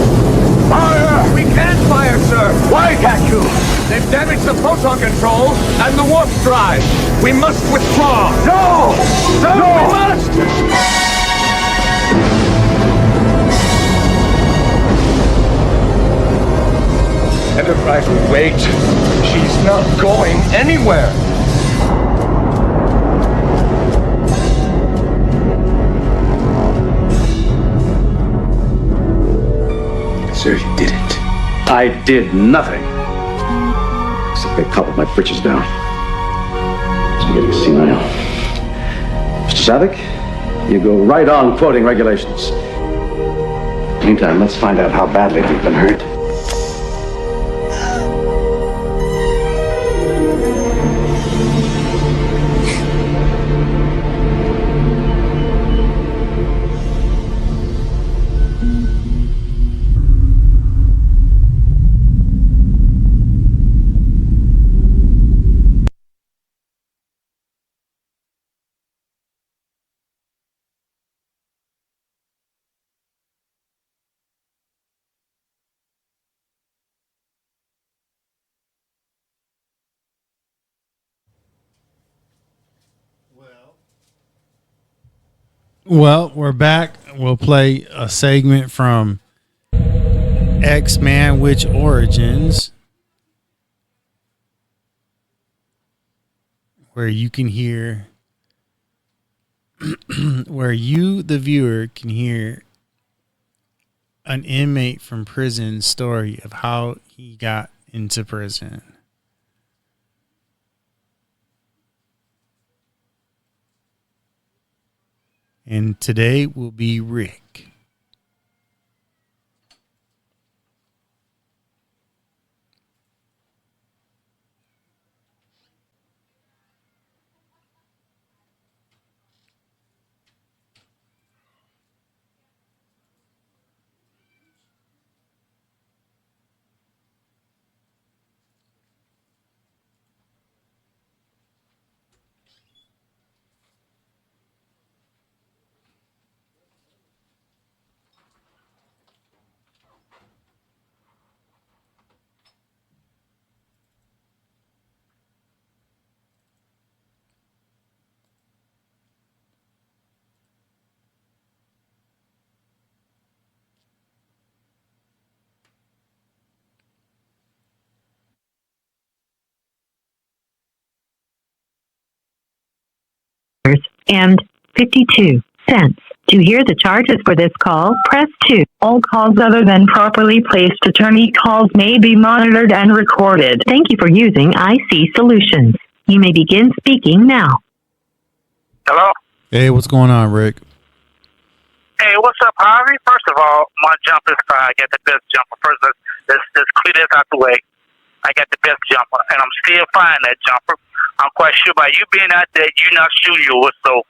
Fire! We can't fire, sir! Why can't you? They've damaged the proton controls and the warp drive. We must withdraw. No! Sir, we must! Enterprise will wait. She's not going anywhere. Sir, you did it. I did nothing. Except they cobbled my britches down. I'm getting senile. Mr. Savick, you go right on quoting regulations. Meantime, let's find out how badly we've been hurt. Well, we're back. We'll play a segment from X Manwich Origins, where you can hear, where you, the viewer, can hear an inmate from prison's story of how he got into prison. And today will be Rick. And 52 cents. To hear the charges for this call, press 2. All calls other than properly placed attorney calls may be monitored and recorded. Thank you for using IC Solutions. You may begin speaking now. Hello? Hey, what's going on, Rick? Hey, what's up, Harvey? First of all, my jumper is fine. I got the best jumper. First, let's clear this out the way. I got the best jumper, and I'm still finding that jumper. I'm quite sure by you being out there, you're not shooting yours, so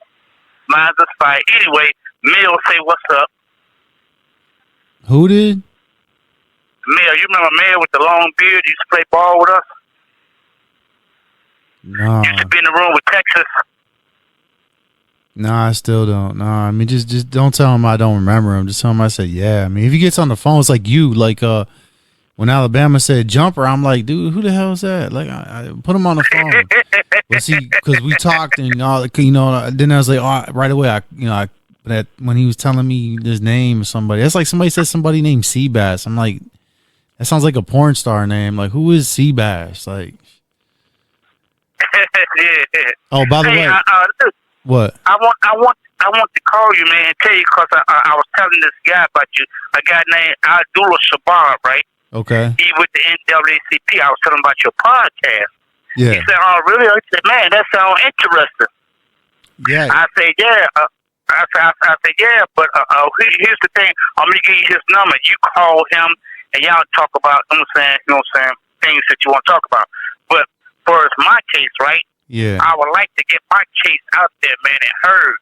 mine's a fight. Anyway, Mill say what's up. Who did? Mill, you remember Mill with the long beard? Used to play ball with us? Nah. Used to be in the room with Texas. Nah, I still don't. Nah, I mean, just don't tell him I don't remember him. Just tell him I said, yeah. I mean, if he gets on the phone, it's like you. Like, when Alabama said jumper, I'm like, dude, who the hell is that? Like, I put him on the phone. Well, see, because we talked and all, you know, then I was like, oh, right away, that when he was telling me his name, somebody, that's like somebody said somebody named Seabass. I'm like, that sounds like a porn star name. Like, who is Seabass? Like, oh, by the way, what? I want to call you, man, and tell you because I was telling this guy about you, a guy named Abdullah Shabar, right? Okay. He with the NAACP. I was telling him about your podcast. Yeah. He said, "Oh, really?" I said, "Man, that sounds interesting." Yeah. I said, "Yeah." I said, "Yeah," but here's the thing. I'm gonna give you his number. You call him, and y'all talk about. You know what I'm saying, things that you want to talk about. But for my case, right? Yeah. I would like to get my case out there, man, and heard.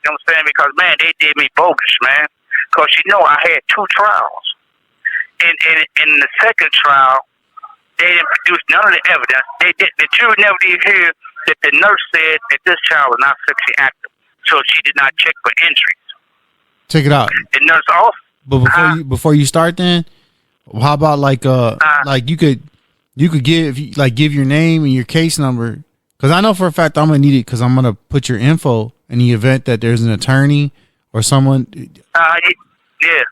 You know what I'm saying? Because man, they did me bogus, man. Because you know I had 2 trials. In the second trial, they didn't produce none of the evidence. The jury never did hear that the nurse said that this child was not sexually active, so she did not check for injuries. Check it out. The nurse also. But before you start, then how about like you could give your name and your case number, because I know for a fact I'm gonna need it because I'm gonna put your info in the event that there's an attorney or someone. Yeah.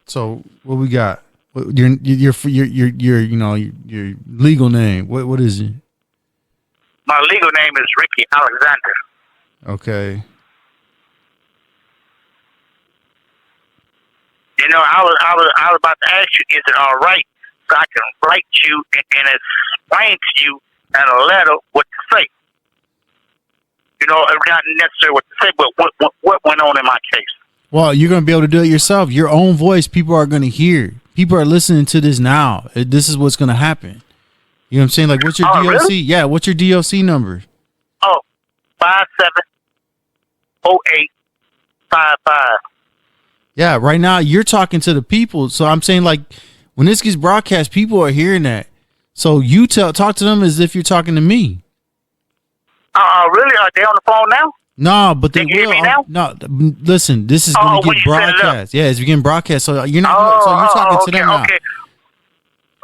So what we got? Your legal name. What is it? My legal name is Ricky Alexander. Okay. You know, I was about to ask you, is it all right so I can write you and explain to you in a letter what to say? You know, it's not necessarily what to say, but what went on in my case. Well, you're going to be able to do it yourself. Your own voice, people are going to hear. People are listening to this now. This is what's going to happen. You know what I'm saying? Like, what's your DOC? Really? Yeah, what's your DOC number? 570855. Yeah, right now you're talking to the people. So I'm saying, like, when this gets broadcast, people are hearing that. So you talk to them as if you're talking to me. Really? Are they on the phone now? No, but they hear will. me now? No, listen. This is going to get broadcast. Yeah, it's getting broadcast. So you're not. So you're talking to them now. Okay.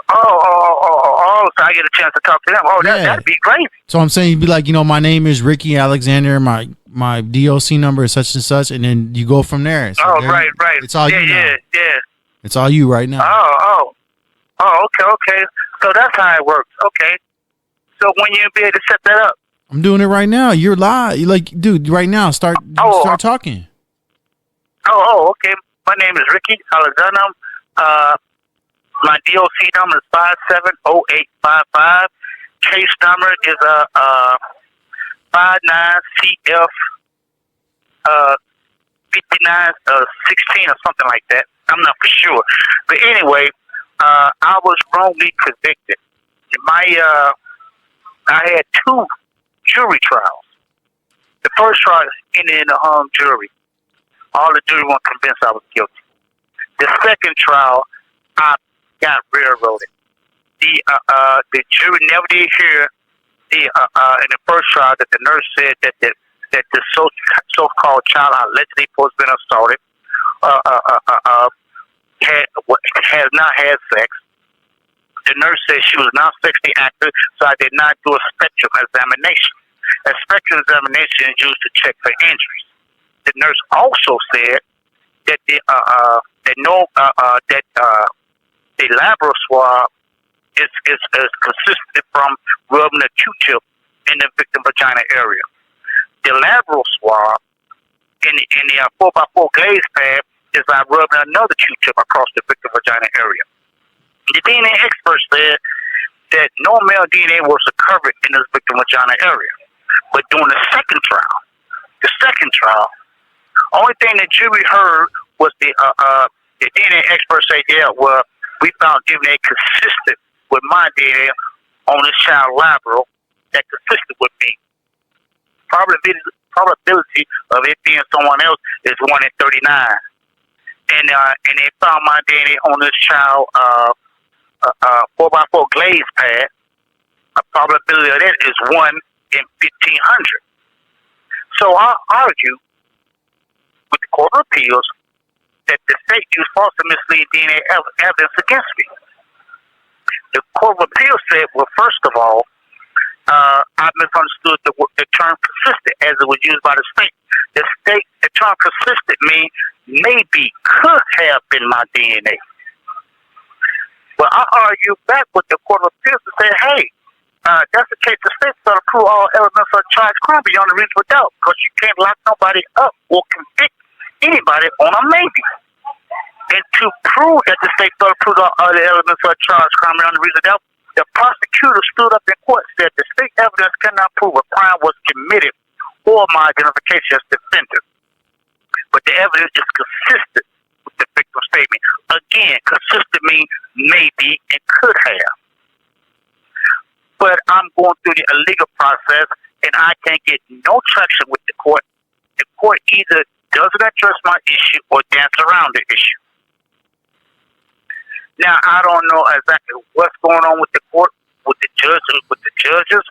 Oh, so I get a chance to talk to them. Oh, that'd be great. So I'm saying you'd be like, my name is Ricky Alexander. My DOC number is such and such, and then you go from there. So right. It's all you now. Yeah. It's all you right now. Oh, okay. So that's how it works. Okay. So when you be able to set that up? I'm doing it right now. You're live. You're like, dude, right now, start talking. Oh, okay. My name is Ricky Alexander. My DOC number is 570855. Case number is 59CF 5916 or something like that. I'm not for sure. But anyway, I was wrongly convicted. I had 2 jury trials. The first trial ended in a hung jury. All the jury weren't convinced I was guilty. The second trial, I got railroaded. The jury never did hear in the first trial that the nurse said that the so-called child allegedly supposed to have been assaulted, has not had sex. The nurse said she was not sexually active, so I did not do a spectrum examination. A spectrum examination is used to check for injuries. The nurse also said that the lateral swab is consistent from rubbing a Q-tip in the victim vagina area. The lateral swab in the 4x4 glaze pad is by rubbing another Q-tip across the victim vagina area. The DNA expert said that no male DNA was recovered in this victim vagina area. But during the second trial, only thing the jury heard was the DNA expert say, we found DNA consistent with my DNA on this child lateral that consistent with me. Probability of it being someone else is 1 in 39. And they found my DNA on this child 4x4 glaze pad. A probability of that is 1 in 1,500. So I argue with the Court of Appeals that the state used false and misleading DNA evidence against me. The Court of Appeals said, well, first of all, I misunderstood the term consistent as it was used by the state. The term consistent means maybe could have been my DNA. But I argue back with the Court of Appeals to say, hey, that's the case. The state's got to prove all elements of charged crime beyond a reasonable doubt, because you can't lock nobody up or convict anybody on a maybe. And to prove that the state's got to prove all the elements of charged crime beyond a reasonable doubt, the prosecutor stood up in court and said the state evidence cannot prove a crime was committed or my identification as defendant. But the evidence is consistent with the victim's statement. Again, consistent means maybe and could have. But I'm going through the legal process, and I can't get no traction with the court. The court either doesn't address my issue or dance around the issue. Now, I don't know exactly what's going on with the court, with the judges,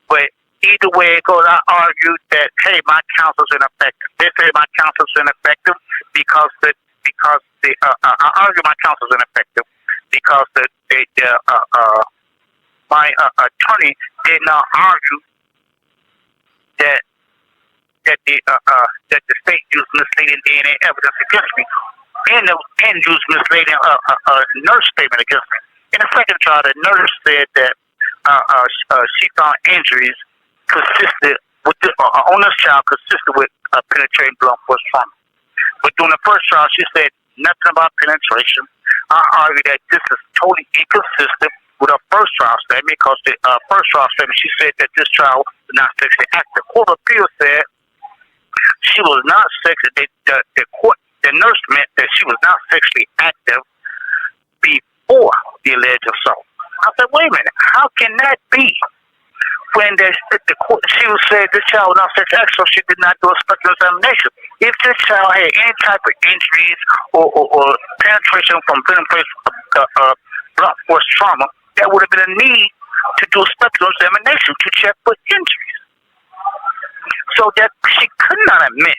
but either way it goes, I argue that, hey, my counsel's ineffective. They say my counsel's ineffective because I argue my counsel's ineffective because my attorney did not argue that the state used misleading DNA evidence against me and used misleading nurse statement against me. In the second trial, the nurse said that she found injuries consistent with on this child consistent with penetrating blunt force trauma. But during the first trial, she said nothing about penetration. I argue that this is totally inconsistent with her first trial statement, because the first trial statement, she said that this child was not sexually active. Court of Appeal said she was not sexually. The nurse meant that she was not sexually active before the alleged assault. I said, wait a minute, how can that be? When the court, she said this child was not sexually active, so she did not do a spectrum examination. If this child had any type of injuries or penetration from blunt force trauma, there would have been a need to do a spectrum examination to check for injuries. So that she could not admit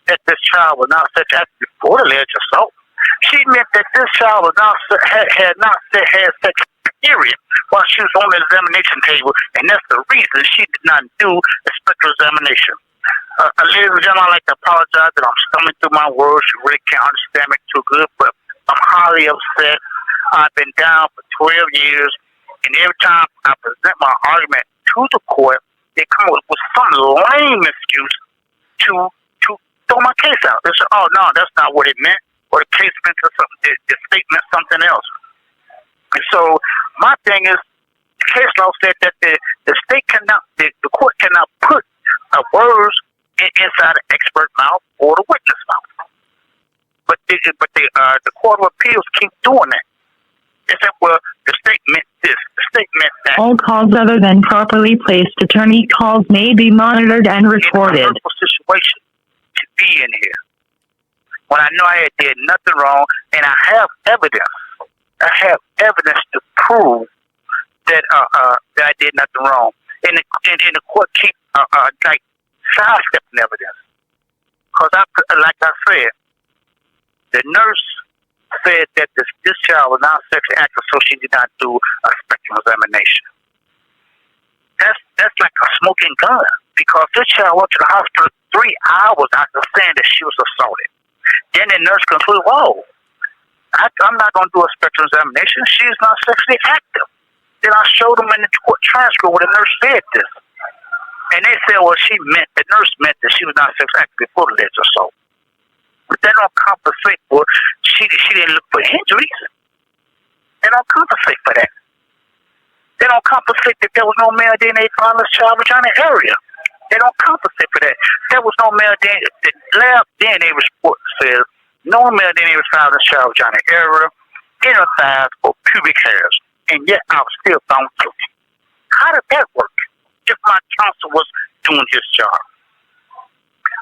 that this child was not sexually active before the alleged assault. She meant that this child was not had sex period while she was on the examination table, and that's the reason she did not do a spectral examination. Ladies and gentlemen, I'd like to apologize that I'm stumbling through my words. You really can't understand me too good, but I'm highly upset. I've been down for 12 years, and every time I present my argument to the court, they come up with some lame excuse to throw my case out. They say, "Oh no, that's not what it meant," or the case meant something. The state meant something else. And so my thing is, the case law said that the state cannot, the court cannot put words inside an expert mouth or the witness mouth. But the Court of Appeals keep doing that. They said, well, the state meant this, the state meant that. All calls other than properly placed attorney calls may be monitored and recorded. It's a situation to be in here when I know I did nothing wrong, and I have evidence. I have evidence to prove that that I did nothing wrong. And the court keep like sidestepping evidence. Because like I said, the nurse said that this child was not sexually active, so she did not do a spectrum examination. That's like a smoking gun, because this child went to the hospital 3 hours after saying that she was assaulted. Then the nurse concluded, "Whoa, I'm not going to do a spectrum examination. She's not sexually active." Then I showed them in the court transcript where the nurse said this, and they said, "Well, the nurse meant that she was not sexually active before the alleged assault." But they don't compensate for she didn't look for injuries. They don't compensate for that. They don't compensate that there was no male DNA found in the child vagina area. They don't compensate for that. There was no male DNA. The lab DNA report says no male DNA was found in the child vagina area, inner thighs, or pubic hairs. And yet I was still found guilty. How did that work if my counsel was doing his job?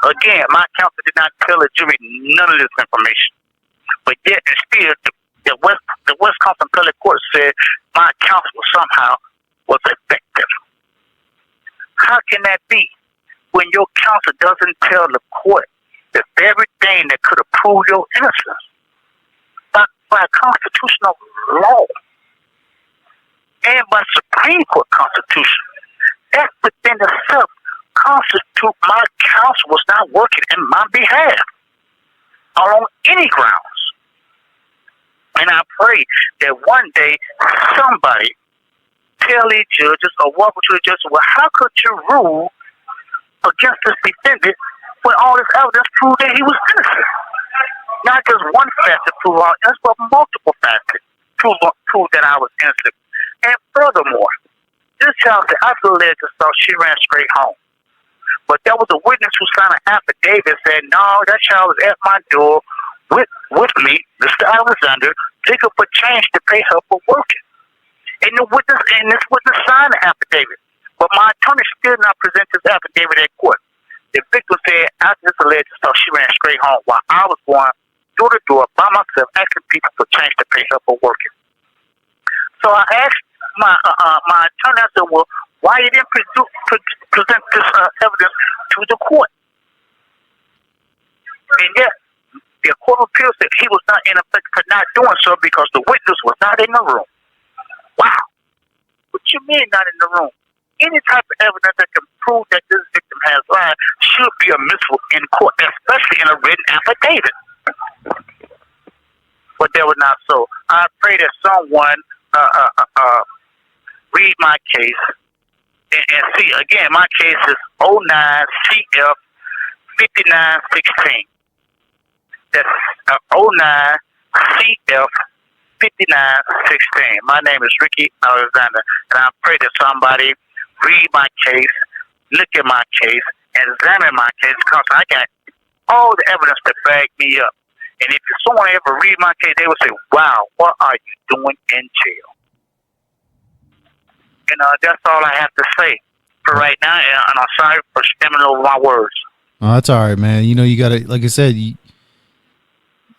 Again, my counsel did not tell the jury none of this information. But yet and still, the Wisconsin Appellate Court said my counsel somehow was effective. How can that be when your counsel doesn't tell the court the very thing that could have proved your innocence by constitutional law and by Supreme Court Constitution? That within itself constitute my counsel was not working in my behalf on any grounds. And I pray that one day somebody tell these judges or walk to the judge, well, how could you rule against this defendant when all this evidence proved that he was innocent? Not just one facet proved all innocent, but multiple facets proved that I was innocent. And furthermore, this child said after the alleged assault, she ran straight home. But there was a witness who signed an affidavit saying, no, that child was at my door with me, the child was under, looking for change to pay her for working. And this witness signed the affidavit. But my attorney still not present this affidavit at court. The victim said after this alleged assault, she ran straight home while I was going door to door by myself asking people for change to pay her for working. So I asked my attorney, I said, well, why you didn't present this evidence to the court? And yet, the Court of Appeals said he was not in effect for not doing so because the witness was not in the room. Wow. What you mean not in the room? Any type of evidence that can prove that this victim has lied should be admissible in court, especially in a written affidavit. But that was not so. I pray that someone read my case and see. Again, my case is 09 CF 5916. That's 09 CF 5916. My name is Ricky Alexander, and I pray that somebody read my case, look at my case, and examine my case, because I got all the evidence to back me up. And if someone ever read my case, they would say, wow, what are you doing in jail? And that's all I have to say for right now, and I'm sorry for stemming over my words. Oh, that's all right, man. You know, you got to, like I said,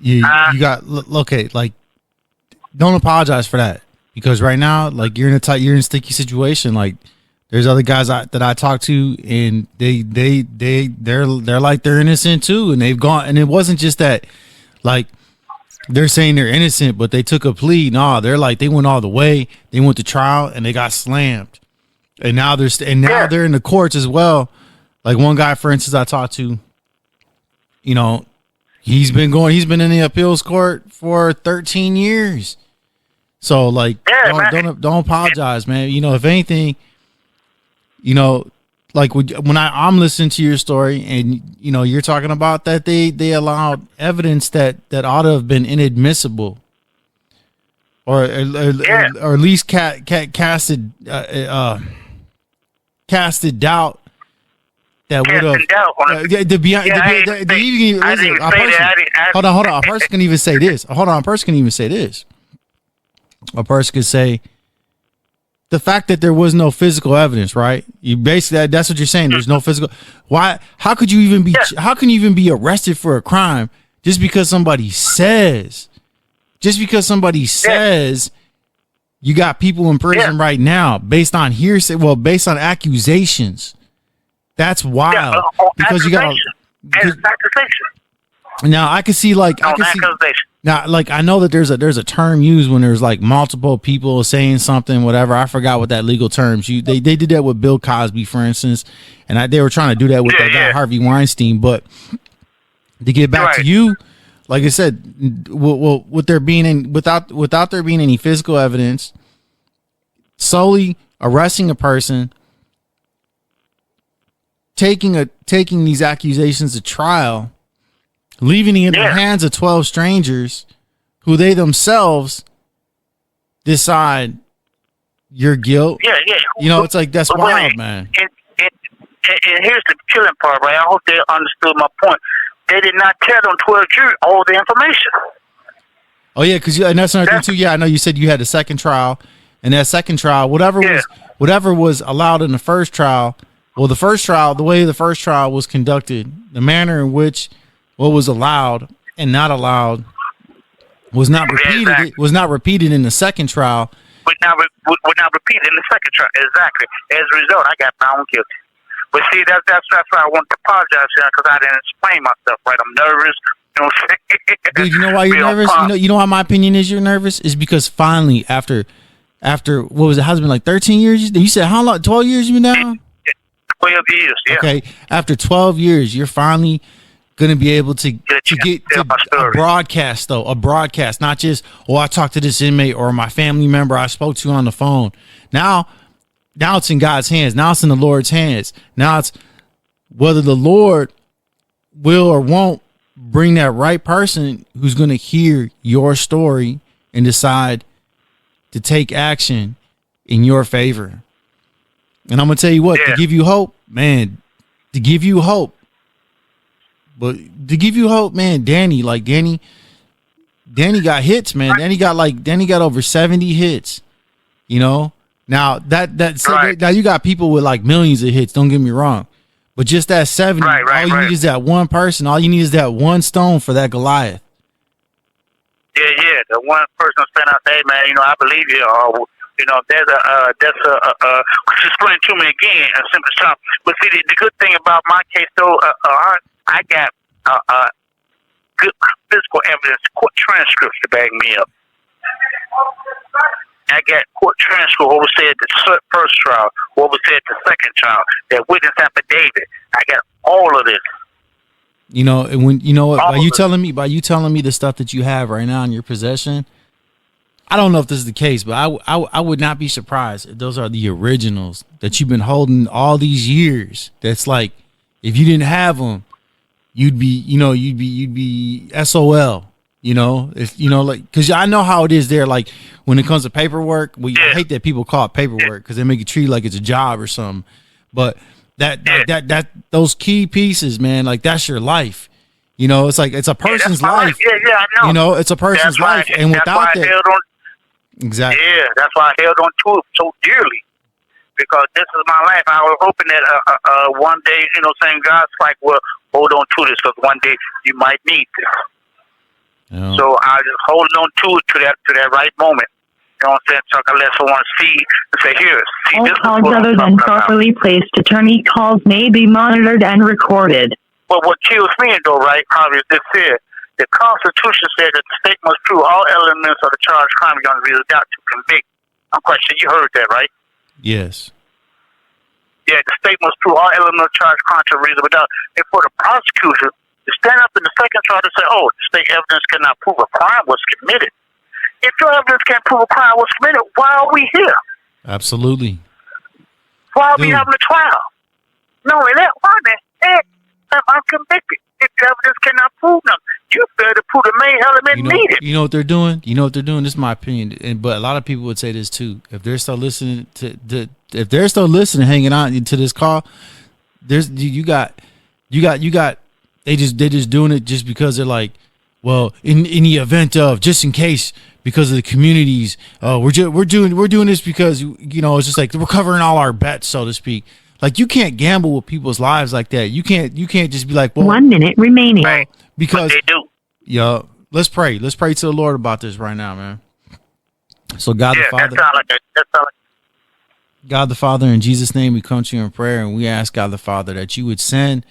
you got, okay, like, don't apologize for that, because right now, like, you're in a sticky situation. Like, there's other guys that I talk to, and they're like they're innocent too, and they've gone, and it wasn't just that, like, they're saying they're innocent, but they took a plea. No, they're like, they went all the way. They went to trial and they got slammed. And now they're in the courts as well. Like one guy, for instance, I talked to, you know, he's been in the appeals court for 13 years. So like, don't apologize, man. You know, if anything, you know, like when I'm listening to your story and, you know, you're talking about that they allowed evidence that ought to have been inadmissible or at least casted doubt that would have. Hold on. A person can even say this. A person can even say this. A person could say the fact that there was no physical evidence, right? You basically that's what you're saying. There's no physical. Why? How could you even be? How can you even be arrested for a crime just because somebody says? Just because somebody says you got people in prison right now based on hearsay, based on accusations. That's wild because you got. Now I can see now, like I know that there's a term used when there's like multiple people saying something, whatever. I forgot what that legal terms. They did that with Bill Cosby, for instance, and they were trying to do that with that guy Harvey Weinstein. But to get back to you, like I said, with there being without there being any physical evidence, solely arresting a person, taking these accusations to trial, leaving it in the hands of 12 strangers who they themselves decide your guilt. You know, it's like, that's wild, man. And here's the killing part, right? I hope they understood my point. They did not tell them 12 jurors all the information. Oh, yeah, and that's another thing, too. Yeah, I know you said you had a second trial, and that second trial, whatever was allowed in the first trial, well, the way the first trial was conducted, the manner in which what was allowed and not allowed was not repeated. It was not repeated in the second trial. Would not repeated in the second trial. Exactly. As a result, I got found guilty. But see, that's why I want to apologize because I didn't explain myself right. I'm nervous. You know what I'm saying? Dude, you know why you're nervous? You know why my opinion is you're nervous? Is because finally, after what was it? How's it been, like 13 years? You said how long? 12 years you've been down? 12 years. Yeah. Okay. After 12 years, you're finally going to be able to get a broadcast, not just, I talked to this inmate or my family member I spoke to on the phone. Now it's in God's hands. Now it's in the Lord's hands. Now it's whether the Lord will or won't bring that right person who's going to hear your story and decide to take action in your favor. And I'm going to tell you what, to give you hope, man, But to give you hope, man, Danny got hits, man. Danny got over 70 hits. You know? Now now you got people with like millions of hits, don't get me wrong. But just that 70, all you need is that one person, all you need is that one stone for that Goliath. Yeah. The one person saying out, hey man, you know, I believe you, or you know, explain to me again, a simple stuff. But see, the good thing about my case though, I got good physical evidence, court transcripts to back me up. I got court transcripts, what was said at the first trial, what was said at the second trial, that witness affidavit. I got all of this. You know, and when you know what, by you telling me the stuff that you have right now in your possession, I don't know if this is the case, but I would not be surprised if those are the originals that you've been holding all these years. That's like, if you didn't have them, you'd be SOL. You know, if you know, like, because I know how it is there. Like when it comes to paperwork, I hate that people call it paperwork because they make it treat like it's a job or something. But that those key pieces, man, like that's your life. You know, it's like it's a person's life. Yeah, I know. You know, it's a person's life, and without that, exactly. Yeah, that's why I held on to it so dearly, because this is my life. I was hoping that one day, you know, saying God's like, well, hold on to this because one day you might need this. Yeah. So I just hold on to that right moment. You know what I'm saying? So I can let someone see and say, here, see, all this calls is what other I'm than talking properly about. placed attorney calls may be monitored and recorded. Well, what kills me, though, right, Harvey, is this here, The Constitution said that the state must prove all elements of the charged crime beyond a reasonable doubt to convict. I'm quite sure you heard that, right? Yes. Yeah, the state must prove all elements of the charged crime to a reasonable doubt. And for the prosecutor to stand up in the second trial to say, oh, the state evidence cannot prove a crime was committed. If your evidence can't prove a crime was committed, why are we here? Absolutely. Why are we having a trial? Not only that, why the heck am I convicted? If the evidence cannot prove them, you better prove the main element needed. You know what they're doing? You know what they're doing? This is my opinion, but a lot of people would say this too. If they're still listening hanging out to this call, they just doing it just because they're like, well, in the event of, just in case, because of the communities, we're doing this because it's just like we're covering all our bets, so to speak. Like, you can't gamble with people's lives like that. You can't just be like, well, 1 minute remaining. Because they do. Yo, let's pray. Let's pray to the Lord about this right now, man. So God the Father. God the Father, in Jesus' name, we come to you in prayer, and we ask God the Father that you would send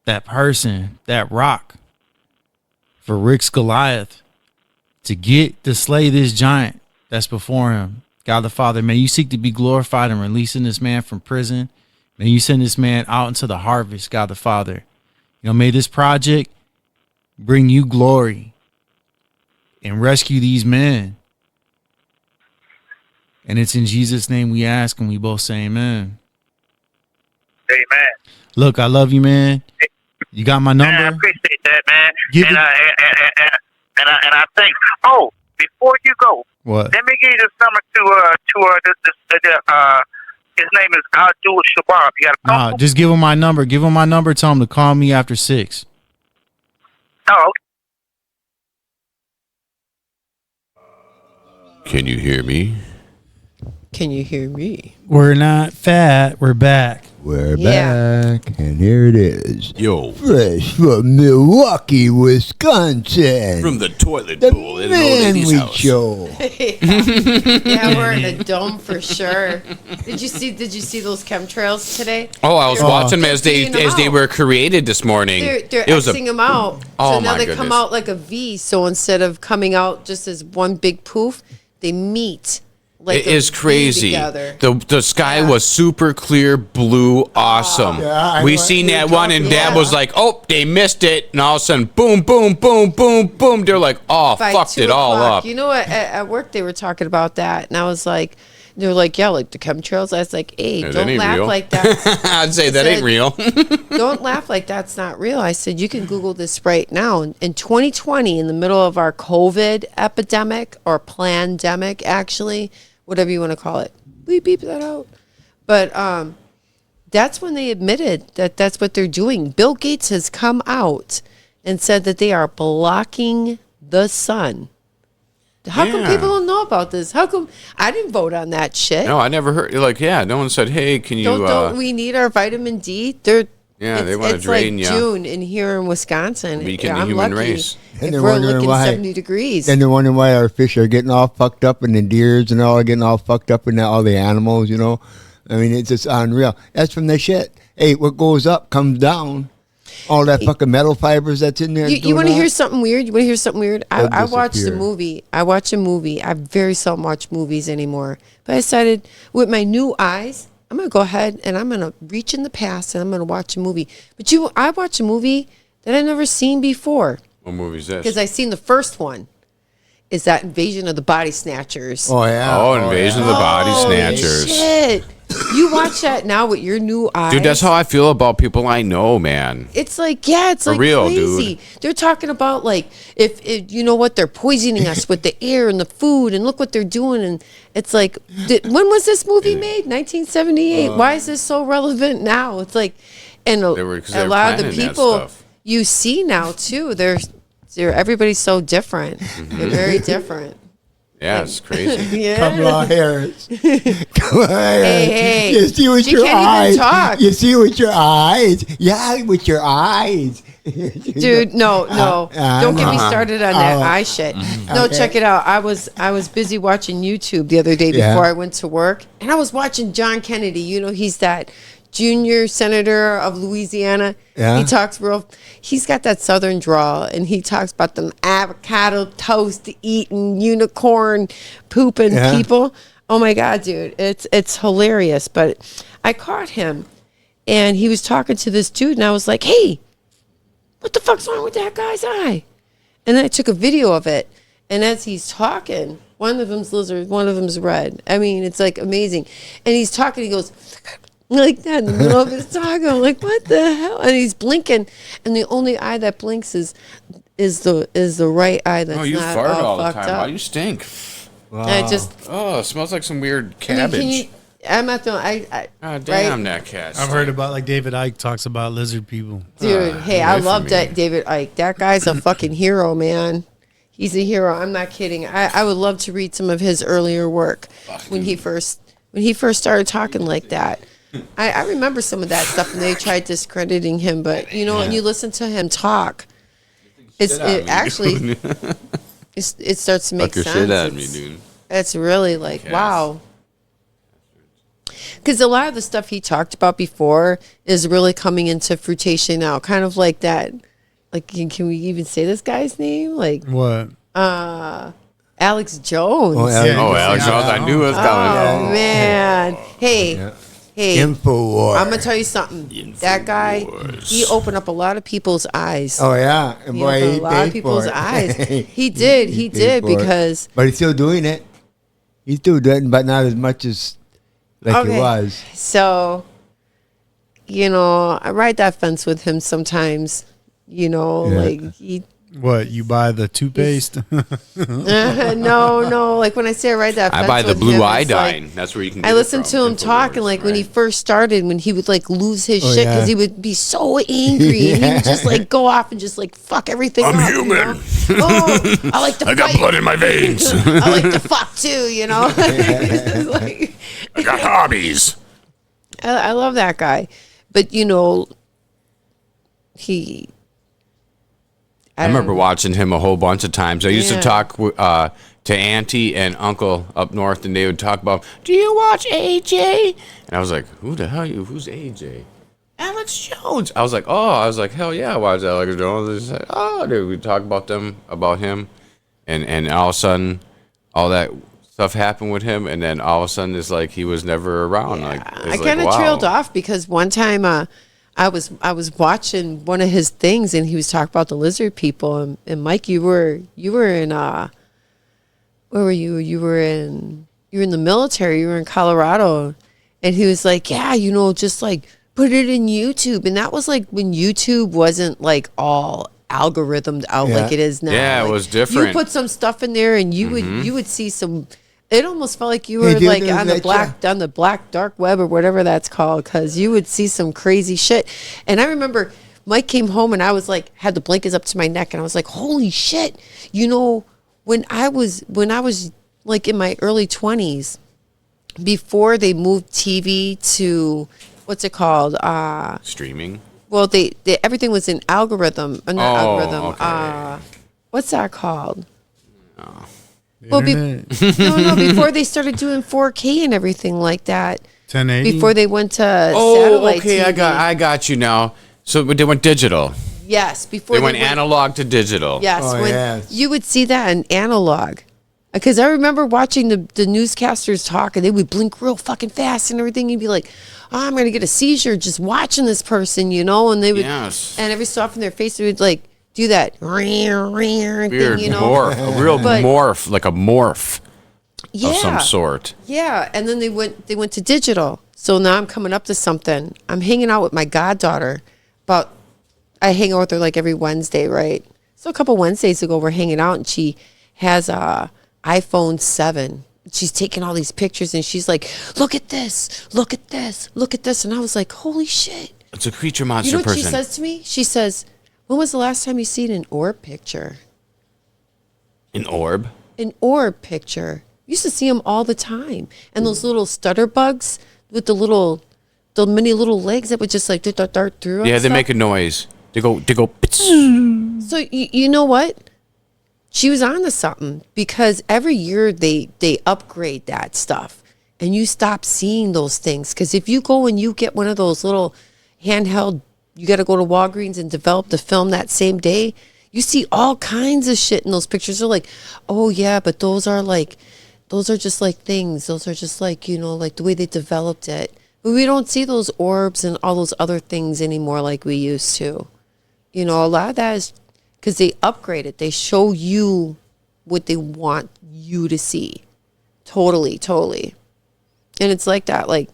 that person, that rock, for Rick's Goliath to slay this giant that's before him. God the Father, may you seek to be glorified in releasing this man from prison. May you send this man out into the harvest, God the Father. May this project bring you glory and rescue these men. And it's in Jesus' name we ask, and we both say amen. Amen. Look, I love you, man. You got my number? Man, I appreciate that, man. And I think, before you go, what? Let me give you this number to his name is Abdul Shabab. You got a phone? Just give him my number. Give him my number. Tell him to call me after 6. Oh, okay. Can you hear me? Can you hear me? We're not fat. We're back. We're back, and here it is. Yo. Fresh from Milwaukee, Wisconsin. From the toilet bowl in an old lady's Manwich house. Show. Yeah, we're in a dome for sure. Did you see those chemtrails today? Oh, I was watching them as they were created this morning. They're Xing them out. Oh, so now my they goodness. come out like a V. So instead of coming out just as one big poof, they meet. Like it is crazy. Together. The sky was super clear, blue, awesome. We seen that one, and Dad was like, "Oh, they missed it," and all of a sudden, boom, boom, boom, boom, boom. They're like, "Oh, By fucked 2 it all o'clock. up." You know what? At work, they were talking about that, and I was like, they were like, yeah, like the chemtrails. I was like, hey, Yeah, don't laugh real. like that. I'd say that ain't real. Don't laugh like that's not real. I said, you can Google this right now. In 2020, in the middle of our COVID epidemic or plandemic, actually, whatever you want to call it, we beep that out. But that's when they admitted that that's what they're doing. Bill Gates has come out and said that they are blocking the sun. How come people don't know about this? How come I didn't vote on that shit? No, I never heard. Like, yeah, no one said, "Hey, can you?" Don't we need our vitamin D? They want to drain you. It's like June in here in Wisconsin. Weaken the human race. And If we're looking 70 degrees. And they're wondering why our fish are getting all fucked up, and the deers and all are getting all fucked up, and all the animals. I mean, it's just unreal. That's from the shit. Hey, what goes up comes down. All that fucking metal fibers that's in there. You want to hear something weird? You want to hear something weird? I watched a disappear. movie. I watch a movie. I very seldom watch movies anymore. But I decided with my new eyes, I'm going to go ahead and I'm going to reach in the past and I'm going to watch a movie. But I watch a movie that I've never seen before. What movie is this? Because I seen the first one. Is that Invasion of the Body Snatchers? Oh, yeah. Oh, Invasion of the Body Snatchers. Shit. You watch that now with your new eyes. Dude, that's how I feel about people I know, man. It's like, yeah, it's For like real, crazy. dude. They're talking about like if you know what, they're poisoning us with the air and the food, and look what they're doing. And it's like, when was this movie made? 1978. Why is this so relevant now? It's like, and a lot of the people you see now too, they're everybody's so different. They're very different. Yeah, it's crazy. Yeah. Kamala Harris. Kamala Harris. Hey. You see with She your can't eyes. even talk. You see with your eyes. Yeah, with your eyes. Dude, no. Don't get me started on that eye shit. No, Okay. check it out. I was busy watching YouTube the other day before I went to work, and I was watching John Kennedy. He's that junior senator of Louisiana. Yeah. He talks he's got that southern drawl, and he talks about them avocado toast eating, unicorn pooping people. Oh my God, dude. It's hilarious. But I caught him, and he was talking to this dude, and I was like, hey, what the fuck's wrong with that guy's eye? And then I took a video of it, and as he's talking, one of them's lizard, one of them's red. I mean, it's like amazing. And he's talking, he goes like that in the middle of his talk. I'm like, what the hell? And he's blinking, and the only eye that blinks is the right eye that's you not fart all the fucked time. up. Why do you stink? Wow. I just it smells like some weird cabbage. I'm not the damn that cat. I've heard about like David Icke talks about lizard people. Dude, hey, I love that David Icke. That guy's a fucking hero, man. He's a hero. I'm not kidding. I would love to read some of his earlier work when he first started talking like that. I remember some of that stuff, and they tried discrediting him. But when you listen to him talk, it starts to make sense. Fuck your shit at me, dude. It's really like wow. Because a lot of the stuff he talked about before is really coming into fruition now. Kind of like that. Like, can we even say this guy's name? Like what? Alex Jones. Alex Jones. I knew it was coming. Oh man. Hey. Infowars. I'm gonna tell you something. That guy, he opened up a lot of people's eyes. Oh yeah, and he opened a lot of people's eyes. He did because. But he's still doing it. He's still doing it, but not as much as he was. So, I ride that fence with him sometimes. Like he. What, you buy the toothpaste? No. Like when I say I ride that fence I buy the with blue him, iodine. Like, that's where you can get I listened it to him talk, and like when he first started, when he would like lose his shit because he would be so angry and he would just like go off and just like fuck everything up. I'm human. Oh, I like to I got blood in my veins. I like to fuck too, like, I got hobbies. I love that guy. But I remember watching him a whole bunch of times. I used to talk to Auntie and Uncle up north, and they would talk about, do you watch AJ? And I was like, who the hell are you? Who's AJ? Alex Jones. I was like, hell yeah, I watch Alex Jones. They said, dude, we talk about him. And all of a sudden, all that stuff happened with him, and then all of a sudden, it's like he was never around. Yeah. I kind of trailed off because one time I was watching one of his things, and he was talking about the lizard people. And Mike, you were in where were you? You were in the military. You were in Colorado, and he was like, yeah, just like put it in YouTube. And that was like when YouTube wasn't like all algorithmed out like it is now. Yeah, like, it was different. You put some stuff in there, and you would see some. It almost felt like you were like on the black dark web or whatever that's called, because you would see some crazy shit. And I remember Mike came home, and I was like, had the blankets up to my neck, and I was like, holy shit. When I was like in my early 20s, before they moved TV to what's it called? Streaming. Well, they everything was in algorithm. Not algorithm. Okay. What's that called? Oh. Well, before they started doing 4K and everything like that. 1080. Before they went to satellite okay, TV. I got you now. So they went digital. Yes, before they went analog to digital. Yes, you would see that in analog. Because I remember watching the newscasters talk, and they would blink real fucking fast and everything. You'd be like, oh, I'm going to get a seizure just watching this person, and they would, and every so often their face would like do that thing, Weird morph, a real morph, like a morph of some sort. Yeah, and then they went to digital. So now I'm coming up to something. I'm hanging out with my goddaughter. I hang out with her like every Wednesday, right? So a couple Wednesdays ago, we're hanging out, and she has a iPhone 7. She's taking all these pictures, and she's like, look at this, look at this, look at this. And I was like, holy shit. It's a creature monster You know what person. she says to me? She says, when was the last time you seen an orb picture? An orb? An orb picture. Used to see them all the time. And those little stutter bugs with the mini little legs that would just like dart through. Yeah, they make a noise. They go. So you know what? She was on to something, because every year they upgrade that stuff. and you stop seeing those things. Because if you go and you get one of those little handheld, you got to go to Walgreens and develop the film that same day, you see all kinds of shit in those pictures. They're like, oh yeah, but those are just like things. Those are just like, like the way they developed it. But we don't see those orbs and all those other things anymore like we used to. A lot of that is because they upgrade it. They show you what they want you to see. Totally. And it's like that, like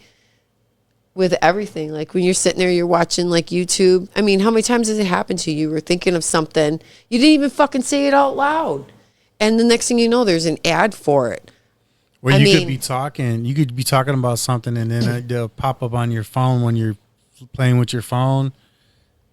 with everything. Like when you're sitting there, you're watching like YouTube. I mean, how many times has it happened to you? You were thinking of something, you didn't even fucking say it out loud. And the next thing you know, there's an ad for it. Where you could be talking about something and then it'll pop up on your phone when you're playing with your phone.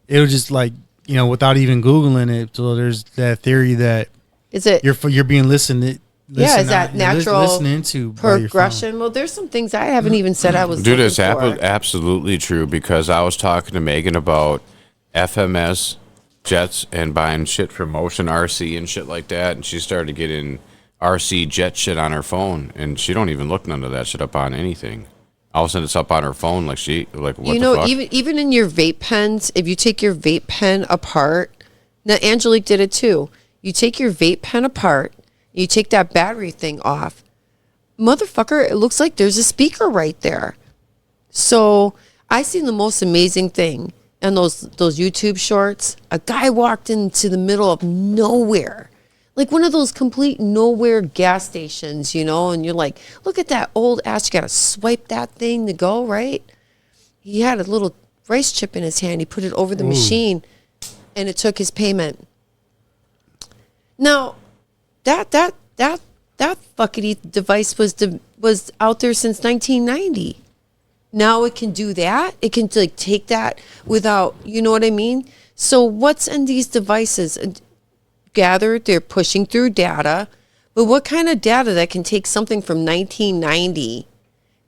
It'll just like, without even Googling it. So there's that theory that you're being listened. Yeah, is that natural listening to progression? Well, there's some things I haven't even said I was Dude, it's for. absolutely true, because I was talking to Megan about FMS jets and buying shit from Motion RC and shit like that, and she started getting RC jet shit on her phone, and she don't even look none of that shit up on anything. All of a sudden, it's up on her phone, what the fuck? even in your vape pens, if you take your vape pen apart, now Angelique did it too. You take your vape pen apart, you take that battery thing off, motherfucker, it looks like there's a speaker right there. So I seen the most amazing thing in those YouTube shorts. A guy walked into the middle of nowhere, like one of those complete nowhere gas stations, and you're like, look at that old ass, you gotta swipe that thing to go, right? He had a little rice chip in his hand. He put it over the machine and it took his payment. Now, that fuckity device was out there since 1990. Now it can do that. It can like take that without, you know what I mean? So what's in these devices? Gathered, they're pushing through data, but what kind of data that can take something from 1990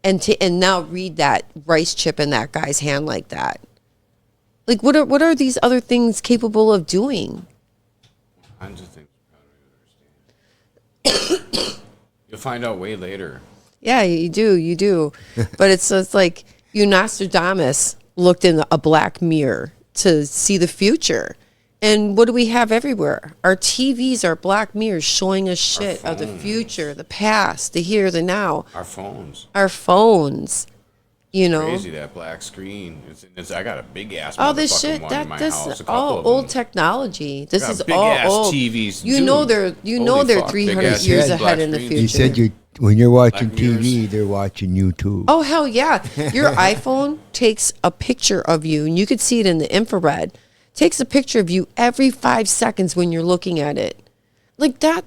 and now read that rice chip in that guy's hand like that? Like what are these other things capable of doing? Kinds of things you probably understand. You'll find out way later. Yeah, you do. But it's like Nostradamus looked in a black mirror to see the future. And what do we have everywhere? Our TVs are black mirrors showing us shit of the future, the past, the here, the now. Our phones. Crazy, that black screen. I got a big ass all this shit one in my house. All old technology. This is big all ass old TVs. They're 300 years ahead in the future. You said when you're watching TV, they're watching YouTube. Oh hell yeah! Your iPhone takes a picture of you, and you could see it in the infrared. Takes a picture of you every 5 seconds when you're looking at it, like that.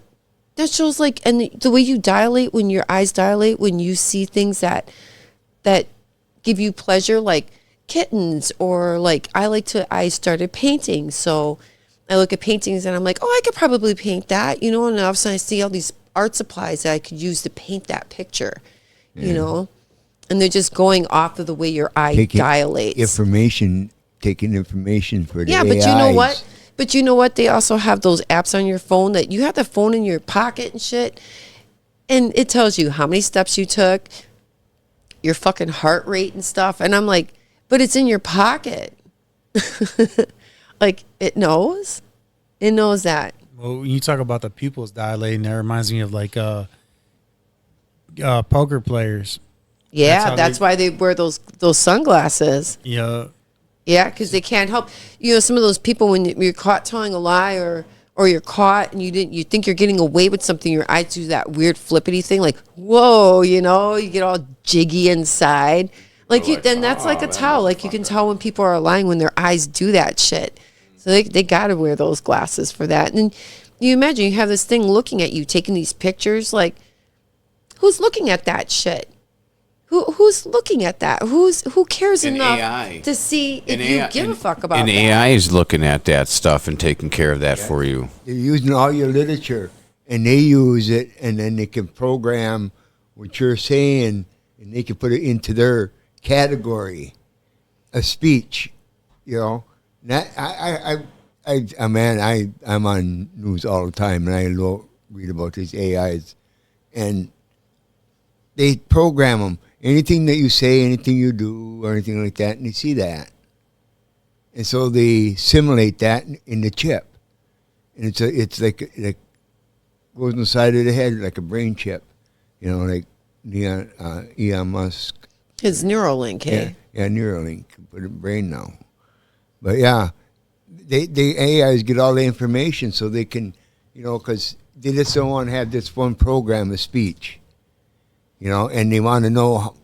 That shows like, and the way you dilate, when your eyes dilate, when you see things that give you pleasure, like kittens, or like I started painting, so I look at paintings and I'm like, oh, I could probably paint that, and all of a sudden I see all these art supplies that I could use to paint that picture, and they're just going off of the way your eye dilates. Taking information for the but AIs. you know what? They also have those apps on your phone that you have the phone in your pocket and shit, and it tells you how many steps you took, your fucking heart rate and stuff. And I'm like, but it's in your pocket. Like it knows that. Well, when you talk about the pupils dilating, that reminds me of like poker players. Yeah, that's why they wear those sunglasses. Yeah. Yeah, because they can't help. Some of those people, when you're caught telling a lie or you're caught and you think you're getting away with something, your eyes do that weird flippity thing, like, whoa, you get all jiggy inside. Then that's like a tell. Like you can tell when people are lying when their eyes do that shit. So they got to wear those glasses for that. And you imagine you have this thing looking at you, taking these pictures. Like, who's looking at that shit? Who's looking at that? Who cares enough to see if you give a fuck about that? And AI is looking at that stuff and taking care of that for you. They're using all your literature, and they use it, and then they can program what you're saying, and they can put it into their category of speech. And I'm on news all the time, and I read about these AIs, and they program them. Anything that you say, anything you do, or anything like that, and they see that. And so they simulate that in the chip. And it's like goes in the side of the head like a brain chip. You know, like Elon Musk. His Neuralink, hey? Yeah, Neuralink. Put in brain now. But yeah, the AIs get all the information so they can, you know, because they just don't want to have this one program of speech. You know, and they want to know how,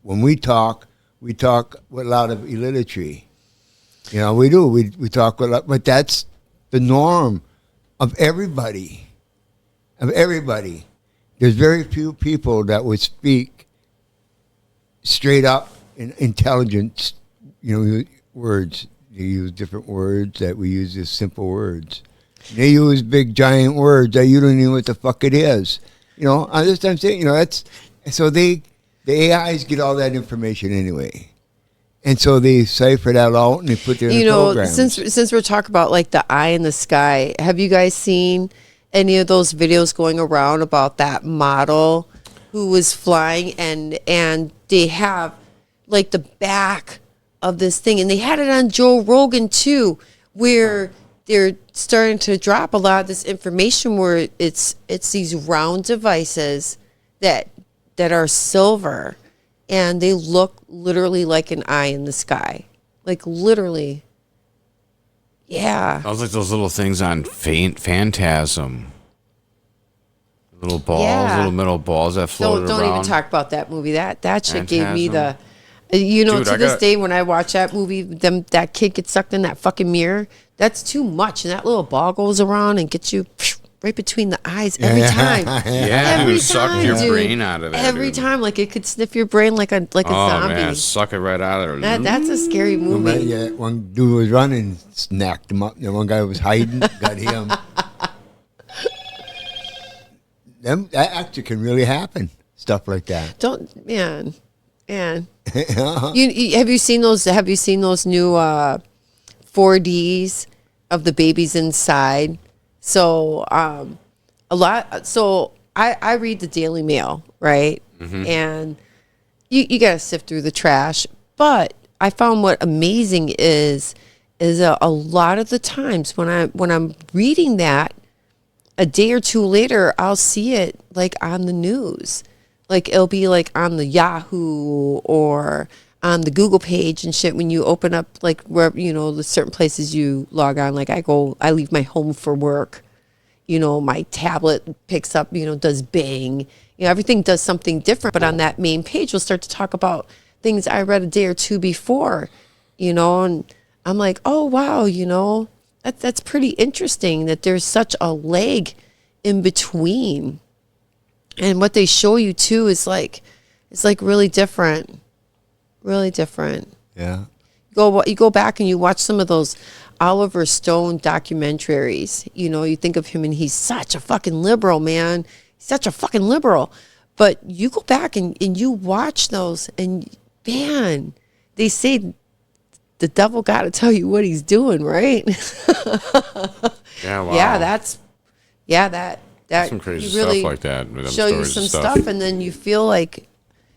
when we talk with a lot of illiteracy. You know, we do. We talk with a lot, but that's the norm of everybody. Of everybody. There's very few people that would speak straight up in intelligent, you know, words. They use different words that we use as simple words. They use big giant words that you don't even know what the fuck it is. You know, I just I'm saying, you know, that's so the AIs get all that information anyway. And so they cipher that out and they put their programs. Since we're talking about like the eye in the sky, have you guys seen any of those videos going around about that model who was flying and they have like the back of this thing, and they had it on Joe Rogan too, where they're starting to drop a lot of this information where it's these round devices that are silver, and they look literally like an eye in the sky, like literally. Yeah, I was like those little things on Phantasm. Little balls, little metal balls that floated around. Don't even talk about that movie. That shit gave me the, you know, Dude, to this day when I watch that movie, that kid gets sucked in that fucking mirror. That's too much, and that little ball goes around and gets you right between the eyes every time. Yeah, every dude, sucked your brain out of there. Every time, like it could sniff your brain like a zombie. Oh man, suck it right out of there. That's a scary movie. Yeah, one dude was running, snacked him up. The one guy was hiding, got him. That actually can really happen. Stuff like that. Man. You have you seen those? Have you seen those new 4Ds of the babies inside? So a lot. So I read the Daily Mail, right? Mm-hmm. And you got to sift through the trash. But I found what amazing is a lot of the times when I'm reading that, a day or two later, I'll see it like on the news. Like it'll be like on the Yahoo or on the Google page and shit when you open up like where, you know, the certain places you log on. Like I leave my home for work. You know, my tablet picks up, you know, does Bing. You know, everything does something different. But on that main page, we'll start to talk about things I read a day or two before, you know, and I'm like, oh, wow, you know. That's pretty interesting that there's such a lag in between. And what they show you too is like, it's like really different. Really different. Yeah. You go back and you watch some of those Oliver Stone documentaries. You know, you think of him and he's such a fucking liberal, man. He's such a fucking liberal. But you go back and you watch those and man, they say the devil got to tell you what he's doing, right? Yeah, wow. Yeah, that some crazy really stuff like that. With them show you some stuff, and then you feel like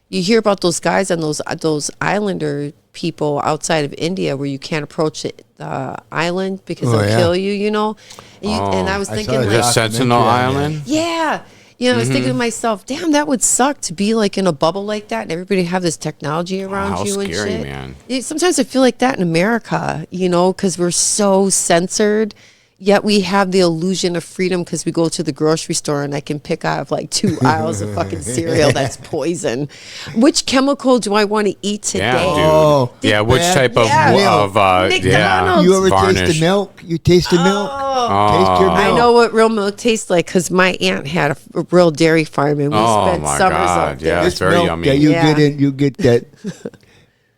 you hear about those guys and those islander people outside of India where you can't approach the island because they'll kill you. You know, and I was thinking like Sentinel Island. Yeah. You know, I was thinking to myself, damn, that would suck to be like in a bubble like that and everybody have this technology around you and scary, shit. Man. Sometimes I feel like that in America, you know, because we're so censored, yet we have the illusion of freedom because we go to the grocery store and I can pick out like 2 aisles of fucking cereal that's poison. Which chemical do I want to eat today? Yeah, dude. Yeah, which type of McDonald's. You ever taste the milk? You taste the milk? Taste your milk. I know what real milk tastes like because my aunt had a real dairy farm and we spent summers up there. Yeah, it's very yummy. That you get that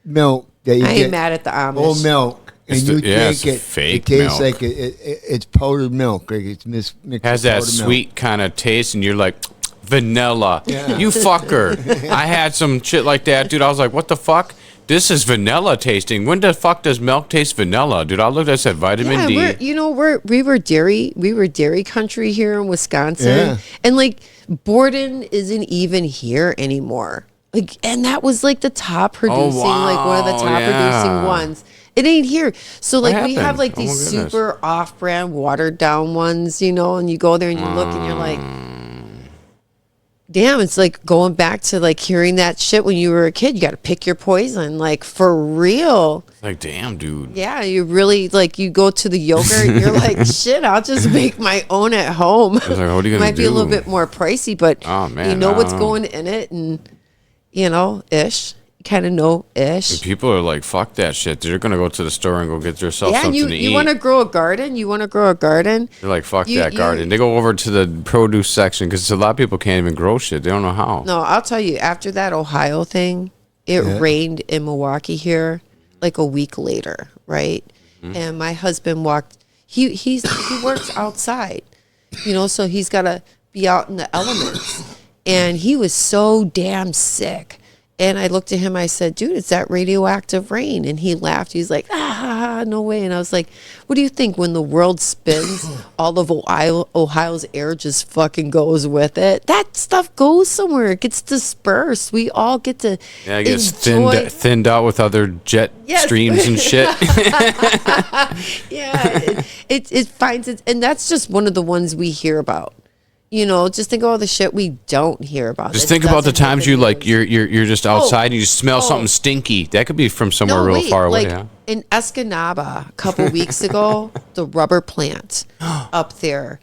milk that you I get. ain't mad at the Amish. Whole milk. And you drink it. Fake it tastes milk. like it's powdered milk. Like it's mixed has that sweet milk. kind of taste, and you're like, vanilla. Yeah. You fucker. I had some shit like that, dude. I was like, what the fuck? This is vanilla tasting. When the fuck does milk taste vanilla, dude? I looked. I said vitamin D. We were dairy country here in Wisconsin, Yeah. and like Borden isn't even here anymore. Like, and that was like the top producing, like one of the top producing ones. It ain't here. So like we have like these super off-brand, watered down ones, and you go there and you look and you're like, damn, it's like going back to like hearing that shit when you were a kid. You got to pick your poison, like for real. Like, damn, dude. Yeah, you really like you go to the yogurt and you're like, shit, I'll just make my own at home. Like, what are you gonna Might be a little bit more pricey, but you know what's going in it, and ish. Kind of know ish. And people are like, fuck that shit. They're gonna go to the store and go get themselves something to eat. You want to grow a garden? They're like, fuck that garden. They go over to the produce section because a lot of people can't even grow shit. They don't know how. No, I'll tell you. After that Ohio thing, it rained in Milwaukee here like a week later, right? Mm-hmm. And my husband walked. He works outside, so he's got to be out in the elements. And he was so damn sick. And I looked at him, I said, dude, it's that radioactive rain. And he laughed. He's like, no way. And I was like, what do you think when the world spins, all of Ohio's air just fucking goes with it? That stuff goes somewhere. It gets dispersed. We all get to it gets thinned out with other jet streams and shit. Yeah, it finds it. And that's just one of the ones we hear about. Just think of all the shit we don't hear about. Just think about the times you're just outside and you smell something stinky. That could be from somewhere real far away. Like in Escanaba a couple weeks ago, the rubber plant up there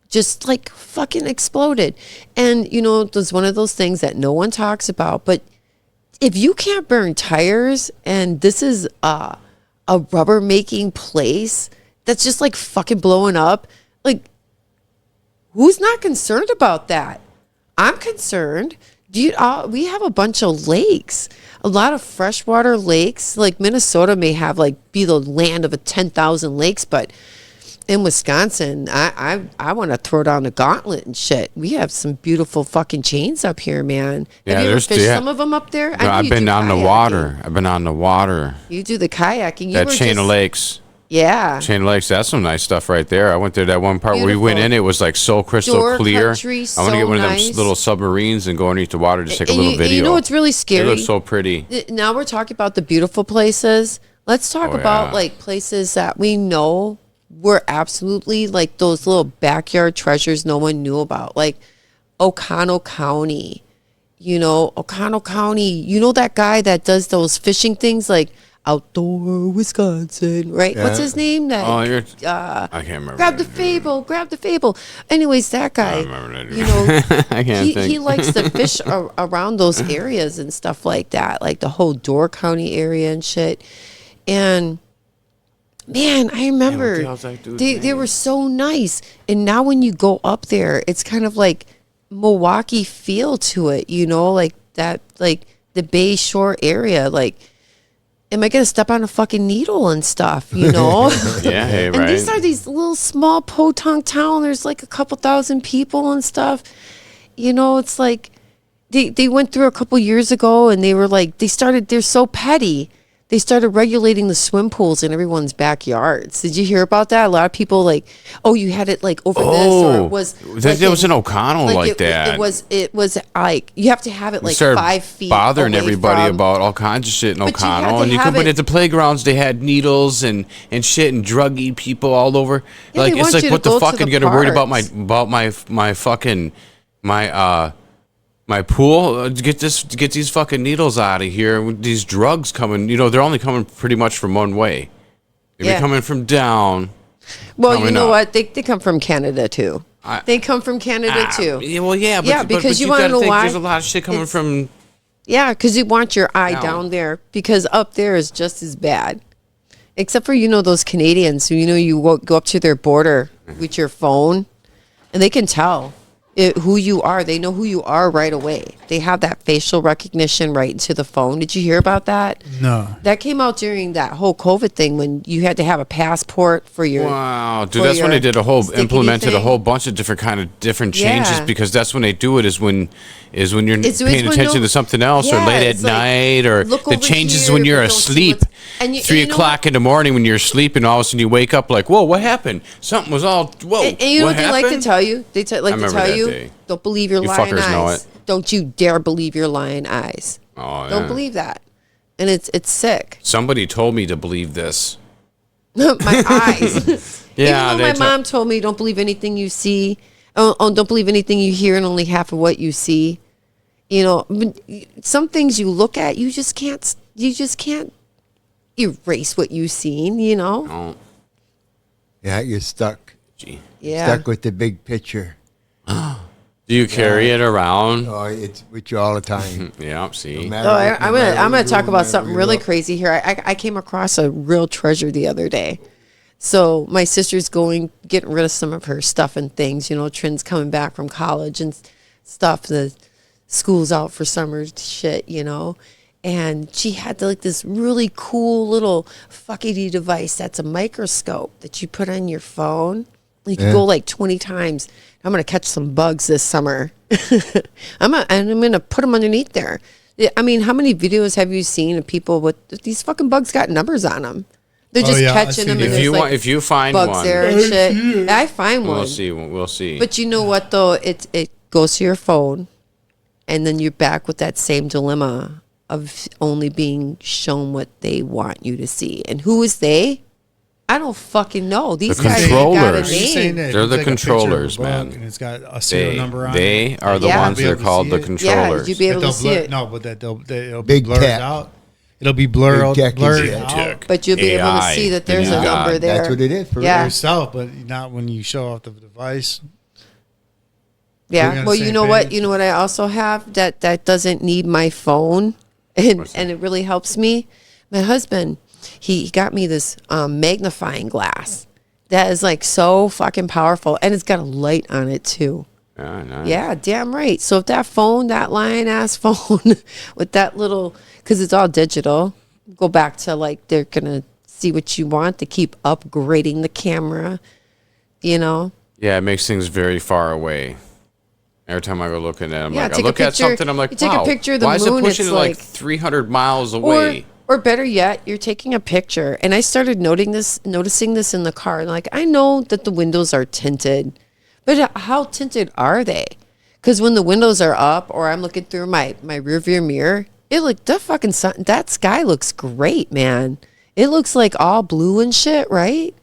just like fucking exploded. And it was one of those things that no one talks about. But if you can't burn tires, and this is a rubber making place that's just like fucking blowing up, like. Who's not concerned about that? I'm concerned. We have a bunch of lakes, a lot of freshwater lakes. Like Minnesota may have be the land of 10,000 lakes, but in Wisconsin, I want to throw down the gauntlet and shit. We have some beautiful fucking chains up here, man. Have you ever fished some of them up there? I've been on the water. I've been on the water. You do the kayaking. That chain of lakes. Yeah. Chain of Lakes, that's some nice stuff right there. I went there that one part where we went in, it was like so crystal clear. Country, I want to get one of them little submarines and go underneath the water, just take a little video. You know what's really scary? It looks so pretty. Now we're talking about the beautiful places. Let's talk about places that we know were absolutely like those little backyard treasures no one knew about. Like O'Connell County. O'Connell County, that guy that does those fishing things like Outdoor Wisconsin, right? Yeah. What's his name? I can't remember. Grab the fable. Anyways, that guy, I can't think. He likes to fish around those areas and stuff like that, like the whole Door County area and shit. And man, I remember they were so nice. And now when you go up there, it's kind of like Milwaukee feel to it, like that, like the Bay Shore area, like. Am I going to step on a fucking needle and stuff, Yeah, hey, right. And these are these little small podunk town. There's like a couple thousand people and stuff. It's like they went through a couple years ago and they were like, they're so petty. They started regulating the swim pools in everyone's backyards. Did you hear about that? A lot of people you had it like over this, or it was. There was an O'Connell like that. It was like you have to have it like 5 feet. Bothering away everybody from, about all kinds of shit in But O'Connell, but at the playgrounds they had needles and shit and druggy people all over. Yeah, like it's like what the fuck? And you're gonna worry about my fucking my pool, get these fucking needles out of here. These drugs coming, they're only coming pretty much from one way. They're coming from down. Well, you know what? They come from Canada too. They come from Canada too. Because you want to know why? There's a lot of shit coming from. Yeah, because you want your eye down there, because up there is just as bad. Except for those Canadians who you go up to their border with your phone, and they can tell. who you are. They know who you are right away. They have that facial recognition right into the phone. Did you hear about that? No. That came out during that whole COVID thing when you had to have a passport for your. Wow, dude, that's when they did implemented a whole bunch of different changes Yeah. because that's when they do it is when you're It's paying when attention no- to something else or Yeah, late at it's like, night or look the over changes here, when you're but don't see asleep. what's- and you 3:00 in the morning when you're asleep and all of a sudden you wake up like, whoa, what happened? Something was all, whoa, And you know what they like to happened? tell you? They like I to remember tell that you, day. don't believe your You lying fuckers know eyes. it. Don't you dare believe your lying eyes. Oh, Don't yeah. believe that. And it's sick. Somebody told me to believe this. My eyes. Yeah, Even though my mom told me, don't believe anything you see. Don't believe anything you hear and only half of what you see. You know, but some things you look at, you just can't erase what you've seen, you know? Oh. Yeah, you're stuck. Yeah. Stuck with the big picture. Do you carry it around? Oh, it's with you all the time. Yeah, see. I'm gonna talk about something really crazy here. I came across a real treasure the other day. So my sister's getting rid of some of her stuff and things. You know, Trin's coming back from college and stuff. The school's out for summer shit, you know. And she had like this really cool little fuckity device that's a microscope that you put on your phone. You can go like 20 times. I'm going to catch some bugs this summer. I'm going to put them underneath there. I mean, how many videos have you seen of people with these fucking bugs got numbers on them? They're just catching them. And If you find bugs one, there and shit. I find one. We'll see. But you know what though? It goes to your phone, and then you're back with that same dilemma of only being shown what they want you to see. And who is they? I don't fucking know. These guys ain't got a name. They're the controllers, man. And it's got a serial number on They it. are the ones that are called the controllers. Yeah, you'd be able to see it. No, but it'll be Big blurred tech. out. It'll be blurred Big out. But you'll be able to see that there's a number there. That's what it is for yourself, but not when you show off the device. Yeah. Well, you know what? You know what I also have that doesn't need my phone, and it really helps me. My husband, he got me this magnifying glass that is like so fucking powerful, and it's got a light on it too. Nice. Yeah, damn right. So if that phone, that lying ass phone with that little, because it's all digital, go back to like they're gonna see what you want to keep upgrading the camera, you know. Yeah, it makes things very far away. Every time I go looking at them, Yeah, like I take a look at picture- something, I'm like, you take a wow, picture of the why is moon, it pushing it's it like like- 300 miles away? Or better yet, you're taking a picture, and I started noticing this in the car. Like, I know that the windows are tinted, but how tinted are they? Because when the windows are up, or I'm looking through my rearview mirror, it look the fucking sun. That sky looks great, man. It looks like all blue and shit, right?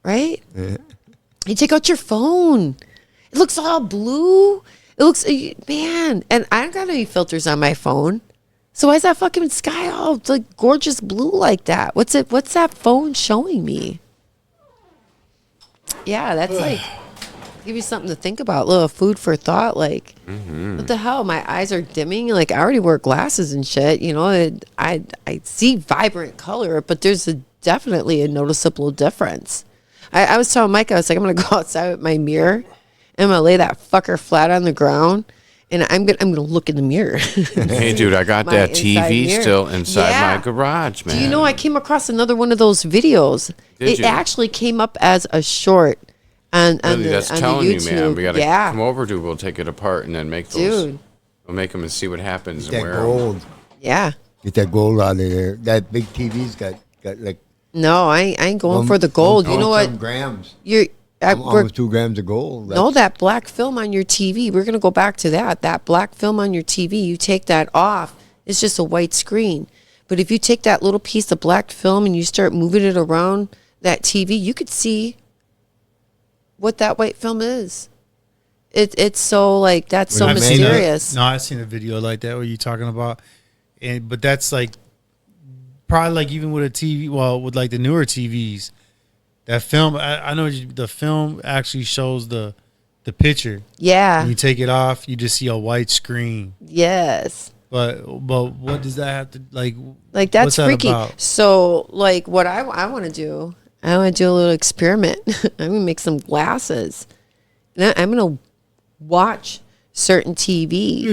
Right? Yeah. You take out your phone, it looks all blue. It looks, man, and I don't got any filters on my phone. So why is that fucking sky all like gorgeous blue like that? What's that phone showing me? Yeah, that's like give you something to think about. A little food for thought. Like, what the hell? My eyes are dimming. Like, I already wear glasses and shit. You know, I see vibrant color, but there's definitely a noticeable difference. I was telling Mike, I was like, I'm gonna go outside with my mirror, and I'm gonna lay that fucker flat on the ground. And I'm gonna look in the mirror. Hey, dude, I got My that inside TV mirror. still inside Yeah. my garage, man. Do you know I came across another one of those videos? Did It you? actually came up as a short on Really, the that's on telling the you, YouTube. man. We gotta yeah, come over to. We'll take it apart and then make those. Dude. We'll make them and see what happens Get and that wear 'em. gold. yeah. Get that gold out of there. That big TV's got like No, I ain't going for the gold. You know what? Some grams. You're we're, Almost 2 grams of gold. no, that black film on your TV. We're gonna go back to that. That black film on your TV. You take that off. It's just a white screen. But if you take that little piece of black film and you start moving it around that TV, you could see what that white film is. It's so like that's so mysterious. No, I've seen a video like that where you're talking about, but that's like probably like even with a TV, well, with like the newer TVs, that film. I know the film actually shows the picture. Yeah. When you take it off, you just see a white screen. Yes. But what does that have to like? Like that's what's that freaky. about? So like what I want to do, I want to do a little experiment. I'm gonna make some glasses, and I'm gonna watch certain TV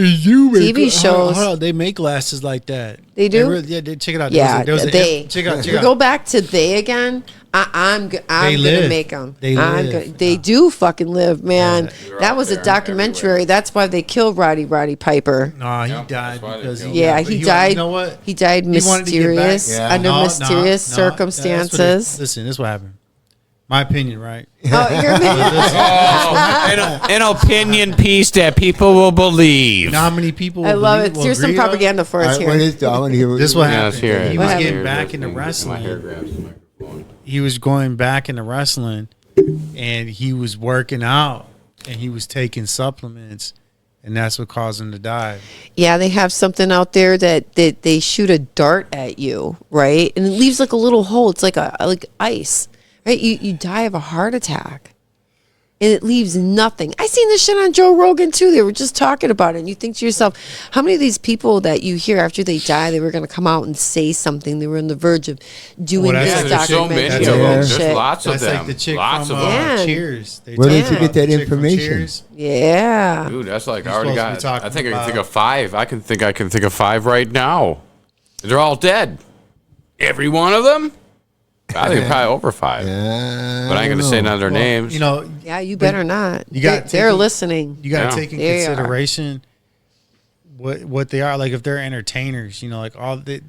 shows. Hold on, they make glasses like that. They do? Check it out. Yeah, There was they. check it out. We go back to they again. I'm gonna make them. They do fucking live, man. That was a documentary. Everywhere. That's why they killed Roddy Piper. No, he died because he died. You know what? He died mysterious under mysterious circumstances. Listen, this is what happened. My opinion, right? Oh, your opinion. An opinion piece that people will believe. You know how many people I love it. Here's some propaganda for us here. This is what happened. He was getting back into wrestling. He was going back into wrestling, and he was working out, and he was taking supplements, and that's what caused him to die. Yeah, they have something out there that they shoot a dart at you, right? And it leaves like a little hole. It's like ice. Right, you die of a heart attack, and it leaves nothing. I seen this shit on Joe Rogan too. They were just talking about it, and you think to yourself, how many of these people that you hear after they die, they were going to come out and say something? They were on the verge of doing this documentary. So there's lots of them. Like the chick lots from of them. Cheers. Where did you get that information? Yeah, dude, that's like I already got. I think I can think of 5. I can think of 5 right now. They're all dead. Every one of them. I think probably over 5, but I ain't gonna say none of their names. You know, yeah, you better not. They're listening. You got to take in consideration what they are. Like if they're entertainers, you know, like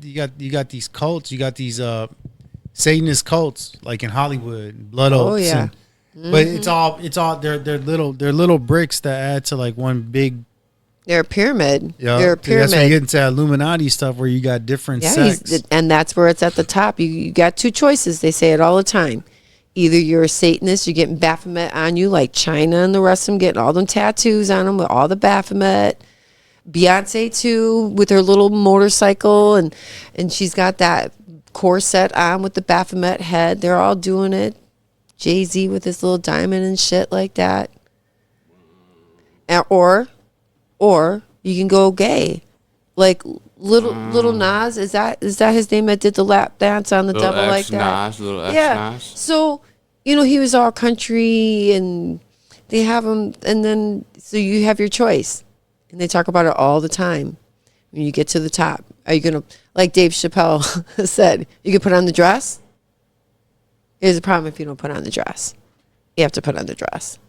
you got these cults, you got these Satanist cults, like in Hollywood, blood oaths. Oh yeah, but it's all they're little bricks that add to like one big. They're a pyramid. Yeah, they're a pyramid. That's where you get into Illuminati stuff where you got different sects. And that's where it's at the top. You got 2 choices. They say it all the time. Either you're a Satanist, you're getting Baphomet on you, like China and the rest of them getting all them tattoos on them with all the Baphomet. Beyonce too, with her little motorcycle, and she's got that corset on with the Baphomet head. They're all doing it. Jay-Z with his little diamond and shit like that. Or you can go gay, like little Nas. Is that his name that did the lap dance on the little double like that? Little X yeah. Nas. So he was all country, and they have him, and then so you have your choice, and they talk about it all the time. When you get to the top, are you gonna, like Dave Chappelle said, you can put on the dress? Here's the problem: if you don't put on the dress, you have to put on the dress.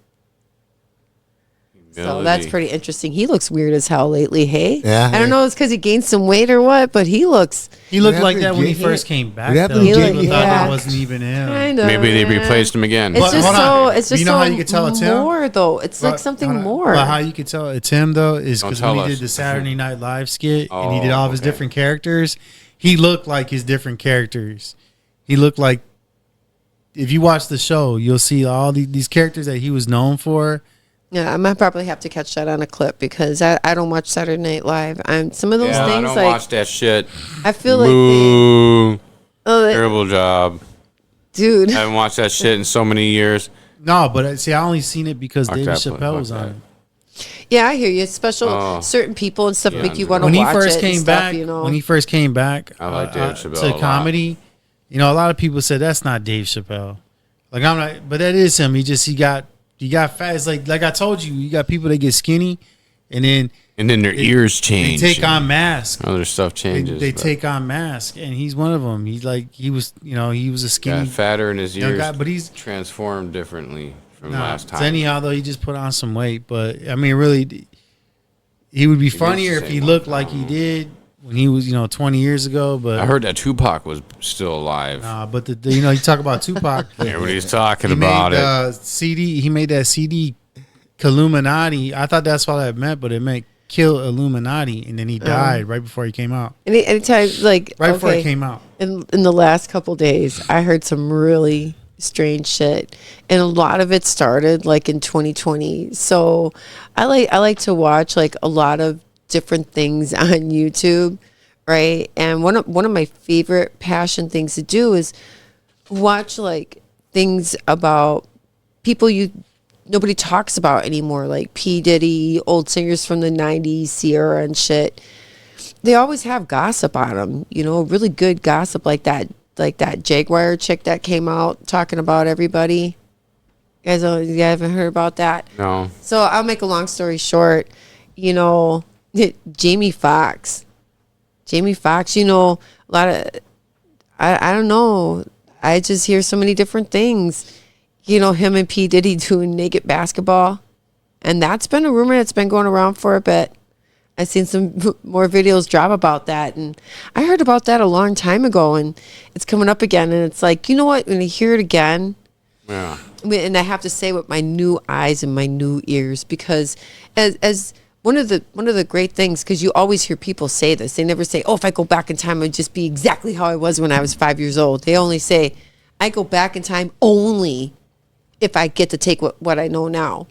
So that's pretty interesting. He looks weird as hell lately, hey? Yeah. I don't know if it's because he gained some weight or what, but he looked like that when he first came back. People thought that wasn't even him. Kind of, maybe they replaced him again. It's just you know how you could tell it's him? More, though. It's like something more. Well, how you could tell it's him, though, is because when he did the Saturday Night Live skit and he did all of his different characters, he looked like his different characters. He looked like, if you watch the show, you'll see all these characters that he was known for. Yeah, I might probably have to catch that on a clip because I don't watch Saturday Night Live. Some of those things. I don't watch that shit. I feel like terrible job, dude. I haven't watched that shit in so many years. No, but see, I only seen it because David Chappelle was on it. Yeah, I hear you. Certain people and stuff make you want to watch it. When he first came back, I like David Chappelle to comedy. A lot of people said that's not Dave Chappelle. Like I'm not, but that is him. He got fat. It's like I told you, you got people that get skinny, and then their ears change. They take on masks. Other stuff changes. They take on masks, and he's one of them. He was a skinny, got fatter in his ears, guy, but he's transformed differently from last time. So anyhow, though, he just put on some weight. But I mean, really, he would be funnier if he looked like he did when he was 20 years ago. But I heard that Tupac was still alive. But you talk about Tupac. Everybody's talking about it. He made that CD, Illuminati. I thought that's what that meant, but it meant kill Illuminati, and then he died right before he came out. Anytime, before it came out. In the last couple days, I heard some really strange shit, and a lot of it started like in 2020. So I like to watch like a lot of different things on YouTube, right? And one of my favorite passion things to do is watch like things about people nobody talks about anymore, like P. Diddy, old singers from the 90s, Sierra and shit. They always have gossip on them, really good gossip like that Jaguar chick that came out talking about everybody. You guys haven't heard about that? No. So I'll make a long story short. You know, Jamie Foxx. You know, a lot of, I don't know. I just hear so many different things. You know, him and P. Diddy doing naked basketball. And that's been a rumor that's been going around for a bit. I've seen some more videos drop about that. And I heard about that a long time ago. And it's coming up again. And it's like, you know what? When I hear it again, Yeah. and I have to say with my new eyes and my new ears, because as one of the great things, because you always hear people say this, they never say, oh, if I go back in time, I'd just be exactly how I was when I was 5 years old. They only say, I go back in time only if I get to take what I know now.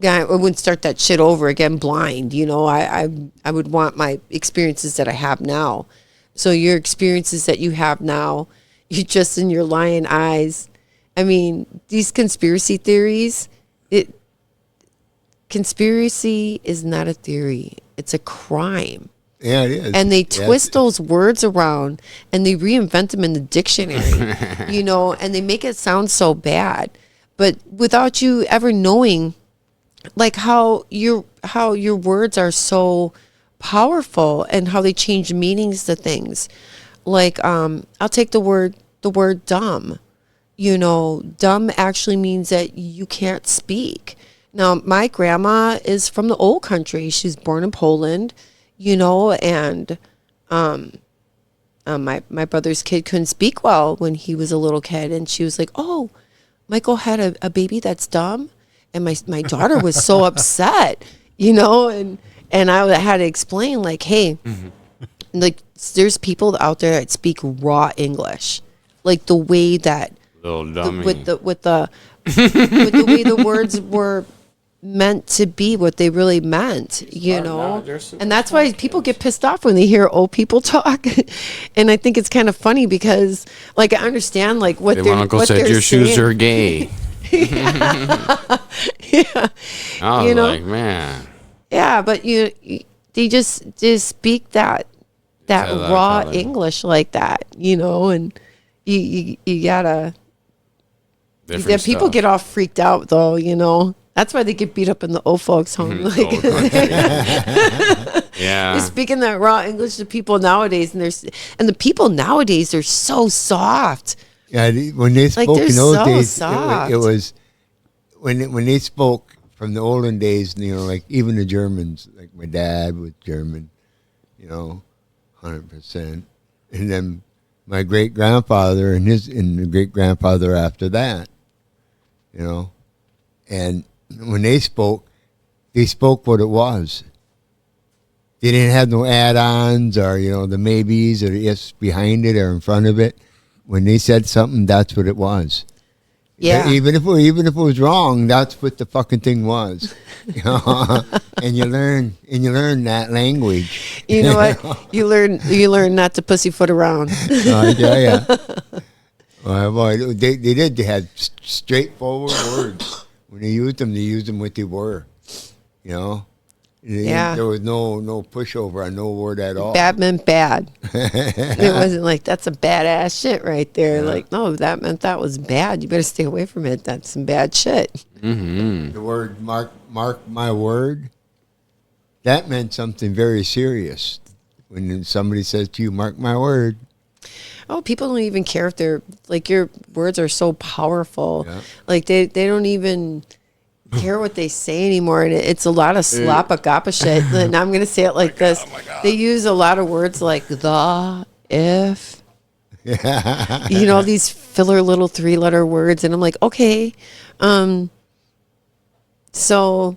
I wouldn't start that shit over again blind. You know, I would want my experiences that I have now. So your experiences that you have now, you're just in your lying eyes. I mean, these conspiracy theories, conspiracy is not a theory. It's a crime. Yeah, it is. And they twist those words around and they reinvent them in the dictionary, you know, and they make it sound so bad. But without you ever knowing, like how your words are so powerful and how they change meanings to things. Like, I'll take the word dumb. You know, dumb actually means that you can't speak. Now, my grandma is from the old country. She's born in Poland, you know, and my brother's kid couldn't speak well when he was a little kid. And she was like, oh, Michael had a baby that's dumb. And my daughter was so upset, you know, and I had to explain, like, hey, like, there's people out there that speak raw English, like the way that with the with the way the words were meant to be, what they really meant, you know. And that's why people get pissed off when they hear old people talk. And I think it's kind of funny because, like, I understand, like, what They want Uncle said your shoes are gay. Yeah. I was You know? like, man. Yeah, but they just speak that raw color. English like that, you know, and you gotta. Different People stuff. get all freaked out though, you know. That's why they get beat up in the old folks' home. Like, Yeah. you're speaking that raw English to people nowadays, and the people nowadays are so soft. Yeah, when they spoke they're in those so days, soft. it was when they spoke from the olden days. You know, like even the Germans, like my dad was German, you know, 100%, and then my great grandfather and the great grandfather after that, you know, and when they spoke what it was. They didn't have no add-ons or, you know, the maybes or the ifs behind it or in front of it. When they said something, that's what it was. Yeah. Even if it was wrong, that's what the fucking thing was. You know? and you learn that language. You know what? You learn not to pussyfoot around. Yeah. Well, boy, they did. They had straightforward words. When they used them what they were. You know. Yeah. There was no pushover on no word at all. Bad meant bad. It wasn't like, that's a badass shit right there. Yeah. Like, no, that meant that was bad. You better stay away from it. That's some bad shit. Mm-hmm. The word mark my word, that meant something very serious. When somebody says to you, mark my word. Oh, people don't even care if they're, like, your words are so powerful. Yeah. Like, they don't even care what they say anymore, and it's a lot of slappa shit. And I'm gonna say it like this: they use a lot of words like the, if, you know, these filler little 3-letter words, and I'm like, okay, so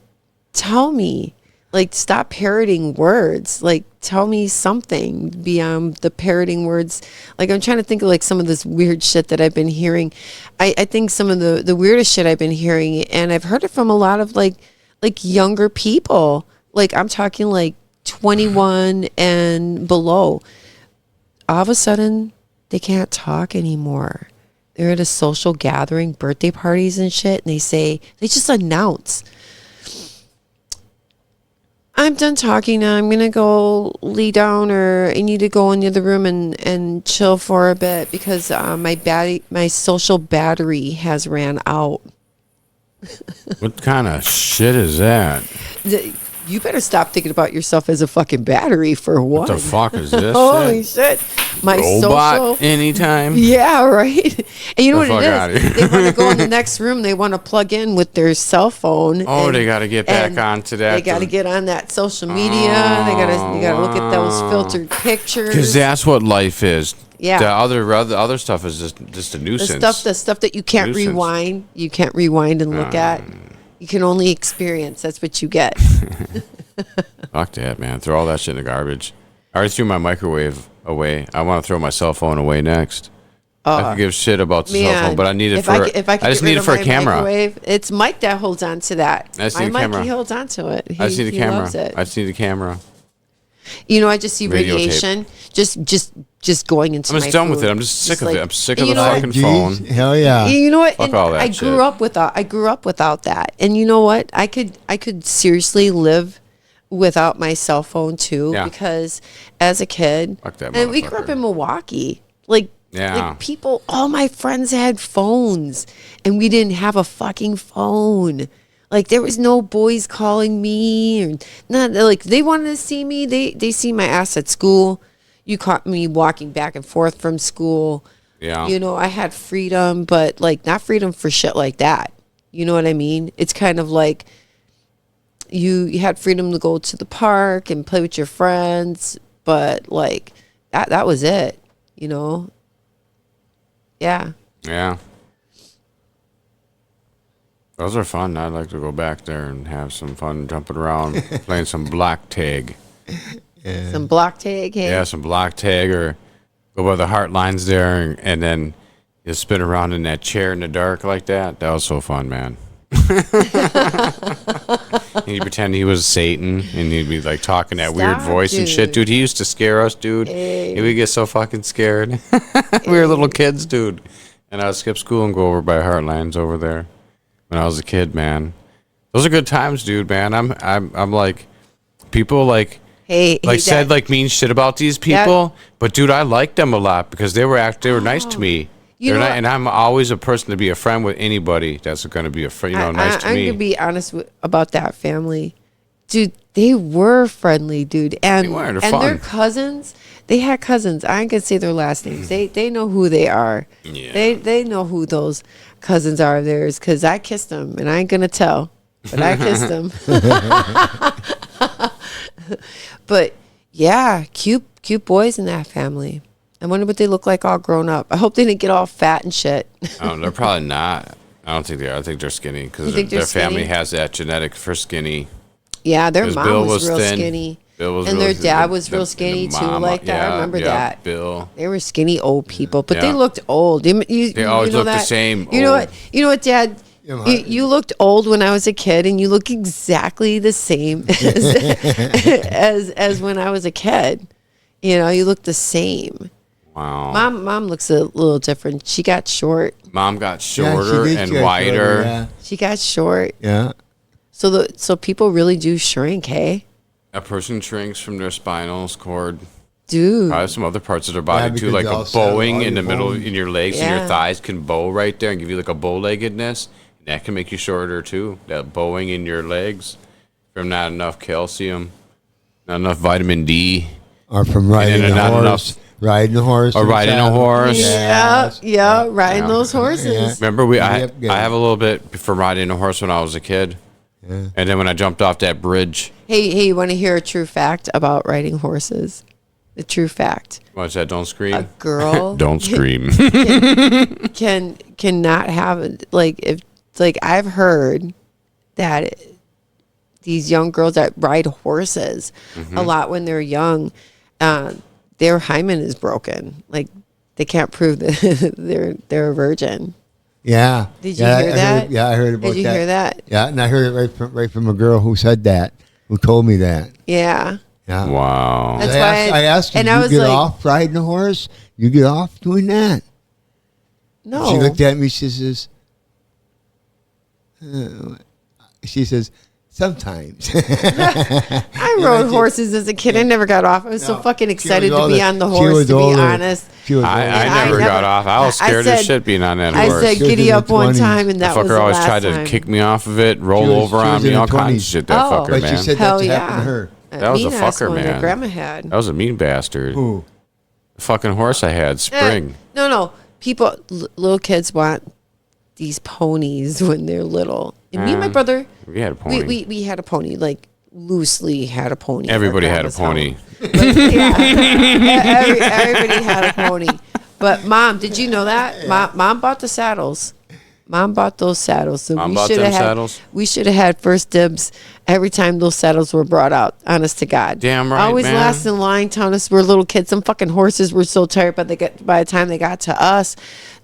tell me, like, stop parroting words. Like, tell me something beyond the parroting words. Like, I'm trying to think of, like, some of this weird shit that I've been hearing. I think some of the weirdest shit I've been hearing, and I've heard it from a lot of, like younger people. Like, I'm talking, like, 21 and below. All of a sudden, they can't talk anymore. They're at a social gathering, birthday parties and shit, and they just announce, I'm done talking now. I'm going to go lay down, or I need to go in the other room and chill for a bit because my social battery has ran out. What kind of shit is that? You better stop thinking about yourself as a fucking battery for one. What the fuck is this? Holy shit. My Robot social. anytime. Yeah, right. And you know what outta it is? They want to go in the next room. They want to plug in with their cell phone. Oh, they got to get back onto that. They got to get on that social media. They got to look at those filtered pictures. Because that's what life is. Yeah. The other stuff is just a nuisance. The stuff that you can't rewind. You can't rewind and look at. You can only experience. That's what you get. Fuck that, man. Throw all that shit in the garbage. I already threw my microwave away. I want to throw my cell phone away next. I could give shit about the cell phone, but I need it for. I just need it for a camera. Microwave, it's Mike that holds on to that. I just need a camera. He holds on to it. I just need a camera. Loves it. I just need a camera. You know, I just see radiation just going into my I'm just done with food. it. I'm just sick of it. I'm sick of you the know fucking phone. Hell yeah. You know what? Fuck all that shit. I grew up without that. And you know what? I could seriously live without my cell phone too, because as a kid, and we grew up in Milwaukee. Like people, all my friends had phones and we didn't have a fucking phone. Like there was no boys calling me or not. Like they wanted to see me. They see my ass at school. You caught me walking back and forth from school. Yeah. You know, I had freedom, but like not freedom for shit like that. You know what I mean? It's kind of like you had freedom to go to the park and play with your friends, but like that was it, you know? Yeah. Yeah. Those are fun. I'd like to go back there and have some fun jumping around, playing some block tag. Yeah. Some block tag, hey? Yeah, some block tag, or go by the heart lines there, and then you spin around in that chair in the dark like that. That was so fun, man. And you pretend he was Satan, and he'd be like talking that weird voice and shit. Dude, he used to scare us, dude. Hey. We get so fucking scared. We were little kids, dude. And I would skip school and go over by Heartlands over there when I was a kid, man. Those are good times, dude, man. I'm like, people like said like mean shit about these people, but dude, I liked them a lot because they were nice to me. And I'm always a person to be a friend with anybody that's going to be a friend, nice to me. I'm going to be honest about that family. Dude, they were friendly, dude. And, they're and fun. their cousins, they had cousins. I ain't going to say their last names. They know who they are. Yeah. They know who those cousins are of theirs because I kissed them, and I ain't going to tell, but I kissed them. But, yeah, cute boys in that family. I wonder what they look like all grown up. I hope they didn't get all fat and shit. Oh, they're probably not. I don't think they are. I think they're skinny because their family has that genetic for skinny. Yeah, their mom Bill was real thin. skinny. Bill was and real their thin. dad was real skinny too, like that. I remember that. Bill. They were skinny old people, but they Yeah. looked old. They always know looked the that? same You know old. what? You know what, Dad? You looked old when I was a kid, and you look exactly the same as when I was a kid. You know, you look the same. Wow. Mom looks a little different. She got short. Mom got shorter and wider. Shorter, yeah. She got short. Yeah. So people really do shrink, hey? A person shrinks from their spinal cord. Dude. Probably some other parts of their body too, because like they a all settle bowing all in the your middle bones. in your legs and Yeah. your thighs can bow right there and give you like a bow-leggedness. That can make you shorter too. That bowing in your legs from not enough calcium, not enough vitamin D, Or from riding and a not horse. enough. Riding a horse. Or and riding a saddle. horse. Yeah, riding Yeah. those horses. Remember, I Yep, good. have a little bit from riding a horse when I was a kid, and then when I jumped off that bridge. Hey, you want to hear a true fact about riding horses? The true fact. What's that? Don't scream. A girl Don't scream. cannot have I've heard that these young girls that ride horses a lot when they're young, their hymen is broken. Like they can't prove that they're a virgin. Yeah. Did you hear that? I heard about that. Did you hear that? Yeah, and I heard it right from a girl who said that, who told me that. Yeah. Yeah. Wow. That's I asked her, and you I was get like, off riding a horse? You get off doing that? no. She looked at me, she says, Sometimes. I rode horses as a kid. I never got off. I was so fucking excited to be on the horse, to be honest. I never got off. I was scared as shit being on that horse. I said giddy up one time, and that was the fucker always last tried time. to kick me off of it, roll over on me, all kinds of shit. That fucker, but man. you said Hell that yeah. happened to her. That was a fucker, one man. that grandma had. That was a mean bastard. Who? The fucking horse I had, Spring. No. People, little kids want these ponies when they're little. And me and my brother, we had a pony. We had a pony, like loosely had a pony. Everybody had a pony. Everybody had a pony. But Mom, did you know that? Mom bought the saddles. Mom bought those saddles. So Mom bought them saddles? We should have had first dibs every time those saddles were brought out. Honest to God. Damn right, Always man. last in line, telling us we're little kids. Some fucking horses were so tired, but by the time they got to us,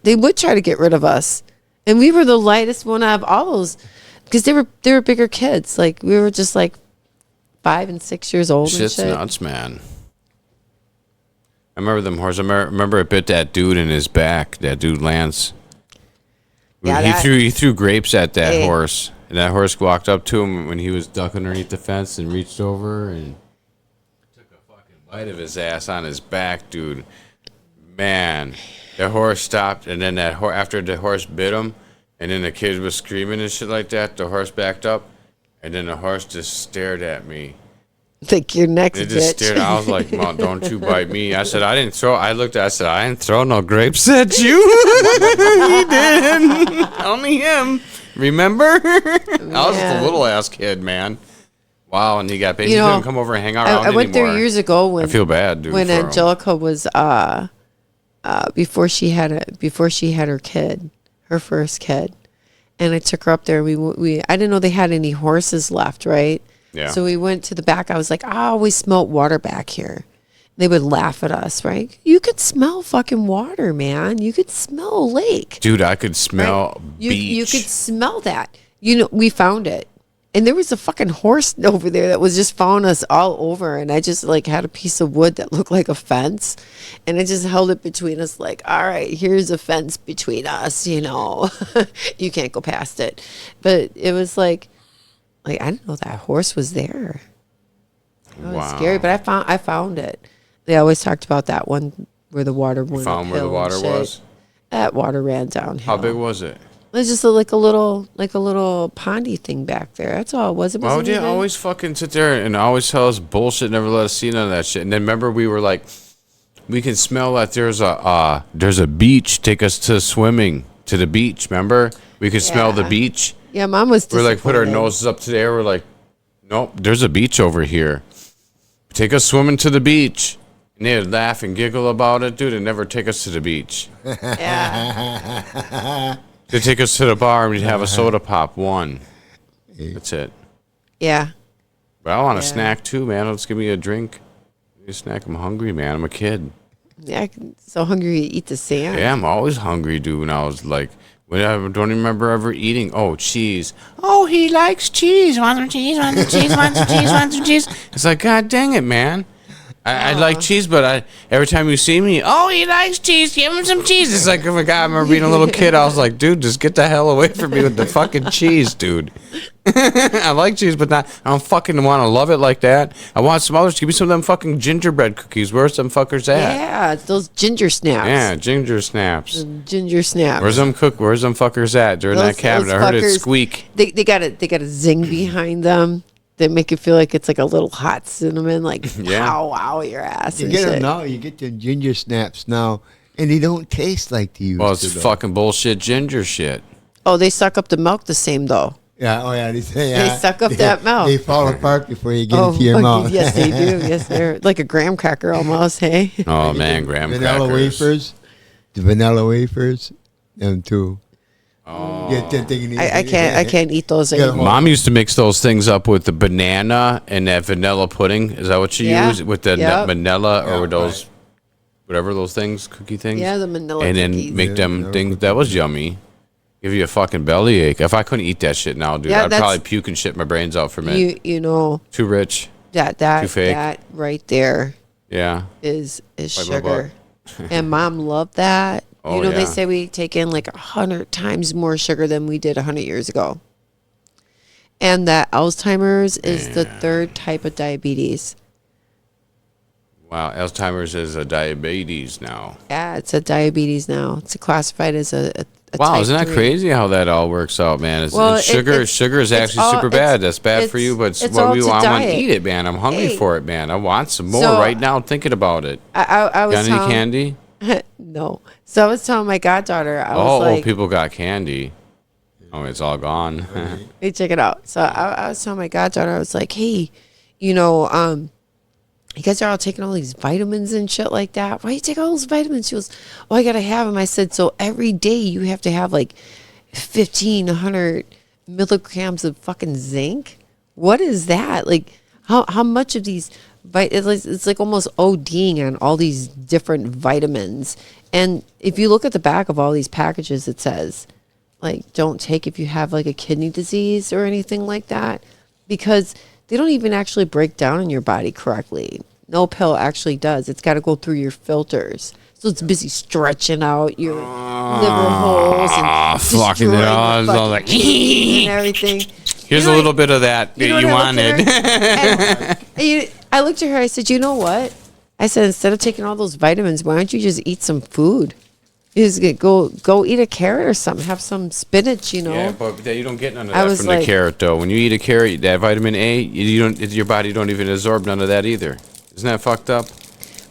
they would try to get rid of us. And we were the lightest one out of all those, because they were bigger kids. Like we were just like 5 and 6 years old. Shit's and shit. nuts, man. I remember them horses. I remember it bit that dude in his back. That dude Lance. Yeah, he threw grapes at that horse, and that horse walked up to him when he was ducking underneath the fence and reached over and took a fucking bite of his ass on his back, dude. Man, the horse stopped, and then after the horse bit him, and then the kid was screaming and shit like that, the horse backed up, and then the horse just stared at me. Like your next It just stared. I was like, "Mom, don't you bite me." I said, "I didn't throw." I looked. I said, "I didn't throw no grapes at you." He did. Only him. Remember? I was just a little ass kid, man. Wow, and he got paid. He didn't come over and hang out around I went anymore. there years ago when I feel bad, dude. When for him. Angelica was before she had her kid, her first kid, and I took her up there. We I didn't know they had any horses left, right? Yeah. So we went to the back. I was like, I always smelt water back here. They would laugh at us, right? You could smell fucking water, man. You could smell a lake. Dude, I could smell beach. You could smell that. You know, we found it. And there was a fucking horse over there that was just following us all over. And I just like had a piece of wood that looked like a fence. And I just held it between us like, all right, here's a fence between us, you know. You can't go past it. But it was like I didn't know that horse was there. It was scary, but I found it. They always talked about that one where the water went found where the water was? That water ran downhill. How big was it? It was just like a little pondy thing back there. That's all it was. Why would you always fucking sit there and always tell us bullshit, never let us see none of that shit? And then remember we were like, we can smell that there's a beach. Take us to swimming to the beach. Remember? We could smell the beach. Yeah, Mom was We're like, put our noses up to the air. We're like, nope, there's a beach over here. Take us swimming to the beach. And they'd laugh and giggle about it, dude, and never take us to the beach. Yeah. They'd take us to the bar and we'd have a soda pop, one. That's it. Yeah. But I want a snack too, man. Let's give me a drink. Give me a snack. I'm hungry, man. I'm a kid. Yeah, so hungry you eat the sand. Yeah, I'm always hungry, dude. When I was like, I don't even remember ever eating. Oh, cheese. Oh, he likes cheese. Want some cheese? Want some cheese? Want some cheese? Want some cheese? It's like, God dang it, man. I like cheese, but every time you see me, oh, he likes cheese. Give him some cheese. It's like, oh my God, I remember being a little kid. I was like, dude, just get the hell away from me with the fucking cheese, dude. I like cheese, but I don't fucking want to love it like that. I want some others. Give me some of them fucking gingerbread cookies. Where's them fuckers at? Yeah, those ginger snaps. Yeah, ginger snaps. Ginger snaps. Where's them fuckers at? They're in that cabinet. I heard it squeak. They got a zing behind them. They make you feel like it's like a little hot cinnamon, like pow wow your ass. You and get shit. them now. You get them ginger snaps now, and they don't taste like they used to. Well, it's fucking bullshit ginger shit. Oh, they suck up the milk the same though. Yeah. Oh yeah. They suck up that milk. They fall apart before you get into your mouth. Yes, they do. Yes, they're like a graham cracker almost. Hey. Oh man, graham vanilla crackers. wafers. The vanilla wafers. Them too. Oh. I can't eat those anymore. Mom used to mix those things up with the banana and that vanilla pudding. Is that what you use? With the vanilla or with those, whatever those things, cookie things? Yeah, the vanilla and cookies. then make them things. That was yummy. Give you a fucking bellyache. If I couldn't eat that shit now, dude, I'd probably puke and shit my brains out from it. You know. Too rich. Too fake. That right there. Yeah. Is sugar. And Mom loved that. Oh, you know, they yeah. say we take in like 100 times more sugar than we did 100 years ago. and that Alzheimer's is the third type of diabetes. Wow, Alzheimer's is a diabetes now. Yeah, it's a diabetes now. It's classified as a wow, type isn't that 3. crazy how that all works out, man? Sugar is actually super bad. That's bad for you, but I want to eat it, man. I'm hungry for it, man. I want some more right now thinking about it. I was got any candy? No. So I was telling my goddaughter, I was like, people got candy. Oh, it's all gone. hey, check it out. So I was telling my goddaughter, I was like, hey, you guys are all taking all these vitamins and shit like that. Why you take all those vitamins? She goes, oh, I got to have them. I said, so every day you have to have like 1,500 milligrams of fucking zinc? What is that? Like, how much of these, it's like almost ODing on all these different vitamins. And if you look at the back of all these packages, it says, like, don't take if you have like a kidney disease or anything like that, because they don't even actually break down in your body correctly. No pill actually does. It's got to go through your filters. So it's busy stretching out your liver holes and flocking it all like and everything. Here's a little bit of that you wanted. I looked at her. I said, you know what? I said, instead of taking all those vitamins, why don't you just eat some food? You just go eat a carrot or something. Have some spinach, Yeah, but you don't get none of that from the carrot, though. When you eat a carrot, that vitamin A, your body don't even absorb none of that either. Isn't that fucked up?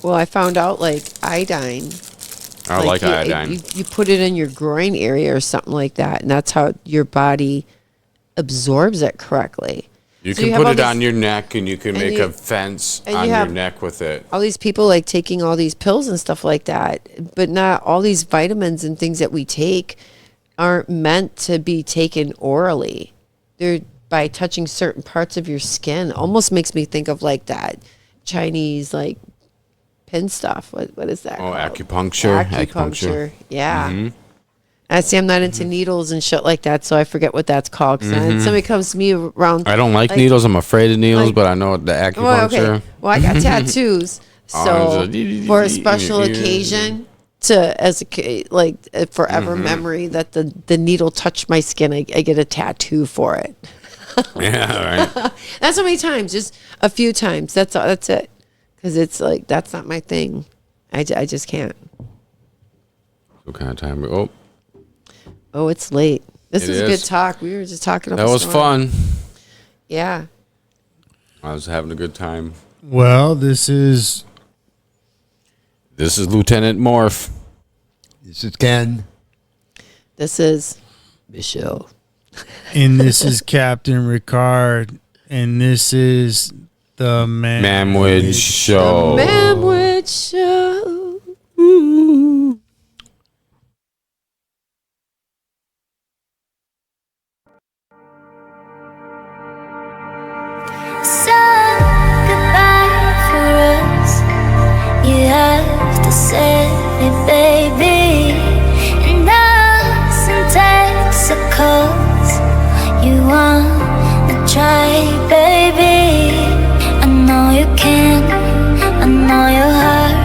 Well, I found out like iodine. I like iodine. You put it in your groin area or something like that, and that's how your body absorbs it correctly. You can put it on your neck, and you can make a fence on your neck with it. All these people like taking all these pills and stuff like that, but not all these vitamins and things that we take aren't meant to be taken orally. They're by touching certain parts of your skin. Almost makes me think of like that Chinese like pin stuff. What is that? Oh, called? Acupuncture. Yeah. Mm-hmm. I see. I'm not into needles and shit like that, so I forget what that's called. Cause somebody comes to me around. I don't like needles. I'm afraid of needles, but I know the acupuncture. Well, okay. Well, I got tattoos, so for a special occasion, forever memory that the needle touched my skin, I get a tattoo for it. Yeah, right. That's how many times? Just a few times. That's it. Because it's like that's not my thing. I just can't. What kind of time? Oh, it's late. This is good talk. We were just talking about that was fun. Yeah. I was having a good time. Well, this is Lieutenant Morph. This is Ken. This is Michelle. And this is Captain Ricard. And this is the Manwich Show. The Manwich Show. Ooh. So goodbye for us. You have to say it, baby. And us in Texas, you wanna try, baby. I know you can, I know your heart,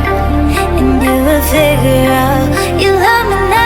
and you will figure out you love me now.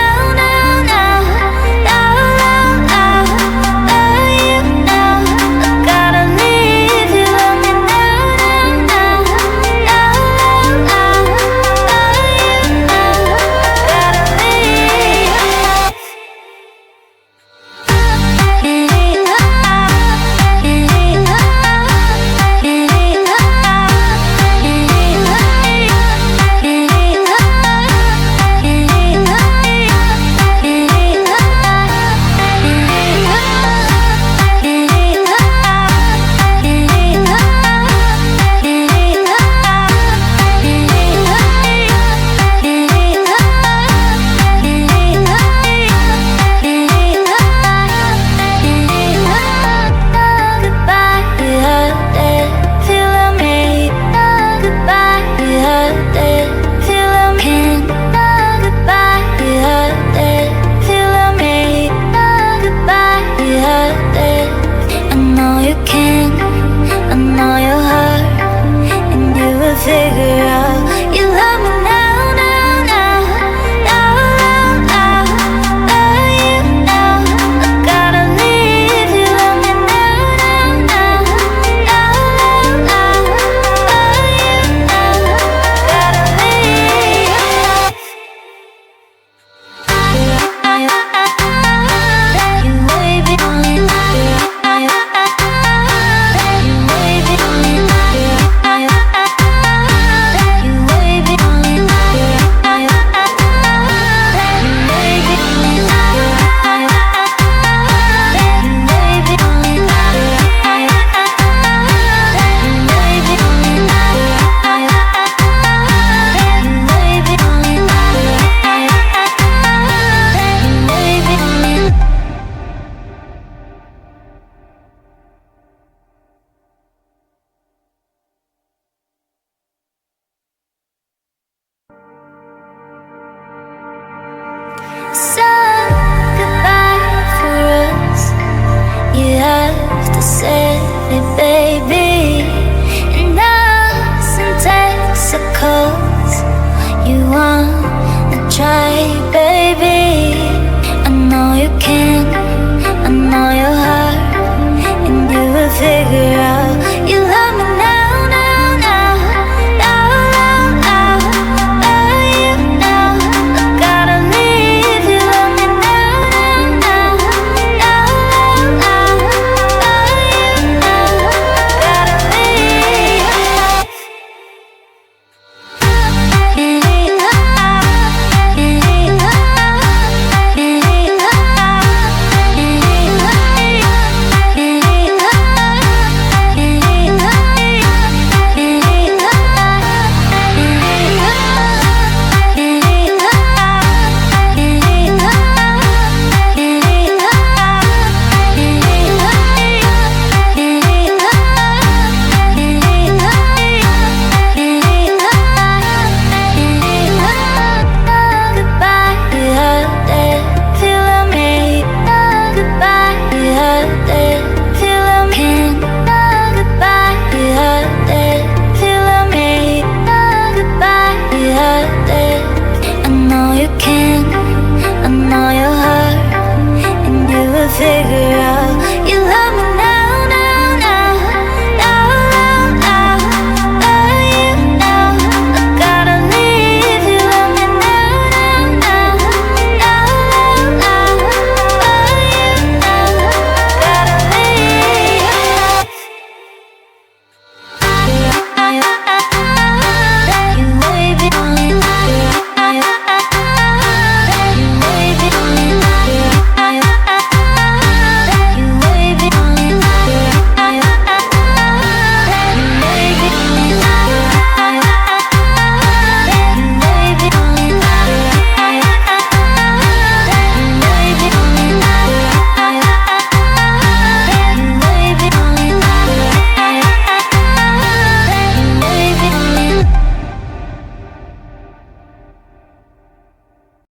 Figure